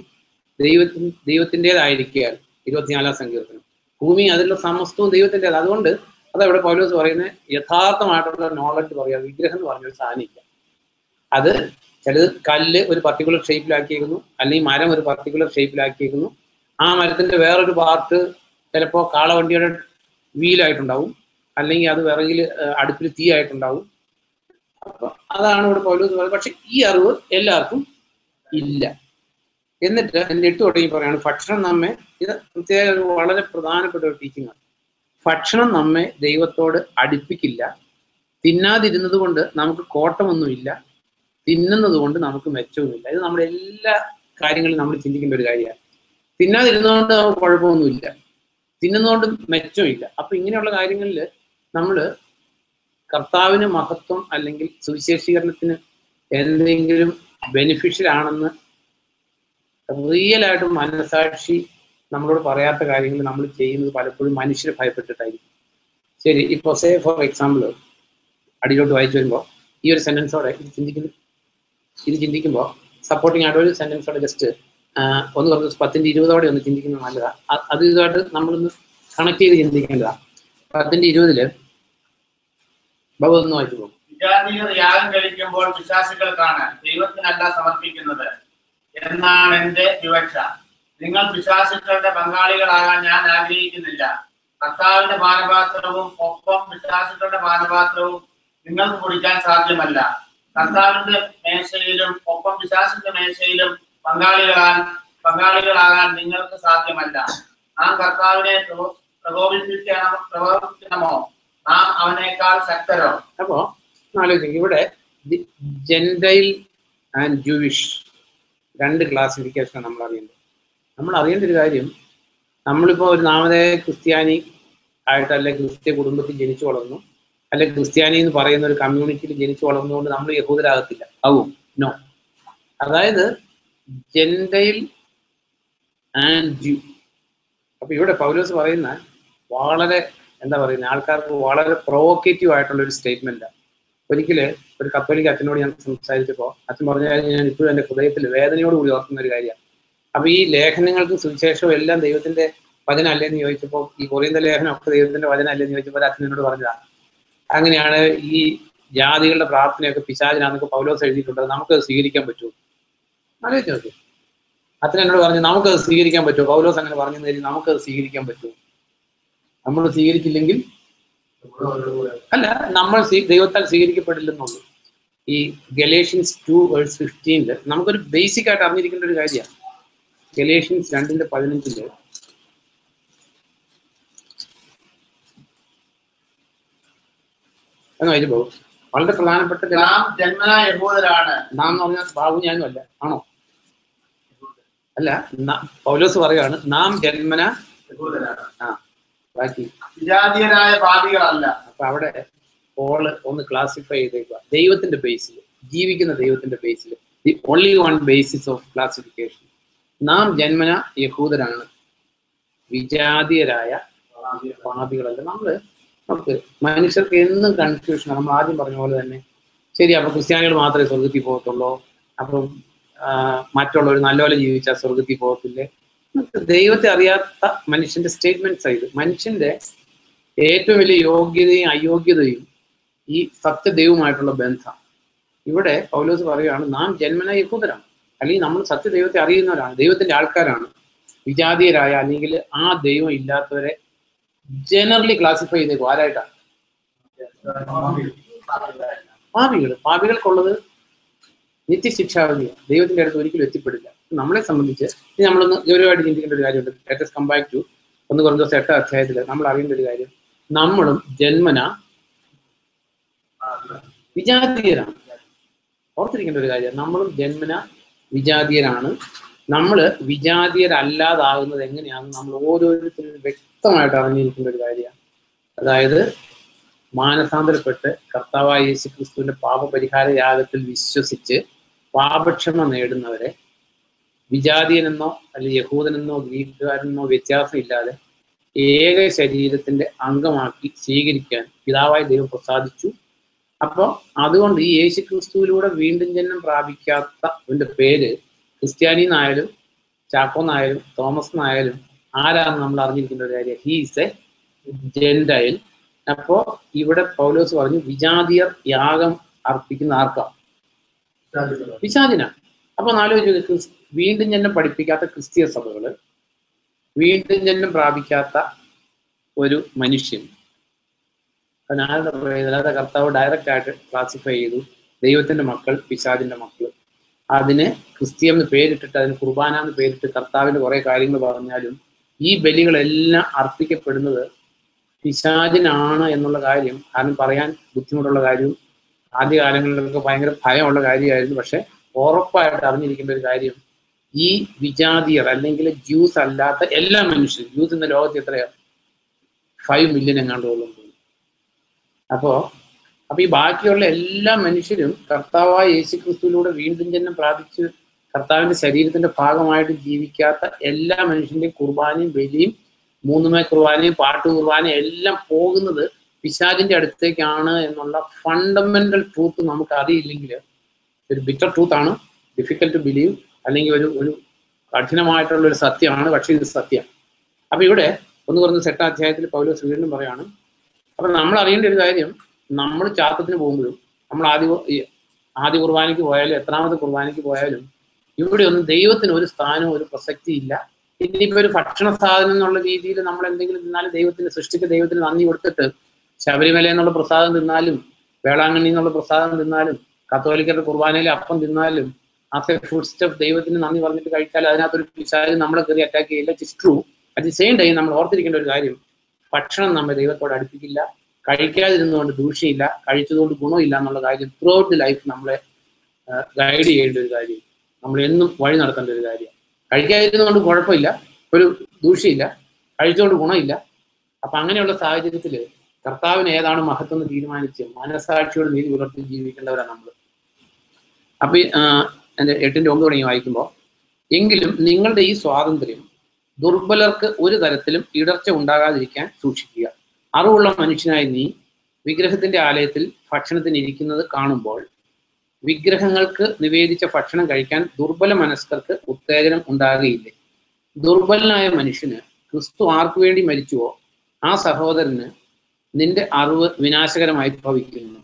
Speaker 1: ദൈവത്തിൻ്റെതായിരിക്കാൻ 24-ാം സങ്കീർത്തനം. ഭൂമി അതിലുള്ള സമസ്തവും ദൈവത്തിൻ്റെത്. അതുകൊണ്ട് അതവിടെ പൗലോസ് പറയുന്നത് യഥാർത്ഥമായിട്ടുള്ള നോളജ് പറയാം. വിഗ്രഹം എന്ന് പറഞ്ഞൊരു സാധനമില്ല. അത് ചിലത് കല്ല് ഒരു പർട്ടിക്കുലർ ഷേപ്പിലാക്കിയേക്കുന്നു, അല്ലെങ്കിൽ മരം ഒരു പർട്ടിക്കുലർ ഷേപ്പിലാക്കിയേക്കുന്നു. ആ മരത്തിന്റെ വേറൊരു പാർട്ട് ചിലപ്പോൾ കാളവണ്ടിയുടെ വീലായിട്ടുണ്ടാവും, അല്ലെങ്കിൽ അത് വിറകിൽ അടുപ്പിൽ തീ ആയിട്ടുണ്ടാവും. അപ്പൊ അതാണ് ഇവിടെ പൗലോസ് പറയുന്നത്. പക്ഷെ ഈ അറിവ് എല്ലാവർക്കും ഇല്ല. എന്നിട്ട് എൻ്റെ 8 തുടങ്ങി പറയാണ്, ഭക്ഷണം നമ്മെ, ഇത് പ്രത്യേക വളരെ പ്രധാനപ്പെട്ട ഒരു ടീച്ചിങ് ആണ്. ഭക്ഷണം നമ്മെ ദൈവത്തോട് അടുപ്പിക്കില്ല. തിന്നാതിരുന്നത് കൊണ്ട് നമുക്ക് കോട്ടമൊന്നുമില്ല, തിന്നുന്നത് കൊണ്ട് നമുക്ക് മെച്ചവുമില്ല. ഇത് നമ്മുടെ എല്ലാ കാര്യങ്ങളും നമ്മൾ ചിന്തിക്കേണ്ട ഒരു കാര്യമാണ്. തിന്നാതിരുന്നതുകൊണ്ട് നമുക്ക് കുഴപ്പമൊന്നുമില്ല, തിന്നുന്നതുകൊണ്ട് മെച്ചമില്ല. അപ്പൊ ഇങ്ങനെയുള്ള കാര്യങ്ങളിൽ നമ്മൾ കർത്താവിന് മഹത്വം അല്ലെങ്കിൽ സുവിശേഷീകരണത്തിന് എന്തെങ്കിലും ബെനിഫിഷ്യൽ ആണെന്ന് റിയലായിട്ട് മനസാക്ഷി നമ്മളോട് പറയാത്ത കാര്യങ്ങൾ നമ്മൾ ചെയ്യുന്നത് പലപ്പോഴും മനുഷ്യരെ ഭയപ്പെട്ടിട്ടായിരിക്കും. ശരി, ഇപ്പോൾ സേ ഫോർ എക്സാമ്പിൾ അടിയിലോട്ട് വായിച്ചു വരുമ്പോൾ ഈ ഒരു സെന്റൻസോടെ ഇത് ചിന്തിക്കുമ്പോൾ സപ്പോർട്ടിങ് ആയിട്ട് ഒരു സെന്റൻസോടെ ജസ്റ്റ് ഒന്ന് പറഞ്ഞ 10-20 ഒന്ന് ചിന്തിക്കുന്നത് നല്ലതാണ്. അത് ഇതുമായിട്ട് നമ്മളൊന്ന് കണക്ട് ചെയ്ത് ചിന്തിക്കേണ്ടതാണ്. 10-20 ബാബു ഒന്ന് വായിച്ചു പോകും.
Speaker 2: വിജാതീയർ യാഗം കഴിക്കുമ്പോൾ വിശ്വാസികൾക്കാണ്, ദൈവത്തിനല്ല സമർപ്പിക്കുന്നത് എന്നാണ് എന്റെ വിവക്ഷ. നിങ്ങൾ വിശ്വാസികളുടെ പങ്കാളികളാകാൻ ഞാൻ ആഗ്രഹിക്കുന്നില്ല. കർത്താവിന്റെ പാനപാത്രവും ഒപ്പം വിശ്വാസികളുടെ പാനപാത്രവും നിങ്ങൾക്ക് കുടിക്കാൻ സാധ്യമല്ല. കർത്താവിന്റെ മേശയിലും ഒപ്പം വിശ്വാസിന്റെ മേശയിലും പങ്കാളികളാകാൻ നിങ്ങൾക്ക് സാധ്യമല്ല. നാം കർത്താവിനെ പ്രകോപിപ്പിക്കണമോ? നാം അവനേക്കാൾ ശക്തരോ?
Speaker 1: അപ്പോ ആലോചിക്കും, ഇവിടെ ജെൻഡൈൽ ആൻഡ് ജൂവിഷ് രണ്ട് ക്ലാസിഫിക്കേഷനാണ് നമ്മൾ അറിയേണ്ടത്. നമ്മൾ അറിയേണ്ട ഒരു കാര്യം, നമ്മളിപ്പോൾ ഒരു നാമധേയ ക്രിസ്ത്യാനി ആയിട്ട് അല്ലെ ക്രിസ്ത്യ കുടുംബത്തിൽ ജനിച്ചു വളർന്നു, അല്ലെ ക്രിസ്ത്യാനി എന്ന് പറയുന്ന ഒരു കമ്മ്യൂണിറ്റിയിൽ ജനിച്ചു വളർന്നുകൊണ്ട് നമ്മൾ യഹൂദരാകത്തില്ല. ആവും നോ. അതായത് ജെൻഡൈൽ ആൻഡ് ജ്യൂ. അപ്പൊ ഇവിടെ പൗലോസ് പറയുന്ന വളരെ എന്താ പറയുന്നത്, ആൾക്കാർക്ക് വളരെ പ്രൊവോക്കേറ്റീവ് ആയിട്ടുള്ള ഒരു സ്റ്റേറ്റ്മെന്റാണ്. ഒരിക്കല് ഒരു കത്തോലിക്ക അച്ഛനോട് ഞാൻ സംസാരിച്ചപ്പോൾ അച്ഛൻ പറഞ്ഞ കാര്യം ഞാൻ ഇപ്പോഴും എൻ്റെ ഹൃദയത്തിൽ വേദനയോടുകൂടി ഓർക്കുന്ന ഒരു കാര്യമാണ്. അപ്പൊ ഈ ലേഖനങ്ങൾക്കും സുവിശേഷവും എല്ലാം ദൈവത്തിന്റെ വചനം അല്ലേന്ന് ചോദിച്ചപ്പോൾ, ഈ കൊറിന്ത ലേഖനം ഒക്കെ ദൈവത്തിന്റെ വചനം അല്ലേന്ന് ചോദിച്ചപ്പോൾ അച്ഛനോട് പറഞ്ഞതാണ്, അങ്ങനെയാണ് ഈ ജാതികളുടെ പ്രാർത്ഥനയൊക്കെ പിശാചിനാന്നൊക്കെ പൗലോസ് എഴുതിയിട്ടുണ്ട്, നമുക്കത് സ്വീകരിക്കാൻ പറ്റുമോ? ആലോചിച്ച് നോക്കി. അച്ഛൻ എന്നോട് പറഞ്ഞു, നമുക്കത് സ്വീകരിക്കാൻ പറ്റുമോ? പൗലോസ് അങ്ങനെ പറഞ്ഞു തരും, നമുക്കത് സ്വീകരിക്കാൻ പറ്റുമോ? നമ്മൾ സ്വീകരിച്ചില്ലെങ്കിൽ അല്ല, നമ്മൾ ദൈവത്താൽ സ്വീകരിക്കപ്പെടില്ലെന്നുള്ളൂ. ഈ ഗലേഷ്യൻസ് 2:15 നമുക്കൊരു ബേസിക് ആയിട്ട് അറിഞ്ഞിരിക്കേണ്ട ഒരു കാര്യമാണ്. ഗലേഷ്യൻസ് 2:15 എന്ന് വായിച്ചു പോകും. വളരെ പ്രധാനപ്പെട്ട,
Speaker 2: നാം ജന്മനാ യഹൂദരാണ്.
Speaker 1: നാം എന്ന് പറഞ്ഞാൽ ബാബു ഞാനും അല്ല, ആണോ? അല്ല, പൗലോസ് പറയുകയാണ് നാം ജന്മന
Speaker 2: യഹൂദരാണ്.
Speaker 1: ആ ബാക്കി
Speaker 2: വിജാതീയരായ പാപികളല്ല.
Speaker 1: അപ്പൊ അവിടെ പോള് ഒന്ന് ക്ലാസിഫൈ ചെയ്തേക്കുക ദൈവത്തിന്റെ ബേസിൽ, ജീവിക്കുന്ന ദൈവത്തിന്റെ ബേസിൽ. The only one basis of classification. നാം ജന്മന യഹൂദരാണ്, വിജാതീയരായ പാപികളല്ല. നമുക്ക് മനുഷ്യർക്ക് എന്നും കൺഫ്യൂഷനാണ്. നമ്മൾ ആദ്യം പറഞ്ഞ പോലെ തന്നെ, ശരി അപ്പൊ ക്രിസ്ത്യാനികൾ മാത്രമേ സ്വർഗത്തിൽ പോകത്തുള്ളൂ, അപ്പം മറ്റുള്ളവർ നല്ലപോലെ ജീവിച്ചാൽ സ്വർഗത്തിൽ പോകത്തില്ലേ? ദൈവത്തെ അറിയാത്ത മനുഷ്യന്റെ സ്റ്റേറ്റ്മെന്റ്സ് ആയത്. മനുഷ്യന്റെ ഏറ്റവും വലിയ യോഗ്യതയും അയോഗ്യതയും ഈ സത്യദൈവമായിട്ടുള്ള ബന്ധം. ഇവിടെ പൗലോസ് പറയുകയാണ്, നാം ജന്മന യഹൂദരാണ്, അല്ലെങ്കിൽ നമ്മൾ സത്യദൈവത്തെ അറിയുന്നവരാണ്, ദൈവത്തിന്റെ ആൾക്കാരാണ്. വിജാതീയരായ അല്ലെങ്കിൽ ആ ദൈവം ഇല്ലാത്തവരെ ജനറലി ക്ലാസിഫൈ ചെയ്തേക്കും ആരായിട്ടാണ്? പാപികൾക്കുള്ളത് നിത്യശിക്ഷാവിധിയാണ്. ദൈവത്തിന്റെ അടുത്ത് ഒരിക്കലും എത്തിപ്പെടില്ല. നമ്മളെ സംബന്ധിച്ച് നമ്മളൊന്ന് ഗൗരവമായിട്ട് ചിന്തിക്കേണ്ട ഒരു കാര്യമുണ്ട്. Let us come back to 1 കൊരിന്ത്യർ 8 അധ്യായത്തിൽ നമ്മൾ അറിയേണ്ട ഒരു കാര്യം, നമ്മളും ജന്മന വിജാതീയരാണ്. ഓർത്തിരിക്കേണ്ട ഒരു കാര്യം, നമ്മളും ജന്മന വിജാതീയരാണ്. നമ്മൾ വിജാതീയരല്ലാതാകുന്നത് എങ്ങനെയാണെന്ന് നമ്മൾ ഓരോരുത്തരും വ്യക്തമായിട്ട് അറിഞ്ഞിരിക്കേണ്ട ഒരു കാര്യമാണ്. അതായത് മാനസാന്തരപ്പെട്ട് കർത്താവായ യേശു ക്രിസ്തുവിന്റെ പാപപരിഹാര യാഗത്തിൽ വിശ്വസിച്ച് പാപക്ഷമ നേടുന്നവരെ വിജാതീയനെന്നോ അല്ലെങ്കിൽ യഹൂദനെന്നോ ഗ്രീക്കുകാരനെന്നോ വ്യത്യാസമില്ലാതെ ഏക ശരീരത്തിന്റെ അംഗമാക്കി സ്വീകരിക്കാൻ പിതാവായ ദൈവം പ്രസാദിച്ചു. അപ്പോൾ അതുകൊണ്ട് ഈ യേശു ക്രിസ്തുവിലൂടെ വീണ്ടും ജന്മം പ്രാപിക്കാത്തവന്റെ പേര് ക്രിസ്ത്യാനി എന്നായാലും ചാക്കോന്നായാലും തോമസ് എന്നായാലും ആരാന്ന് നമ്മൾ അറിഞ്ഞിരിക്കേണ്ട ഒരു കാര്യം, ഹീ ഈസ് എ ജെന്റൈൽ. അപ്പോ ഇവിടെ പൗലോസ് പറഞ്ഞു, വിജാതിയർ യാഗം അർപ്പിക്കുന്ന ആർക്കാ? പിശാചിനാണ്. അപ്പൊ ആലോചിച്ചു, വീണ്ടും ജന്മം പഠിപ്പിക്കാത്ത ക്രിസ്തീയ സഭകള്, വീണ്ടും ജന്മം പ്രാപിക്കാത്ത ഒരു മനുഷ്യൻ, അതിനാരുടെ പറയുന്നത് കർത്താവ് ഡയറക്റ്റ് ആയിട്ട് ക്ലാസിഫൈ ചെയ്തു, ദൈവത്തിന്റെ മക്കൾ പിശാചിന്റെ മക്കൾ. അതിന് ക്രിസ്ത്യം എന്ന് പേരിട്ടിട്ട്, അതിന് കുർബാന എന്ന് പേരിട്ട് കർത്താവിന്റെ കുറെ കാര്യങ്ങൾ പറഞ്ഞാലും ഈ ബലികളെല്ലാം അർപ്പിക്കപ്പെടുന്നത് പിശാചിനാണ് എന്നുള്ള കാര്യം, കാരണം പറയാൻ ബുദ്ധിമുട്ടുള്ള കാര്യവും ആദ്യകാലങ്ങളിലൊക്കെ ഭയങ്കര ഭയമുള്ള കാര്യമായിരുന്നു. പക്ഷെ ഉറപ്പായിട്ട് അറിഞ്ഞിരിക്കേണ്ട ഒരു കാര്യം, ഈ വിജാതീയർ അല്ലെങ്കിൽ ജ്യൂസ് അല്ലാത്ത എല്ലാ മനുഷ്യരും, ജ്യൂസ് എന്ന ലോകത്ത് എത്രയാണ്? 5 മില്യൺ എങ്ങാണ്ടുള്ളൂ. അപ്പോ ഈ ബാക്കിയുള്ള എല്ലാ മനുഷ്യരും കർത്താവായ യേശു ക്രിസ്തുവിലൂടെ വീണ്ടും ജന്മം പ്രാപിച്ച് കർത്താവിന്റെ ശരീരത്തിന്റെ ഭാഗമായിട്ട് ജീവിക്കാത്ത എല്ലാ മനുഷ്യന്റെയും കുർബാനയും ബലിയും 3 കുർബാനയും പാട്ട് കുർബാനയും എല്ലാം പോകുന്നത് പിശാചിന്റെ അടുത്തേക്കാണ് എന്നുള്ള ഫണ്ടമെന്റൽ ട്രൂത്ത് നമുക്ക് അറിയില്ലെങ്കിൽ ഒരു ബിറ്റർ ട്രൂത്ത് ആണ്, ഡിഫിക്കൽട്ട് ടു ബിലീവ്, അല്ലെങ്കിൽ ഒരു കഠിനമായിട്ടുള്ള ഒരു സത്യമാണ്. പക്ഷെ ഇത് സത്യം. അപ്പൊ ഇവിടെ 1 കൊരിന്ത്യർ 8 അധ്യായത്തിൽ പൗലോസ് വീണ്ടും പറയാണ്, അപ്പൊ നമ്മൾ അറിയേണ്ട ഒരു കാര്യം, നമ്മൾ ചാത്തത്തിന് പോകുമ്പോഴും, നമ്മൾ ആദ്യ കുർബാനയ്ക്ക് പോയാലും എത്രാമത്തെ കുർബാനയ്ക്ക് പോയാലും ഇവിടെ ഒന്നും ദൈവത്തിന് ഒരു സ്ഥാനവും ഒരു പ്രസക്തി ഇല്ല. ഇനിയിപ്പോ ഒരു ഭക്ഷണ സാധനം എന്നുള്ള രീതിയിൽ നമ്മൾ എന്തെങ്കിലും തിന്നാലും, ദൈവത്തിന് സൃഷ്ടിച്ച ദൈവത്തിന് നന്ദി കൊടുത്തിട്ട് ശബരിമല എന്നുള്ള പ്രസാദം തിന്നാലും, വേളാങ്കണ്ണി എന്നുള്ള പ്രസാദം തിന്നാലും, കത്തോലിക്കരുടെ കുർബാനയിലെ അപ്പം തിന്നാലും, ആസ് എ ഫുഡ് സ്റ്റഫ് ദൈവത്തിന് നന്ദി പറഞ്ഞിട്ട് കഴിച്ചാൽ അതിനകത്തൊരു പിശാച് നമ്മളെ കയറി അറ്റാക്ക് ചെയ്യില്ല. It's true. At the same time നമ്മൾ ഓർത്തിരിക്കേണ്ട ഒരു കാര്യം, ഭക്ഷണം നമ്മെ ദൈവത്തോട് അടുപ്പിക്കില്ല. കഴിക്കാതിരുന്നുകൊണ്ട് ദൂഷ്യമില്ല, കഴിച്ചതുകൊണ്ട് ഗുണമില്ല എന്നുള്ള കാര്യം ത്രൂ ഔട്ട് ദി ലൈഫ് നമ്മളെ ഗൈഡ് ചെയ്യേണ്ട ഒരു കാര്യം, നമ്മൾ എന്നും വഴി നടത്തേണ്ട ഒരു കാര്യം. കഴിക്കാതിരുന്നുകൊണ്ട് കുഴപ്പമില്ല, ഒരു ദൂഷ്യമില്ല, കഴിച്ചുകൊണ്ട് ഗുണമില്ല. അപ്പൊ അങ്ങനെയുള്ള സാഹചര്യത്തിൽ കർത്താവിന് ഏതാണ് മഹത്വം എന്ന് തീരുമാനിച്ച് മനസാക്ഷിയോട് നീതി പുലർത്തി ജീവിക്കേണ്ടവരാണ് നമ്മൾ. അപ്പൊ എൻ്റെ 8:9 തുടങ്ങി വായിക്കുമ്പോൾ, എങ്കിലും നിങ്ങളുടെ ഈ സ്വാതന്ത്ര്യം ദുർബലർക്ക് ഒരു തരത്തിലും ഇടർച്ച ഉണ്ടാകാതിരിക്കാൻ സൂക്ഷിക്കുക. അറിവുള്ള മനുഷ്യനായി നീ വിഗ്രഹത്തിന്റെ ആലയത്തിൽ ഭക്ഷണത്തിന് ഇരിക്കുന്നത് കാണുമ്പോൾ വിഗ്രഹങ്ങൾക്ക് നിവേദിച്ച ഭക്ഷണം കഴിക്കാൻ ദുർബല മനസ്കർക്ക് ഉത്തേജനം ഉണ്ടാകുകയില്ലേ? ദുർബലനായ മനുഷ്യന് ക്രിസ്തു ആർക്കു വേണ്ടി മരിച്ചുവോ ആ സഹോദരന് നിന്റെ അറിവ് വിനാശകരമായി ഭവിക്കുന്നു.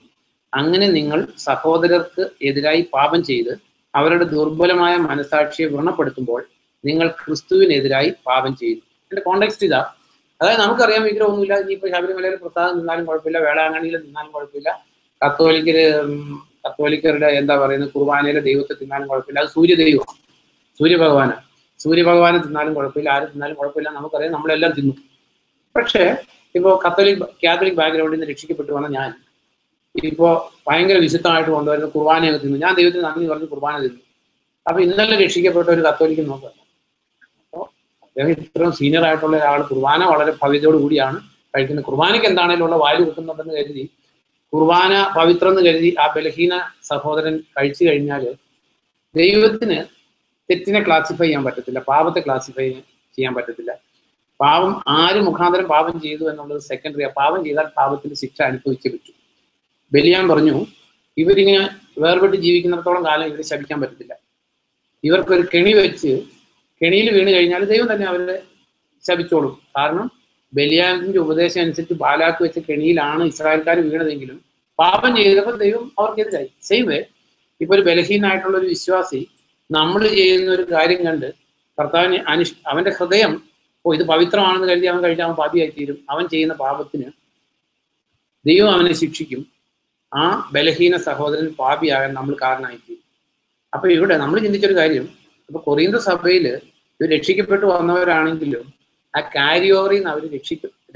Speaker 1: അങ്ങനെ നിങ്ങൾ സഹോദരർക്ക് എതിരായി പാപം ചെയ്ത് അവരുടെ ദുർബലമായ മനസാക്ഷിയെ വ്രണപ്പെടുത്തുമ്പോൾ നിങ്ങൾ ക്രിസ്തുവിനെതിരായി പാപം ചെയ്യുന്നു. എന്റെ കോണ്ടെക്സ്റ്റ് ഇതാ. അതായത് നമുക്കറിയാം, വിഗ്രഹമൊന്നുമില്ല, ഇനിയിപ്പോൾ ശബരിമലയിൽ പ്രസാദം നിന്നാലും കുഴപ്പമില്ല, വേളാങ്കണ്ണിയിൽ നിന്നാലും കുഴപ്പമില്ല, കത്തോലിക്കരുടെ എന്താ പറയുന്നത് കുർബാനയിലെ ദൈവത്തെ തിന്നാലും കുഴപ്പമില്ല, അത് സൂര്യദൈവമാണ്, സൂര്യഭഗവാനെ തിന്നാലും കുഴപ്പമില്ല, ആരും തിന്നാലും കുഴപ്പമില്ല, നമുക്കറിയാം, നമ്മളെല്ലാം തിന്നു. പക്ഷേ ഇപ്പോൾ കാത്തലിക് ബാക്ക്ഗ്രൗണ്ടിൽ നിന്ന് രക്ഷിക്കപ്പെട്ടു വന്ന ഞാൻ ഇപ്പോൾ ഭയങ്കര വിശുദ്ധമായിട്ട് കൊണ്ടുവരുന്ന കുർബാനയൊക്കെ തിന്നു. ഞാൻ ദൈവത്തിന് നന്ദി പറഞ്ഞ് കുർബാന തിന്നു. അപ്പൊ ഇന്നലെ രക്ഷിക്കപ്പെട്ട ഒരു കത്തോലിക്ക് നോക്കാം, അപ്പോൾ അദ്ദേഹം ഇത്രയും സീനിയർ ആയിട്ടുള്ള ഒരാൾ കുർബാന വളരെ ഭവ്യതയോട് കൂടിയാണ് കഴിക്കുന്നത്. കുർബാനയ്ക്ക് എന്താണേലും ഉള്ള വാല്യൂ കിട്ടുന്നുണ്ടെന്ന് കരുതി, കുർബാന പവിത്രം എന്ന് കരുതി ആ ബലഹീന സഹോദരൻ കഴിച്ചു കഴിഞ്ഞാൽ ദൈവത്തിന് തെറ്റിനെ ക്ലാസിഫൈ ചെയ്യാൻ പറ്റത്തില്ല, പാപത്തെ ക്ലാസിഫൈ ചെയ്യാൻ പറ്റത്തില്ല. പാപം ആര് മുഖാന്തരം പാപം ചെയ്തു എന്നുള്ളത് സെക്കൻഡറി. പാപം ചെയ്താൽ പാപത്തിന്റെ ശിക്ഷ അനുഭവിച്ചേ പറ്റൂ. ബലിയാൻ പറഞ്ഞു, ഇവരിങ്ങനെ വേർപെട്ട് ജീവിക്കുന്നിടത്തോളം കാലം ഇവരെ ശപിക്കാൻ പറ്റത്തില്ല. ഇവർക്കൊരു കെണി വെച്ച് കെണിയിൽ വീണ് കഴിഞ്ഞാൽ ദൈവം തന്നെ അവരെ ശപിച്ചോളും. കാരണം ബലിയാന്റെ ഉപദേശം അനുസരിച്ച് ബാലാക്ക് വെച്ച കെണിയിലാണ് ഇസ്രായേൽക്കാർ വീണതെങ്കിലും പാപം ചെയ്തപ്പോൾ ദൈവം അവർക്കെതിരായി. സെയിം വേ ഇപ്പൊ ഒരു ബലഹീനായിട്ടുള്ള ഒരു വിശ്വാസി നമ്മൾ ചെയ്യുന്ന ഒരു കാര്യം കണ്ട് കർത്താവിന് അവന്റെ ഹൃദയം ഇത് പവിത്രമാണെന്ന് കരുതി അവൻ കഴിഞ്ഞാൽ അവൻ പാപിയായി തീരും. അവൻ ചെയ്യുന്ന പാപത്തിന് ദൈവം അവനെ ശിക്ഷിക്കും. ആ ബലഹീന സഹോദരൻ പാപിയാകാൻ നമ്മൾ കാരണമായിത്തീരും. അപ്പൊ ഇവിടെ നമ്മൾ ചിന്തിച്ചൊരു കാര്യം, ഇപ്പൊ കൊറിന്ത സഭയിൽ ഇവർ രക്ഷിക്കപ്പെട്ടു വന്നവരാണെങ്കിലും ആ ക്യാരി ഓവറിൽ നിന്ന് അവർ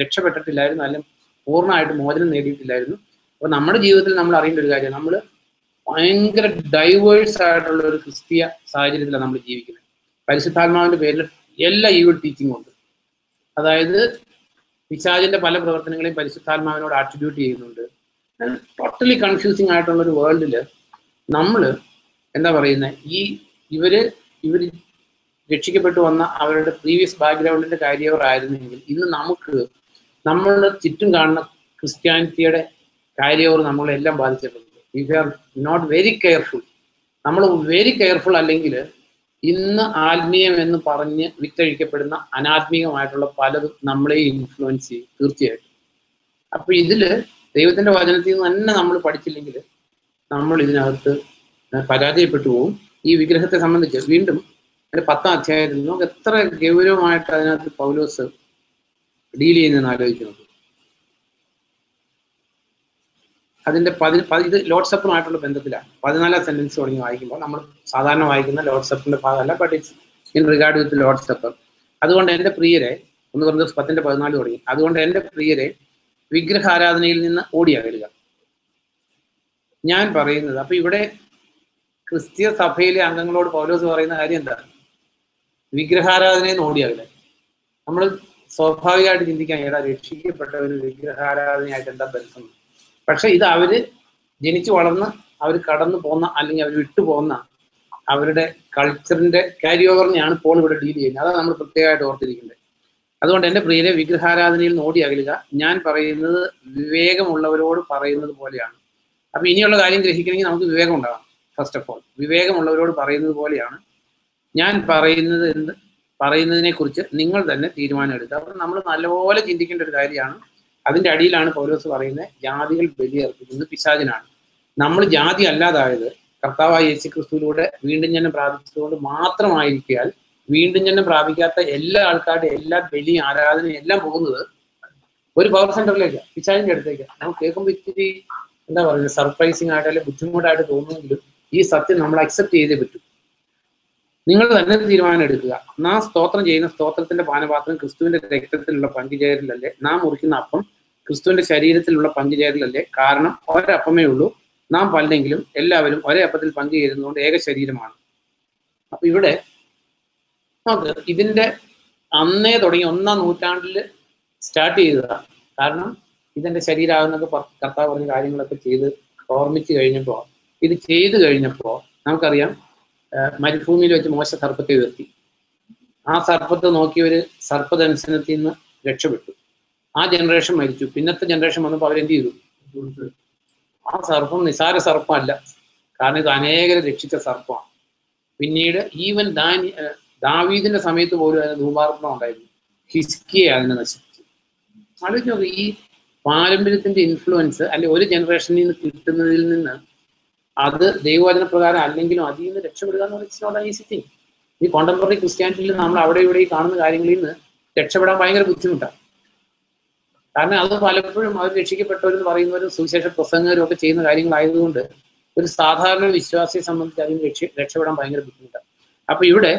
Speaker 1: രക്ഷപ്പെട്ടിട്ടില്ലായിരുന്നു, അല്ലെങ്കിൽ പൂർണ്ണമായിട്ട് മോചനം നേടിയിട്ടില്ലായിരുന്നു. അപ്പൊ നമ്മുടെ ജീവിതത്തിൽ നമ്മൾ അറിയേണ്ട ഒരു കാര്യം, നമ്മൾ ഭയങ്കര ഡൈവേഴ്സ് ആയിട്ടുള്ള ഒരു ക്രിസ്തീയ സാഹചര്യത്തിലാണ് നമ്മൾ ജീവിക്കുന്നത്. പരിശുദ്ധാത്മാവിന്റെ പേരിൽ എല്ലാ ഈവിൾ ടീച്ചിങ്ങും ഉണ്ട്. അതായത് പിശാചിന്റെ പല പ്രവർത്തനങ്ങളെയും പരിശുദ്ധാത്മാവിനോട് ആട്രിബ്യൂട്ട് ചെയ്യുന്നുണ്ട്. ടോട്ടലി കൺഫ്യൂസിങ് ആയിട്ടുള്ള ഒരു വേൾഡിൽ നമ്മൾ എന്താ പറയുന്നത്, ഇവർ രക്ഷിക്കപ്പെട്ടു വന്ന അവരുടെ പ്രീവിയസ് ബാക്ക്ഗ്രൗണ്ടിന്റെ കാര്യവറായിരുന്നെങ്കിൽ ഇന്ന് നമുക്ക് നമ്മളുടെ ചുറ്റും കാണുന്ന ക്രിസ്ത്യാനിറ്റിയുടെ കാര്യവർ നമ്മളെല്ലാം ബാധിച്ചിട്ടുണ്ട്. If you are not very careful, നമ്മൾ വെരി കെയർഫുൾ അല്ലെങ്കിൽ ഇന്ന് ആത്മീയം എന്ന് പറഞ്ഞ് വിറ്റഴിക്കപ്പെടുന്ന അനാത്മീയമായിട്ടുള്ള പലതും നമ്മളെ ഇൻഫ്ലുവൻസ് ചെയ്യും തീർച്ചയായിട്ടും. അപ്പൊ ഇതില് ദൈവത്തിന്റെ വചനത്തിൽ നിന്ന് തന്നെ നമ്മൾ പഠിച്ചില്ലെങ്കിൽ നമ്മൾ ഇതിനകത്ത് പരാജയപ്പെട്ടു പോകും. ഈ വിഗ്രഹത്തെ സംബന്ധിച്ച് വീണ്ടും അതിന്റെ 10-ാം അധ്യായത്തിൽ നമുക്ക് എത്ര ഗൗരവമായിട്ട് അതിനകത്ത് പൗലോസ് ഡീൽ ചെയ്യുന്നതെന്ന് ആലോചിക്കുന്നത്. അതിന്റെ ഇത് ലോർഡ് സപ്പറുമായിട്ടുള്ള ബന്ധത്തിലാണ്. 14-ാം സെന്റൻസ് തുടങ്ങി വായിക്കുമ്പോൾ നമ്മൾ സാധാരണ വായിക്കുന്ന ലോർഡ് സപ്പറിന്റെ ഭാഗമല്ല, but it's in regard with Lord supper. അതുകൊണ്ട് എൻ്റെ പ്രിയരെ, 1 Corinthians 10:14 തുടങ്ങി, അതുകൊണ്ട് എൻ്റെ പ്രിയരെ വിഗ്രഹാരാധനയിൽ നിന്ന് ഓടിയകലുക. ഞാൻ പറയുന്നത്, അപ്പൊ ഇവിടെ ക്രിസ്തീയ സഭയിലെ അംഗങ്ങളോട് പൗലോസ് പറയുന്ന കാര്യം എന്താണ്? വിഗ്രഹാരാധനയിൽ നിന്ന് ഓടിയകലുക. നമ്മൾ സ്വാഭാവികമായിട്ട് ചിന്തിക്കാൻ, രക്ഷിക്കപ്പെട്ട ഒരു വിഗ്രഹാരാധനയായിട്ട് എന്താ ബന്ധം? പക്ഷെ ഇത് അവര് ജനിച്ചു വളർന്ന് അവർ കടന്നു പോന്ന അല്ലെങ്കിൽ അവർ വിട്ടുപോകുന്ന അവരുടെ കൾച്ചറിന്റെ ക്യാരി ഓവറിനെയാണ് ഇപ്പോൾ ഇവിടെ ഡീൽ ചെയ്യുന്നത്. അതാണ് നമ്മൾ പ്രത്യേകമായിട്ട് ഓർത്തിരിക്കേണ്ടത്. അതുകൊണ്ട് എൻ്റെ പ്രിയരെ വിഗ്രഹാരാധനയിൽ നിന്ന് ഓടി അകലുക. ഞാൻ പറയുന്നത് വിവേകമുള്ളവരോട് പറയുന്നത് പോലെയാണ്. അപ്പൊ ഇനിയുള്ള കാര്യം ഗ്രഹിക്കണമെങ്കിൽ നമുക്ക് വിവേകം ഉണ്ടാകണം. ഫസ്റ്റ് ഓഫ് ഓൾ വിവേകമുള്ളവരോട് പറയുന്നത് പോലെയാണ്. ഞാൻ പറയുന്നതിനെ കുറിച്ച് നിങ്ങൾ തന്നെ തീരുമാനം എടുക്കുക. അപ്പോൾ നമ്മൾ നല്ലപോലെ ചിന്തിക്കേണ്ട ഒരു കാര്യമാണ്. അതിന്റെ അടിയിലാണ് പൗലോസ് പറയുന്നത്, ജാതികൾ ബലിയർപ്പിക്കുന്നത് പിശാചിനാണ്. നമ്മൾ ജാതി അല്ലാതായത് കർത്താവായ യേശുക്രിസ്തുവിലൂടെ വീണ്ടും ജന്മം പ്രാപിച്ചതുകൊണ്ട് മാത്രമായിരിക്കാൽ വീണ്ടും ജന്മം പ്രാപിക്കാത്ത എല്ലാ ആൾക്കാരുടെ എല്ലാ ബലി ആരാധനയും എല്ലാം പോകുന്നത് ഒരു പവർ സെന്ററിലേക്കാണ്, പിശാചിന്റെ അടുത്തേക്കാണ്. നമുക്ക് കേൾക്കുമ്പോൾ ഇത്തിരി എന്താ പറയുന്നത്, സർപ്രൈസിങ് ആയിട്ട് അല്ലെങ്കിൽ ബുദ്ധിമുട്ടായിട്ട് തോന്നുമെങ്കിലും ഈ സത്യം നമ്മൾ അക്സെപ്റ്റ് ചെയ്തേ പറ്റും. നിങ്ങൾ തന്നെ തീരുമാനം എടുക്കുക. നാം സ്തോത്രം ചെയ്യുന്ന സ്തോത്രത്തിന്റെ പാനപാത്രം ക്രിസ്തുവിന്റെ രക്തത്തിലുള്ള പങ്കുചേരലല്ലേ? നാം മുറിക്കുന്ന അപ്പം ക്രിസ്തുവിന്റെ ശരീരത്തിലുള്ള പങ്കുചേരലല്ലേ? കാരണം ഒരപ്പമേ ഉള്ളൂ, നാം പല്ലെങ്കിലും എല്ലാവരും ഒരേ അപ്പത്തിൽ പങ്കുചേരുന്നതുകൊണ്ട് ഏക ശരീരമാണ്. അപ്പൊ ഇവിടെ നമുക്ക് ഇതിന്റെ അന്നേ തുടങ്ങി 1-ാം നൂറ്റാണ്ടിൽ സ്റ്റാർട്ട് ചെയ്തതാണ്. കാരണം ഇതെന്റെ ശരീരമാകുന്നൊക്കെ കർത്താവ് പറഞ്ഞ കാര്യങ്ങളൊക്കെ ചെയ്ത് ഓർമ്മിച്ച് കഴിഞ്ഞപ്പോൾ, ഇത് ചെയ്തു കഴിഞ്ഞപ്പോൾ നമുക്കറിയാം, മരുഭൂമിയിൽ വെച്ച് മോശ സർപ്പത്തെ ഉയർത്തി. ആ സർപ്പത്തെ നോക്കിയവര് സർപ്പദംശനത്തിൽ നിന്ന് രക്ഷപ്പെട്ടു. ആ ജനറേഷൻ മരിച്ചു. പിന്നത്തെ ജനറേഷൻ വന്നപ്പോൾ അവരെന്ത് ചെയ്തു? ആ സർപ്പം നിസാര സർപ്പമല്ല, കാരണം ഇത് അനേകരെ രക്ഷിച്ച സർപ്പമാണ്. പിന്നീട് ഈവൻ ദാവീദിന്റെ സമയത്ത് പോലും അതിന് ധൂപാർപ്പണം ഉണ്ടായിരുന്നു. ഹിസ്കിയെ അതിനെ നശിപ്പിച്ചു. ആലോചിച്ച് നോക്ക്, ഈ പാരമ്പര്യത്തിന്റെ ഇൻഫ്ലുവൻസ് അല്ലെ ഒരു ജനറേഷനിൽ നിന്ന് കിട്ടുന്നതിൽ നിന്ന് അത് ദൈവവചന പ്രകാരം അല്ലെങ്കിലും അതിൽ നിന്ന് രക്ഷപ്പെടുക എന്ന് പറയുന്നത് ഈസി തിങ്. ഈ കോണ്ടംപററി ക്രിസ്ത്യാനിറ്റിയിൽ നമ്മൾ അവിടെ ഇവിടെ ഈ കാണുന്ന കാര്യങ്ങളിൽ നിന്ന് രക്ഷപ്പെടാൻ ഭയങ്കര ബുദ്ധിമുട്ടാണ്. കാരണം അത് പലപ്പോഴും അവർ രക്ഷിക്കപ്പെട്ടവരെന്ന് പറയുന്നവരും സുവിശേഷ പ്രസംഗരും ഒക്കെ ചെയ്യുന്ന കാര്യങ്ങളായതുകൊണ്ട് ഒരു സാധാരണ വിശ്വാസിയെ സംബന്ധിച്ച് അതിന് രക്ഷപ്പെടാൻ ഭയങ്കര ബുദ്ധിമുട്ടാണ്. അപ്പൊ ഇവിടെ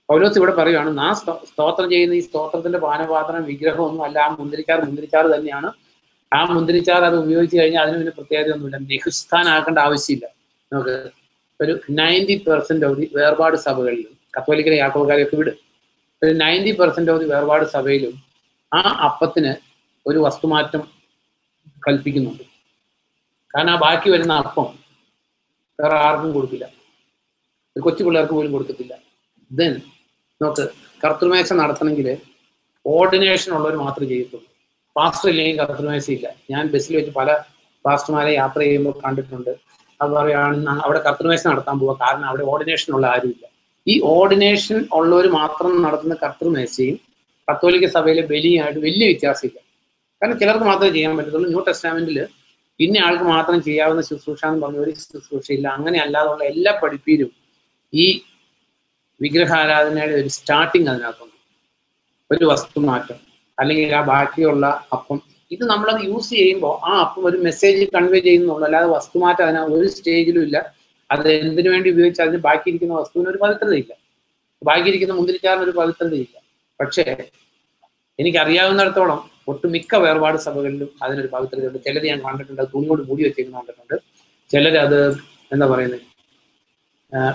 Speaker 1: പൗലോസ് ഇവിടെ പറയുകയാണ്, നാം സ്തോത്രം ചെയ്യുന്ന ഈ സ്തോത്രത്തിന്റെ പാനപാത്രം വിഗ്രഹമൊന്നും അല്ല, ആ മുന്തിരിച്ചാറ് തന്നെയാണ്. ആ മുന്തിരിച്ചാറ് അത് ഉപയോഗിച്ച് കഴിഞ്ഞാൽ അതിന് പിന്നെ പ്രത്യേകതയൊന്നുമില്ല. നെഹുസ്ഥാനാക്കേണ്ട ആവശ്യമില്ല. നമുക്ക് ഒരു 90% ഓഫ് ദി വേർപാട് സഭകളിലും, കത്തോലിക്കരെ യാക്കോബക്കാരെയൊക്കെ വിട്, ഒരു 90% ഓഫ് ദി വേർപാട് സഭയിലും ആ അപ്പത്തിന് ഒരു വസ്തുമാറ്റം കൽപ്പിക്കുന്നുണ്ട്. കാരണം ആ ബാക്കി വരുന്ന അപ്പം വേറെ ആർക്കും കൊടുക്കില്ല, കൊച്ചു പിള്ളേർക്ക് പോലും കൊടുക്കത്തില്ല. ദെൻ നോക്ക്, കർത്തൃമേശ നടത്തണമെങ്കിൽ ഓർഡിനേഷൻ ഉള്ളവർ മാത്രമേ ചെയ്യത്തുള്ളൂ. പാസ്റ്റർ ഇല്ലെങ്കിൽ കർത്തൃമേശ ഇല്ല. ഞാൻ ബസ്സിൽ വെച്ച് പല പാസ്റ്റർമാരെ യാത്ര ചെയ്യുമ്പോൾ കണ്ടിട്ടുണ്ട്. അത് പറയുകയാണ് അവിടെ കർത്തൃമേശ നടത്താൻ പോവുക, കാരണം അവിടെ ഓർഡിനേഷൻ ഉള്ള ആരുമില്ല. ഈ ഓർഡിനേഷൻ ഉള്ളവർ മാത്രം നടത്തുന്ന കർത്തൃമേശയും കത്തോലിക്ക സഭയിലെ ബലിയായിട്ട് വലിയ വ്യത്യാസമില്ല. കാരണം ചിലർക്ക് മാത്രമേ ചെയ്യാൻ പറ്റത്തുള്ളൂ. ന്യൂ ടെസ്റ്റ്മെന്റിൽ ഇന്ന ആൾക്ക് മാത്രം ചെയ്യാവുന്ന ശുശ്രൂഷ എന്ന് പറഞ്ഞ ഒരു ശുശ്രൂഷയില്ല. അങ്ങനെ അല്ലാതുള്ള എല്ലാ പഠിപ്പീരും ഈ വിഗ്രഹാരാധനയുടെ ഒരു സ്റ്റാർട്ടിങ് അതിനകത്തുണ്ട്. ഒരു വസ്തുമാറ്റം അല്ലെങ്കിൽ ആ ബാക്കിയുള്ള അപ്പം, ഇത് നമ്മളത് യൂസ് ചെയ്യുമ്പോൾ ആ അപ്പം ഒരു മെസ്സേജ് കൺവേ ചെയ്യുന്നുള്ളൂ, അല്ലാതെ വസ്തുമാറ്റം അതിനകത്ത് ഒരു സ്റ്റേജിലും ഇല്ല. അത് എന്തിനു വേണ്ടി ഉപയോഗിച്ച് അതിന് ബാക്കിയിരിക്കുന്ന വസ്തുവിന് ഒരു പവിത്രതയില്ല, ബാക്കിയിരിക്കുന്ന മുന്തിരിച്ചാറിന് ഒരു പവിത്രതയില്ല. പക്ഷേ എനിക്കറിയാവുന്നിടത്തോളം ഒട്ടുമിക്ക വേർപാട് സഭകളിലും അതിനൊരു പവിത്രതയുണ്ട്. ചിലത് ഞാൻ കണ്ടിട്ടുണ്ട്, അത് തുണിയോട് മൂടി വെച്ചേക്കുന്ന കണ്ടിട്ടുണ്ട്. ചിലരത് എന്താ പറയുന്നത്,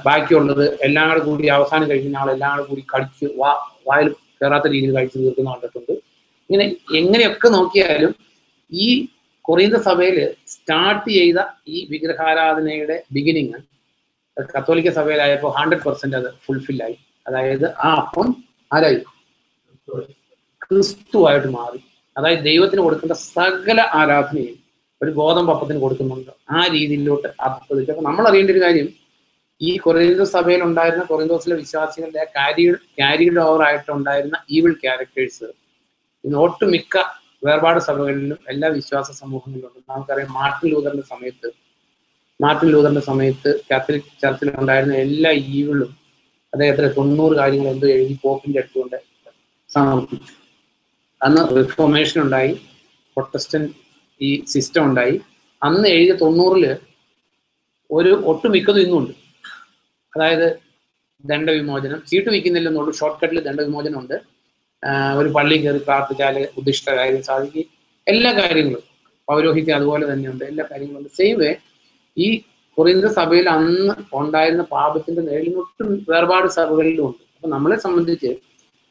Speaker 1: ബാക്കിയുള്ളത് എല്ലാം കൂടെ കൂടി അവസാനം കഴിക്കുന്ന ആളെല്ലാം കൂടെ കൂടി കടിച്ച് വായിൽ കയറാത്ത രീതിയിൽ കഴിച്ചു തീർക്കുന്ന കണ്ടിട്ടുണ്ട്. ഇങ്ങനെ എങ്ങനെയൊക്കെ നോക്കിയാലും ഈ കൊറിന്ത സഭയിൽ സ്റ്റാർട്ട് ചെയ്ത ഈ വിഗ്രഹാരാധനയുടെ ബിഗിനിങ് കത്തോലിക്ക സഭയിലായപ്പോൾ 100% അത് ഫുൾഫില്ലായി. അതായത് ആ അപ്പം ആരായി? ക്രിസ്തുവായിട്ട് മാറി. അതായത് ദൈവത്തിന് കൊടുക്കേണ്ട സകല ആരാധനയും ഒരു ഗോതമ്പ് അപ്പത്തിന് കൊടുക്കുന്നുണ്ട്. ആ രീതിയിലോട്ട് അപ്പതിച്ചു. അപ്പൊ നമ്മൾ അറിയേണ്ട ഒരു കാര്യം, ഈ കൊറിന്തോസ് സഭയിൽ ഉണ്ടായിരുന്ന കൊറിന്തോസിലെ വിശ്വാസികളുടെ ക്യാരിഡ് ഓവർ ആയിട്ടുണ്ടായിരുന്ന ഈവിൾ ക്യാരക്ടേഴ്സ് ഇന്ന് ഒട്ടുമിക്ക വേർപാട് സഭകളിലും എല്ലാ വിശ്വാസ സമൂഹങ്ങളിലുണ്ട്. നമുക്കറിയാം മാർട്ടിൻ ലൂതറിന്റെ സമയത്ത് കാത്തലിക് ചർച്ചിൽ ഉണ്ടായിരുന്ന എല്ലാ ഈവിളും അദ്ദേഹത്തിന് 90 കാര്യങ്ങൾ എന്തോ എഴുതി പോപ്പിന്റെ അടുത്തുകൊണ്ട് സമർപ്പിച്ചു. അന്ന് റിഫോർമേഷൻ ഉണ്ടായി, പ്രൊട്ടസ്റ്റന്റ് ഈ സിസ്റ്റം ഉണ്ടായി. അന്ന് എഴുതിയ 90 ഒരു ഒട്ടുമിക്കതും ഇന്നുണ്ട്. അതായത് ദണ്ഡവിമോചനം, ചീട്ട് വയ്ക്കുന്നില്ലെന്നുള്ളൂ, ഷോർട്ട് കട്ടിൽ ദണ്ഡവിമോചനം ഉണ്ട്. ഒരു പള്ളി കയറി പ്രാർത്ഥിച്ചാൽ ഉദ്ദിഷ്ട കാര്യം സാധിക്കും. എല്ലാ കാര്യങ്ങളും പൗരോഹിത്യം അതുപോലെ തന്നെയുണ്ട്, എല്ലാ കാര്യങ്ങളും ഉണ്ട്. സെയിം വേ ഈ കൊറിന്ത സഭയിൽ അന്ന് ഉണ്ടായിരുന്ന പാപത്തിന്റെ നേരിടുന്നൊട്ടും വേർപാട് സഭകളിലും ഉണ്ട്. അപ്പൊ നമ്മളെ സംബന്ധിച്ച്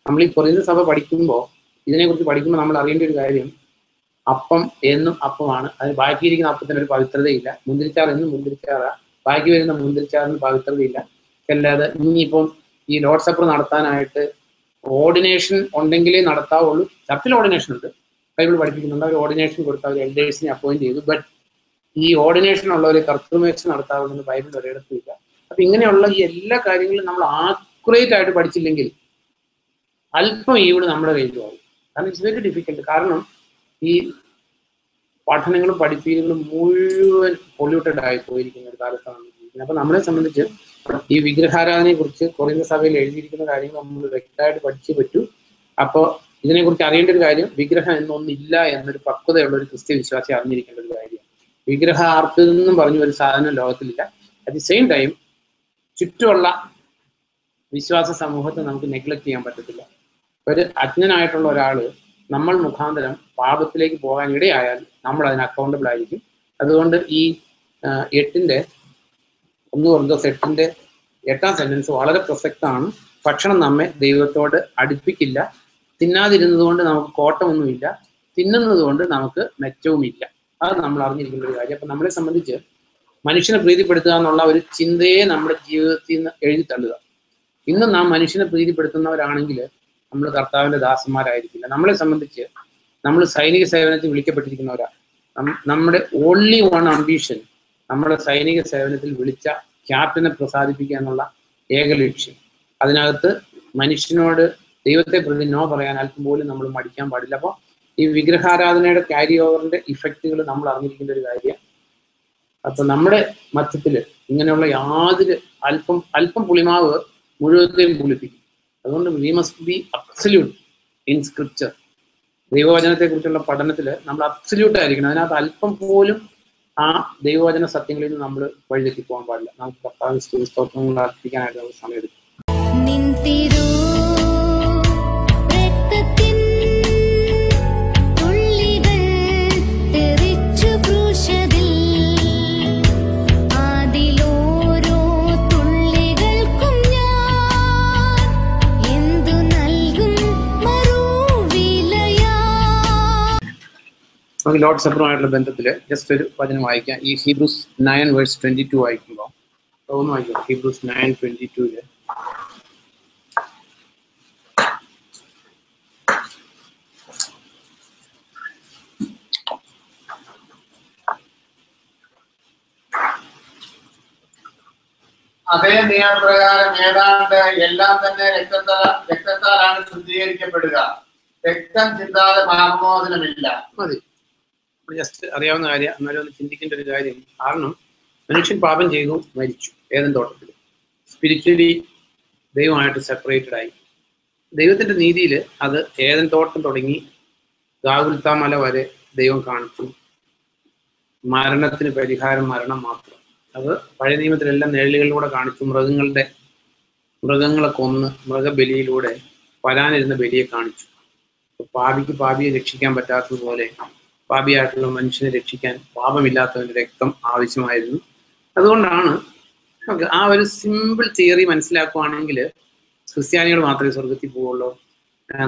Speaker 1: നമ്മൾ ഈ കൊറിന്ത സഭ പഠിക്കുമ്പോൾ, ഇതിനെക്കുറിച്ച് പഠിക്കുമ്പോൾ നമ്മൾ അറിയേണ്ട ഒരു കാര്യം, അപ്പം എന്നും അപ്പമാണ്. അതിന് ബാക്കിയിരിക്കുന്ന അപ്പത്തിന് ഒരു പവിത്രതയില്ല. മുന്തിരിച്ചാർ എന്നും മുന്തിരിച്ചാറാ, ബാക്കി വരുന്ന മുന്തിരിച്ചാറിന് പവിത്രതയില്ല. അല്ലാതെ ഇനിയിപ്പം ഈ ലോർഡ് സപ്പർ നടത്താനായിട്ട് ഓർഡിനേഷൻ ഉണ്ടെങ്കിലേ നടത്താവുള്ളൂ. ചർച്ചിൽ ഓർഡിനേഷൻ ഉണ്ട്, ബൈബിൾ പഠിപ്പിക്കുന്നുണ്ട്. അവർ ഓർഡിനേഷൻ കൊടുത്ത് അവർ എൽഡേഴ്സിനെ അപ്പോയിന്റ് ചെയ്തു. ബട്ട് ഈ ഓർഡിനേഷൻ ഉള്ളവർ കർത്തൃമേശ നടത്താവുന്ന ബൈബിൾ ഒരിടത്തുമില്ല. അപ്പൊ ഇങ്ങനെയുള്ള ഈ എല്ലാ കാര്യങ്ങളും നമ്മൾ ആക്യുറേറ്റ് ആയിട്ട് പഠിച്ചില്ലെങ്കിൽ അല്പം ഈവിട് നമ്മുടെ കയ്യിലും ആവും. കാരണം ഇറ്റ്സ് വെരി ഡിഫിക്കൽട്ട്. കാരണം ഈ പഠനങ്ങളും പഠിപ്പീരുകളും മുഴുവൻ പൊല്യൂട്ടഡ് ആയി പോയിരിക്കുന്ന ഒരു കാലത്താണ് ജീവിക്കുന്നത്. അപ്പൊ നമ്മളെ സംബന്ധിച്ച് ഈ വിഗ്രഹാരാധനയെ കുറിച്ച് കൊറിന്ത സഭയിൽ എഴുതിയിരിക്കുന്ന കാര്യങ്ങൾ നമ്മൾ വ്യക്തമായിട്ട് പഠിച്ചേ പറ്റൂ. അപ്പോൾ ഇതിനെക്കുറിച്ച് അറിയേണ്ട ഒരു കാര്യം, വിഗ്രഹം എന്നൊന്നില്ല എന്നൊരു പക്വതയുള്ള ഒരു ക്രിസ്ത്യ വിശ്വാസി അറിഞ്ഞിരിക്കേണ്ട ഒരു കാര്യം. വിഗ്രഹാർത്ഥമെന്നും പറഞ്ഞ ഒരു സാധനം ലോകത്തിലില്ല. അറ്റ് ദി സെയിം ടൈം ചുറ്റുമുള്ള വിശ്വാസ സമൂഹത്തെ നമുക്ക് നെഗ്ലക്ട് ചെയ്യാൻ പറ്റത്തില്ല. ഒരു അജ്ഞനായിട്ടുള്ള ഒരാൾ നമ്മൾ മുഖാന്തരം പാപത്തിലേക്ക് പോകാൻ ഇടയായാൽ നമ്മൾ അതിന് അക്കൗണ്ടബിൾ ആയിരിക്കും. അതുകൊണ്ട് ഈ 1 കൊരിന്തോസ് 8-ാം സെന്റൻസ് വളരെ പ്രസക്തമാണ്. ഭക്ഷണം നമ്മെ ദൈവത്തോട് അടുപ്പിക്കില്ല. തിന്നാതിരുന്നത് കൊണ്ട് നമുക്ക് കോട്ടമൊന്നുമില്ല, തിന്നുന്നത് കൊണ്ട് നമുക്ക് മെച്ചവുമില്ല. അത് നമ്മൾ അറിഞ്ഞിരിക്കേണ്ട ഒരു കാര്യം. അപ്പൊ നമ്മളെ സംബന്ധിച്ച് മനുഷ്യനെ പ്രീതിപ്പെടുത്തുക എന്നുള്ള ഒരു ചിന്തയെ നമ്മുടെ ജീവിതത്തിൽ നിന്ന് എഴുതി തള്ളുക. ഇന്ന് നാം മനുഷ്യനെ പ്രീതിപ്പെടുത്തുന്നവരാണെങ്കിൽ നമ്മൾ കർത്താവിന്റെ ദാസന്മാരായിരിക്കില്ല. നമ്മളെ സംബന്ധിച്ച് നമ്മൾ സൈനിക സേവനത്തിൽ വിളിക്കപ്പെട്ടിരിക്കുന്നവരാണ്. നമ്മുടെ ഓൺലി വൺ അംബീഷൻ നമ്മുടെ സൈനിക സേവനത്തിൽ വിളിച്ച ക്യാപ്റ്റനെ പ്രസാദിപ്പിക്കുക എന്നുള്ള ഏക ലക്ഷ്യം. അതിനകത്ത് മനുഷ്യനോട് ദൈവത്തെ പ്രതി നോ പറയാൻ അല്പം പോലും നമ്മൾ മടിക്കാൻ പാടില്ല. അപ്പോൾ ഈ വിഗ്രഹാരാധനയുടെ ക്യാരി ഓവറിന്റെ ഇഫക്റ്റുകൾ നമ്മൾ അറിഞ്ഞിരിക്കേണ്ട ഒരു കാര്യമാണ്. അപ്പൊ നമ്മുടെ മധ്യത്തില് ഇങ്ങനെയുള്ള യാതൊരു അല്പം പുളിമാവ് മുഴുവത്തെയും പുളിപ്പിക്കും. അതുകൊണ്ട് we must be absolute in scripture. ദൈവവചനത്തെ കുറിച്ചുള്ള പഠനത്തിൽ നമ്മൾ അബ്സല്യൂട്ട് ആയിരിക്കണം. അതിനകത്ത് അല്പം പോലും ആ ദൈവവചന സത്യങ്ങളിൽ നിന്ന് നമ്മൾ വഴിതെറ്റി പോകാൻ പാടില്ല. നമുക്ക് കർത്താവിന്റെ സ്തോത്രങ്ങൾ അർപ്പിക്കാനായിട്ട് നമുക്ക് സമയമെടുക്കും. നമുക്ക് ലോർഡ് സപ്പറുമായിട്ടുള്ള ബന്ധത്തിൽ ജസ്റ്റ് ഒരു വചനം വായിക്കാം. ഈ ഹീബ്രൂസ് 9:22 വായിക്കുമ്പോൾ ഒന്ന് വായിക്കാം. ഹീബ്രൂസ് 9:22
Speaker 2: അതേ നിയമപ്രകാരം ഏതാണ്ട് എല്ലാം തന്നെ രക്തത്താലാണ് ശുദ്ധീകരിക്കപ്പെടുക. രക്തം ചിന്താതെ പാപമോചനമില്ല.
Speaker 1: മതി, ജസ്റ്റ് അറിയാവുന്ന കാര്യം. എന്നാലും ഒന്ന് ചിന്തിക്കേണ്ട ഒരു കാര്യം. കാരണം മനുഷ്യൻ പാപം ചെയ്തു, മരിച്ചു ഏദൻ തോട്ടത്തിൽ. സ്പിരിച്വലി ദൈവമായിട്ട് സെപ്പറേറ്റഡ് ആയി. ദൈവത്തിന്റെ നീതിയിൽ അത് ഏദൻ തോട്ടം തുടങ്ങി ഗാഗുൽത്താ മല വരെ ദൈവം കാണിച്ചു. മരണത്തിന് പരിഹാരം മരണം മാത്രം. അത് പഴയ നിയമത്തിലെല്ലാം നിഴലുകളിലൂടെ കാണിച്ചു. മൃഗങ്ങളെ കൊന്ന് മൃഗബലിയിലൂടെ വരാനിരുന്ന ബലിയെ കാണിച്ചു. പാപിക്ക് പാപിയെ രക്ഷിക്കാൻ പറ്റാത്തതുപോലെ പാപിയായിട്ടുള്ള മനുഷ്യനെ രക്ഷിക്കാൻ പാപമില്ലാത്തവന്റെ രക്തം ആവശ്യമായിരുന്നു. അതുകൊണ്ടാണ് ആ ഒരു സിമ്പിൾ തിയറി മനസ്സിലാക്കുവാണെങ്കിൽ ക്രിസ്ത്യാനികൾ മാത്രമേ സ്വർഗത്തിൽ പോവുള്ളൂ,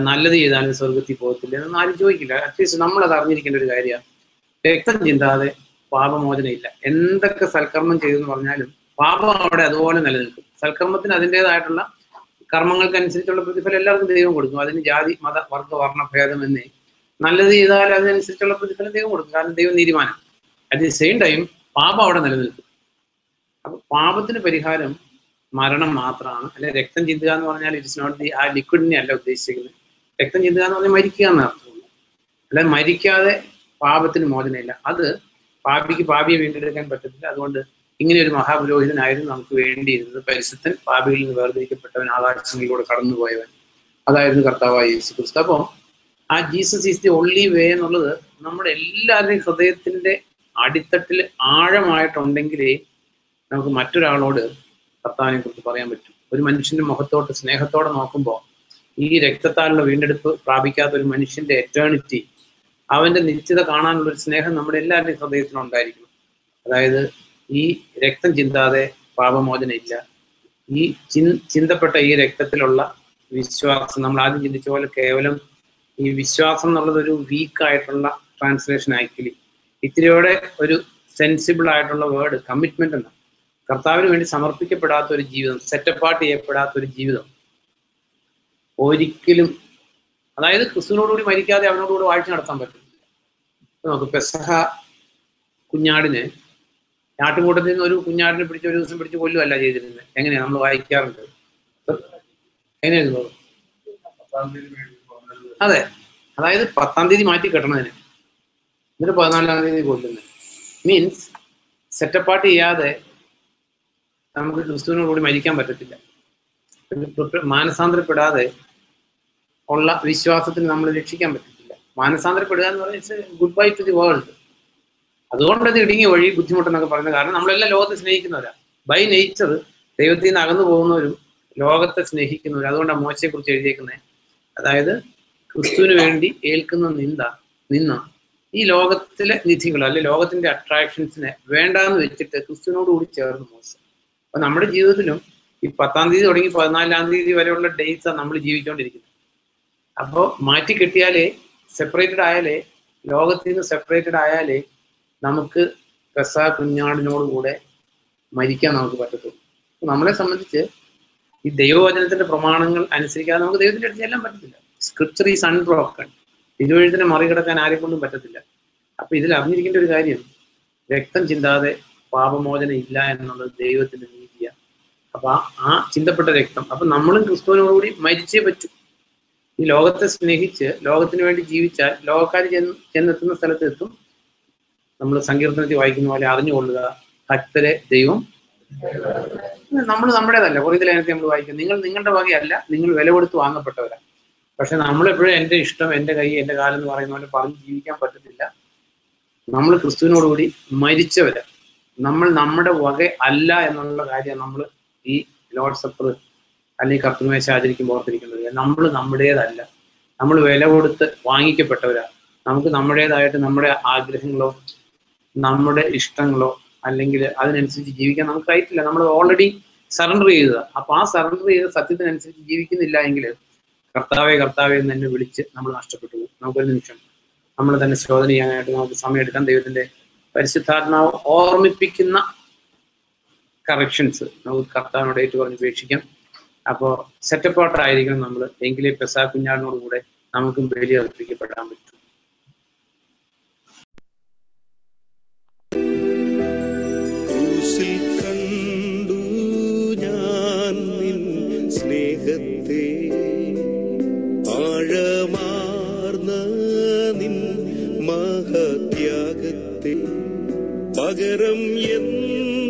Speaker 1: നല്ലത് ചെയ്താലും സ്വർഗത്തിൽ പോകത്തില്ല എന്നൊന്നും ആരും ചോദിക്കില്ല. അറ്റ്ലീസ്റ്റ് നമ്മളത് അറിഞ്ഞിരിക്കേണ്ട ഒരു കാര്യമാണ്. രക്തം ചിന്താതെ പാപമോചനം ഇല്ല. എന്തൊക്കെ സൽക്കർമ്മം ചെയ്തെന്ന് പറഞ്ഞാലും പാപം അവിടെ അതുപോലെ നിലനിൽക്കും. സൽക്കർമ്മത്തിന് അതിൻ്റെതായിട്ടുള്ള കർമ്മങ്ങൾക്കനുസരിച്ചുള്ള പ്രതിഫലം എല്ലാവർക്കും ദൈവം കൊടുക്കും. അതിന് ജാതി മത വർഗ വർണ്ണ ഭേദമെന്നേ. നല്ലത് ചെയ്താൽ അതിനനുസരിച്ചുള്ള പ്രതിഫലം ദൈവം കൊടുക്കും. കാരണം ദൈവം നീതിമാനം. അറ്റ് ദി സെയിം ടൈം പാപം അവിടെ നിലനിൽക്കും. അപ്പൊ പാപത്തിന് പരിഹാരം മരണം മാത്രമാണ്. അല്ലെ രക്തം ചിന്തുക എന്ന് പറഞ്ഞാൽ ഇറ്റ്സ് നോട്ട് ദി ആ ലിക്വിഡിനെ അല്ല ഉദ്ദേശിക്കുന്നത്. രക്തം ചിന്തുക എന്ന് പറഞ്ഞാൽ മരിക്കുക എന്ന് അർത്ഥമുള്ളൂ. അല്ലെ മരിക്കാതെ പാപത്തിന് മോചനമില്ല. അത് പാപിക്ക് പാപിയെ വീണ്ടെടുക്കാൻ പറ്റത്തില്ല. അതുകൊണ്ട് ഇങ്ങനെ ഒരു മഹാപുരോഹിതനായിരുന്നു നമുക്ക് വേണ്ടിയിരുന്നത്. പരിശുദ്ധൻ, പാപികളിൽ നിന്ന് വേർതിരിക്കപ്പെട്ടവൻ, ആകാശങ്ങളിലൂടെ കടന്നുപോയവൻ. അതായിരുന്നു കർത്താവായ യേശു ക്രിസ്തു. അപ്പം ആ Jesus is the only way എന്നുള്ളത് നമ്മുടെ എല്ലാവരുടെയും ഹൃദയത്തിന്റെ അടിത്തട്ടിൽ ആഴമായിട്ടുണ്ടെങ്കിലേ നമുക്ക് മറ്റൊരാളോട് കർത്താവിനെ കുറിച്ച് പറയാൻ പറ്റും. ഒരു മനുഷ്യന്റെ മുഖത്തോട്ട് സ്നേഹത്തോടെ നോക്കുമ്പോൾ ഈ രക്തത്താലുള്ള വീണ്ടെടുപ്പ് പ്രാപിക്കാത്ത ഒരു മനുഷ്യന്റെ എറ്റേണിറ്റി, അവന്റെ നിശ്ചിത കാണാനുള്ള ഒരു സ്നേഹം നമ്മുടെ എല്ലാവരുടെയും ഹൃദയത്തിലുണ്ടായിരിക്കണം. അതായത് ഈ രക്തം ചിന്താതെ പാപമോചനം ഇല്ല. ഈ ചിന്തപ്പെട്ട ഈ രക്തത്തിലുള്ള വിശ്വാസം, നമ്മൾ ആദ്യം ചിന്തിച്ച പോലെ കേവലം ഈ വിശ്വാസം എന്നുള്ളത് ഒരു വീക്കായിട്ടുള്ള ട്രാൻസ്ലേഷൻ. ആക്ച്വലി ഇത്തിരിയോടെ ഒരു സെൻസിബിൾ ആയിട്ടുള്ള വേർഡ് കമ്മിറ്റ്മെന്റ് എന്നാണ്. കർത്താവിന് വേണ്ടി സമർപ്പിക്കപ്പെടാത്ത ഒരു ജീവിതം, സെറ്റപ്പാർട്ട് ചെയ്യപ്പെടാത്ത ഒരു ജീവിതം ഒരിക്കലും, അതായത് ക്രിസ്തുവിനോടുകൂടി മരിക്കാതെ അവനോടുകൂടി വാഴ്ച നടത്താൻ പറ്റും. നമുക്ക് പെസഹ കുഞ്ഞാടിന് ഞാട്ടുകൂട്ടത്തിൽ നിന്ന് ഒരു കുഞ്ഞാടിനെ പിടിച്ച് ഒരു ദിവസം പിടിച്ച് കൊല്ലുമല്ല ചെയ്തിരുന്നത്. എങ്ങനെയാണ് നമ്മൾ വായിക്കാറുണ്ട്? എങ്ങനെയായിരുന്നു? അതെ, അതായത് 10-ാം തീയതി മാറ്റി കെട്ടണതിന്, എന്നിട്ട് 14-ാം തീയതി കൊല്ലുന്നത്. മീൻസ് സെറ്റപ്പാർട്ട് ചെയ്യാതെ നമുക്ക് ക്രിസ്തുവിനോടുകൂടി മരിക്കാൻ പറ്റത്തില്ല. മാനസാന്തരപ്പെടാതെ ഉള്ള വിശ്വാസത്തിന് നമ്മൾ രക്ഷിക്കാൻ പറ്റത്തില്ല. മാനസാന്തരപ്പെടുക എന്ന് പറഞ്ഞാൽ goodbye to the world. അതുകൊണ്ട് അത് ഇടുങ്ങിയ വഴി ബുദ്ധിമുട്ടെന്നൊക്കെ പറയുന്നത്. കാരണം നമ്മളെല്ലാം ലോകത്തെ സ്നേഹിക്കുന്നവരാ. ബൈ നേച്ചർ ദൈവത്തിൽ നിന്ന് അകന്നു പോകുന്നവരും ലോകത്തെ സ്നേഹിക്കുന്നവരും. അതുകൊണ്ടാണ് മോശയെക്കുറിച്ച് എഴുതിയേക്കുന്നത്. അതായത് ക്രിസ്തുവിന് വേണ്ടി ഏൽക്കുന്ന നിന്ന ഈ ലോകത്തിലെ നിധികൾ അല്ലെ ലോകത്തിന്റെ അട്രാക്ഷൻസിനെ വേണ്ടാന്ന് വെച്ചിട്ട് ക്രിസ്തുവിനോടുകൂടി ചേർന്ന് മോശ. അപ്പൊ നമ്മുടെ ജീവിതത്തിലും ഈ 10-ാം തീയതി തുടങ്ങി 14-ാം തീയതി വരെയുള്ള ഡേറ്റ്സാണ് നമ്മൾ ജീവിച്ചുകൊണ്ടിരിക്കുന്നത്. അപ്പോൾ മാറ്റി കെട്ടിയാലേ, സെപ്പറേറ്റഡ് ആയാലേ, ലോകത്തിൽ നിന്ന് സെപ്പറേറ്റഡ് ആയാലേ നമുക്ക് പെസഹ കുഞ്ഞാടിനോടുകൂടെ മരിക്കാൻ നമുക്ക് പറ്റത്തുള്ളൂ. നമ്മളെ സംബന്ധിച്ച് ഈ ദൈവവചനത്തിന്റെ പ്രമാണങ്ങൾ അനുസരിക്കാതെ നമുക്ക് ദൈവത്തിന്റെ അടുത്ത് ചെല്ലാൻ പറ്റത്തില്ല. Scripture is unbroken. തിരുവഴുത്തിനെ മറികടക്കാൻ ആരെക്കൊണ്ടും പറ്റത്തില്ല. അപ്പൊ ഇതിൽ അറിഞ്ഞിരിക്കേണ്ട ഒരു കാര്യം, രക്തം ചിന്താതെ പാപമോചനം ഇല്ല എന്നുള്ളത് ദൈവത്തിന്റെ നീതിയാണ്. അപ്പൊ ആ ചിന്തപ്പെട്ട രക്തം, അപ്പൊ നമ്മളും ക്രിസ്തുവിനോടുകൂടി മരിച്ചേ പറ്റൂ. ഈ ലോകത്തെ സ്നേഹിച്ച് ലോകത്തിന് വേണ്ടി ജീവിച്ചാൽ ലോകക്കാർ ചെന്നെത്തുന്ന സ്ഥലത്ത് എത്തും. നമ്മൾ സങ്കീർത്തനത്തിൽ വായിക്കുന്ന പോലെ അറിഞ്ഞുകൊള്ളുക, ഭക്തരെ ദൈവം നമ്മൾ നമ്മുടേതല്ല. കുറേ ലേഖനത്തിൽ നമ്മൾ വായിക്കും, നിങ്ങൾ നിങ്ങളുടെ വകയല്ല, നിങ്ങൾ വില കൊടുത്ത് വാങ്ങപ്പെട്ടവരാണ്. പക്ഷെ നമ്മളെപ്പോഴും എൻ്റെ ഇഷ്ടം, എൻ്റെ കൈ, എൻ്റെ കാലം എന്ന് പറയുന്ന പോലെ പറഞ്ഞ് ജീവിക്കാൻ പറ്റത്തില്ല. നമ്മൾ ക്രിസ്തുവിനോടുകൂടി മരിച്ചവരാ. നമ്മൾ നമ്മുടെ വക അല്ല എന്നുള്ള കാര്യം നമ്മൾ ഈ ലോർഡ് സപ്പർ അല്ലെങ്കിൽ കർത്തൃമേശ ആചരിക്കുമ്പോൾ ഓർത്തിരിക്കുന്നത്. നമ്മൾ നമ്മുടേതല്ല, നമ്മൾ വില കൊടുത്ത് വാങ്ങിക്കപ്പെട്ടവരാ. നമുക്ക് നമ്മുടേതായിട്ട് നമ്മുടെ ആഗ്രഹങ്ങളോ നമ്മുടെ ഇഷ്ടങ്ങളോ അല്ലെങ്കിൽ അതിനനുസരിച്ച് ജീവിക്കാൻ നമുക്ക് ആയിട്ടില്ല. നമ്മൾ ഓൾറെഡി സറണ്ടർ ചെയ്തതാണ്. അപ്പൊ ആ സറണ്ടർ ചെയ്ത സത്യത്തിനനുസരിച്ച് ജീവിക്കുന്നില്ല എങ്കിൽ കർത്താവെ കർത്താവെ എന്ന് തന്നെ വിളിച്ച് നമ്മൾ നഷ്ടപ്പെട്ടു പോകും. നമുക്കൊരു നിമിഷം നമ്മൾ തന്നെ ശോധന ചെയ്യാനായിട്ട് നമുക്ക് സമയമെടുക്കാം. ദൈവത്തിന്റെ പരിശുദ്ധാത്മാവ് ഓർമ്മിപ്പിക്കുന്ന കറക്ഷൻസ് നമുക്ക് കർത്താവിനോട് ഏറ്റു പറഞ്ഞ് ഉപേക്ഷിക്കാം. അപ്പോൾ സെറ്റപ്പാട്ടായിരിക്കണം നമ്മൾ, എങ്കിലേ പെസഹ കുഞ്ഞാടിനോടുകൂടെ നമുക്കും ബലി അർപ്പിക്കപ്പെടാൻ പറ്റും.
Speaker 3: ക്രൂശിൽ കണ്ടു പകരം എന്തു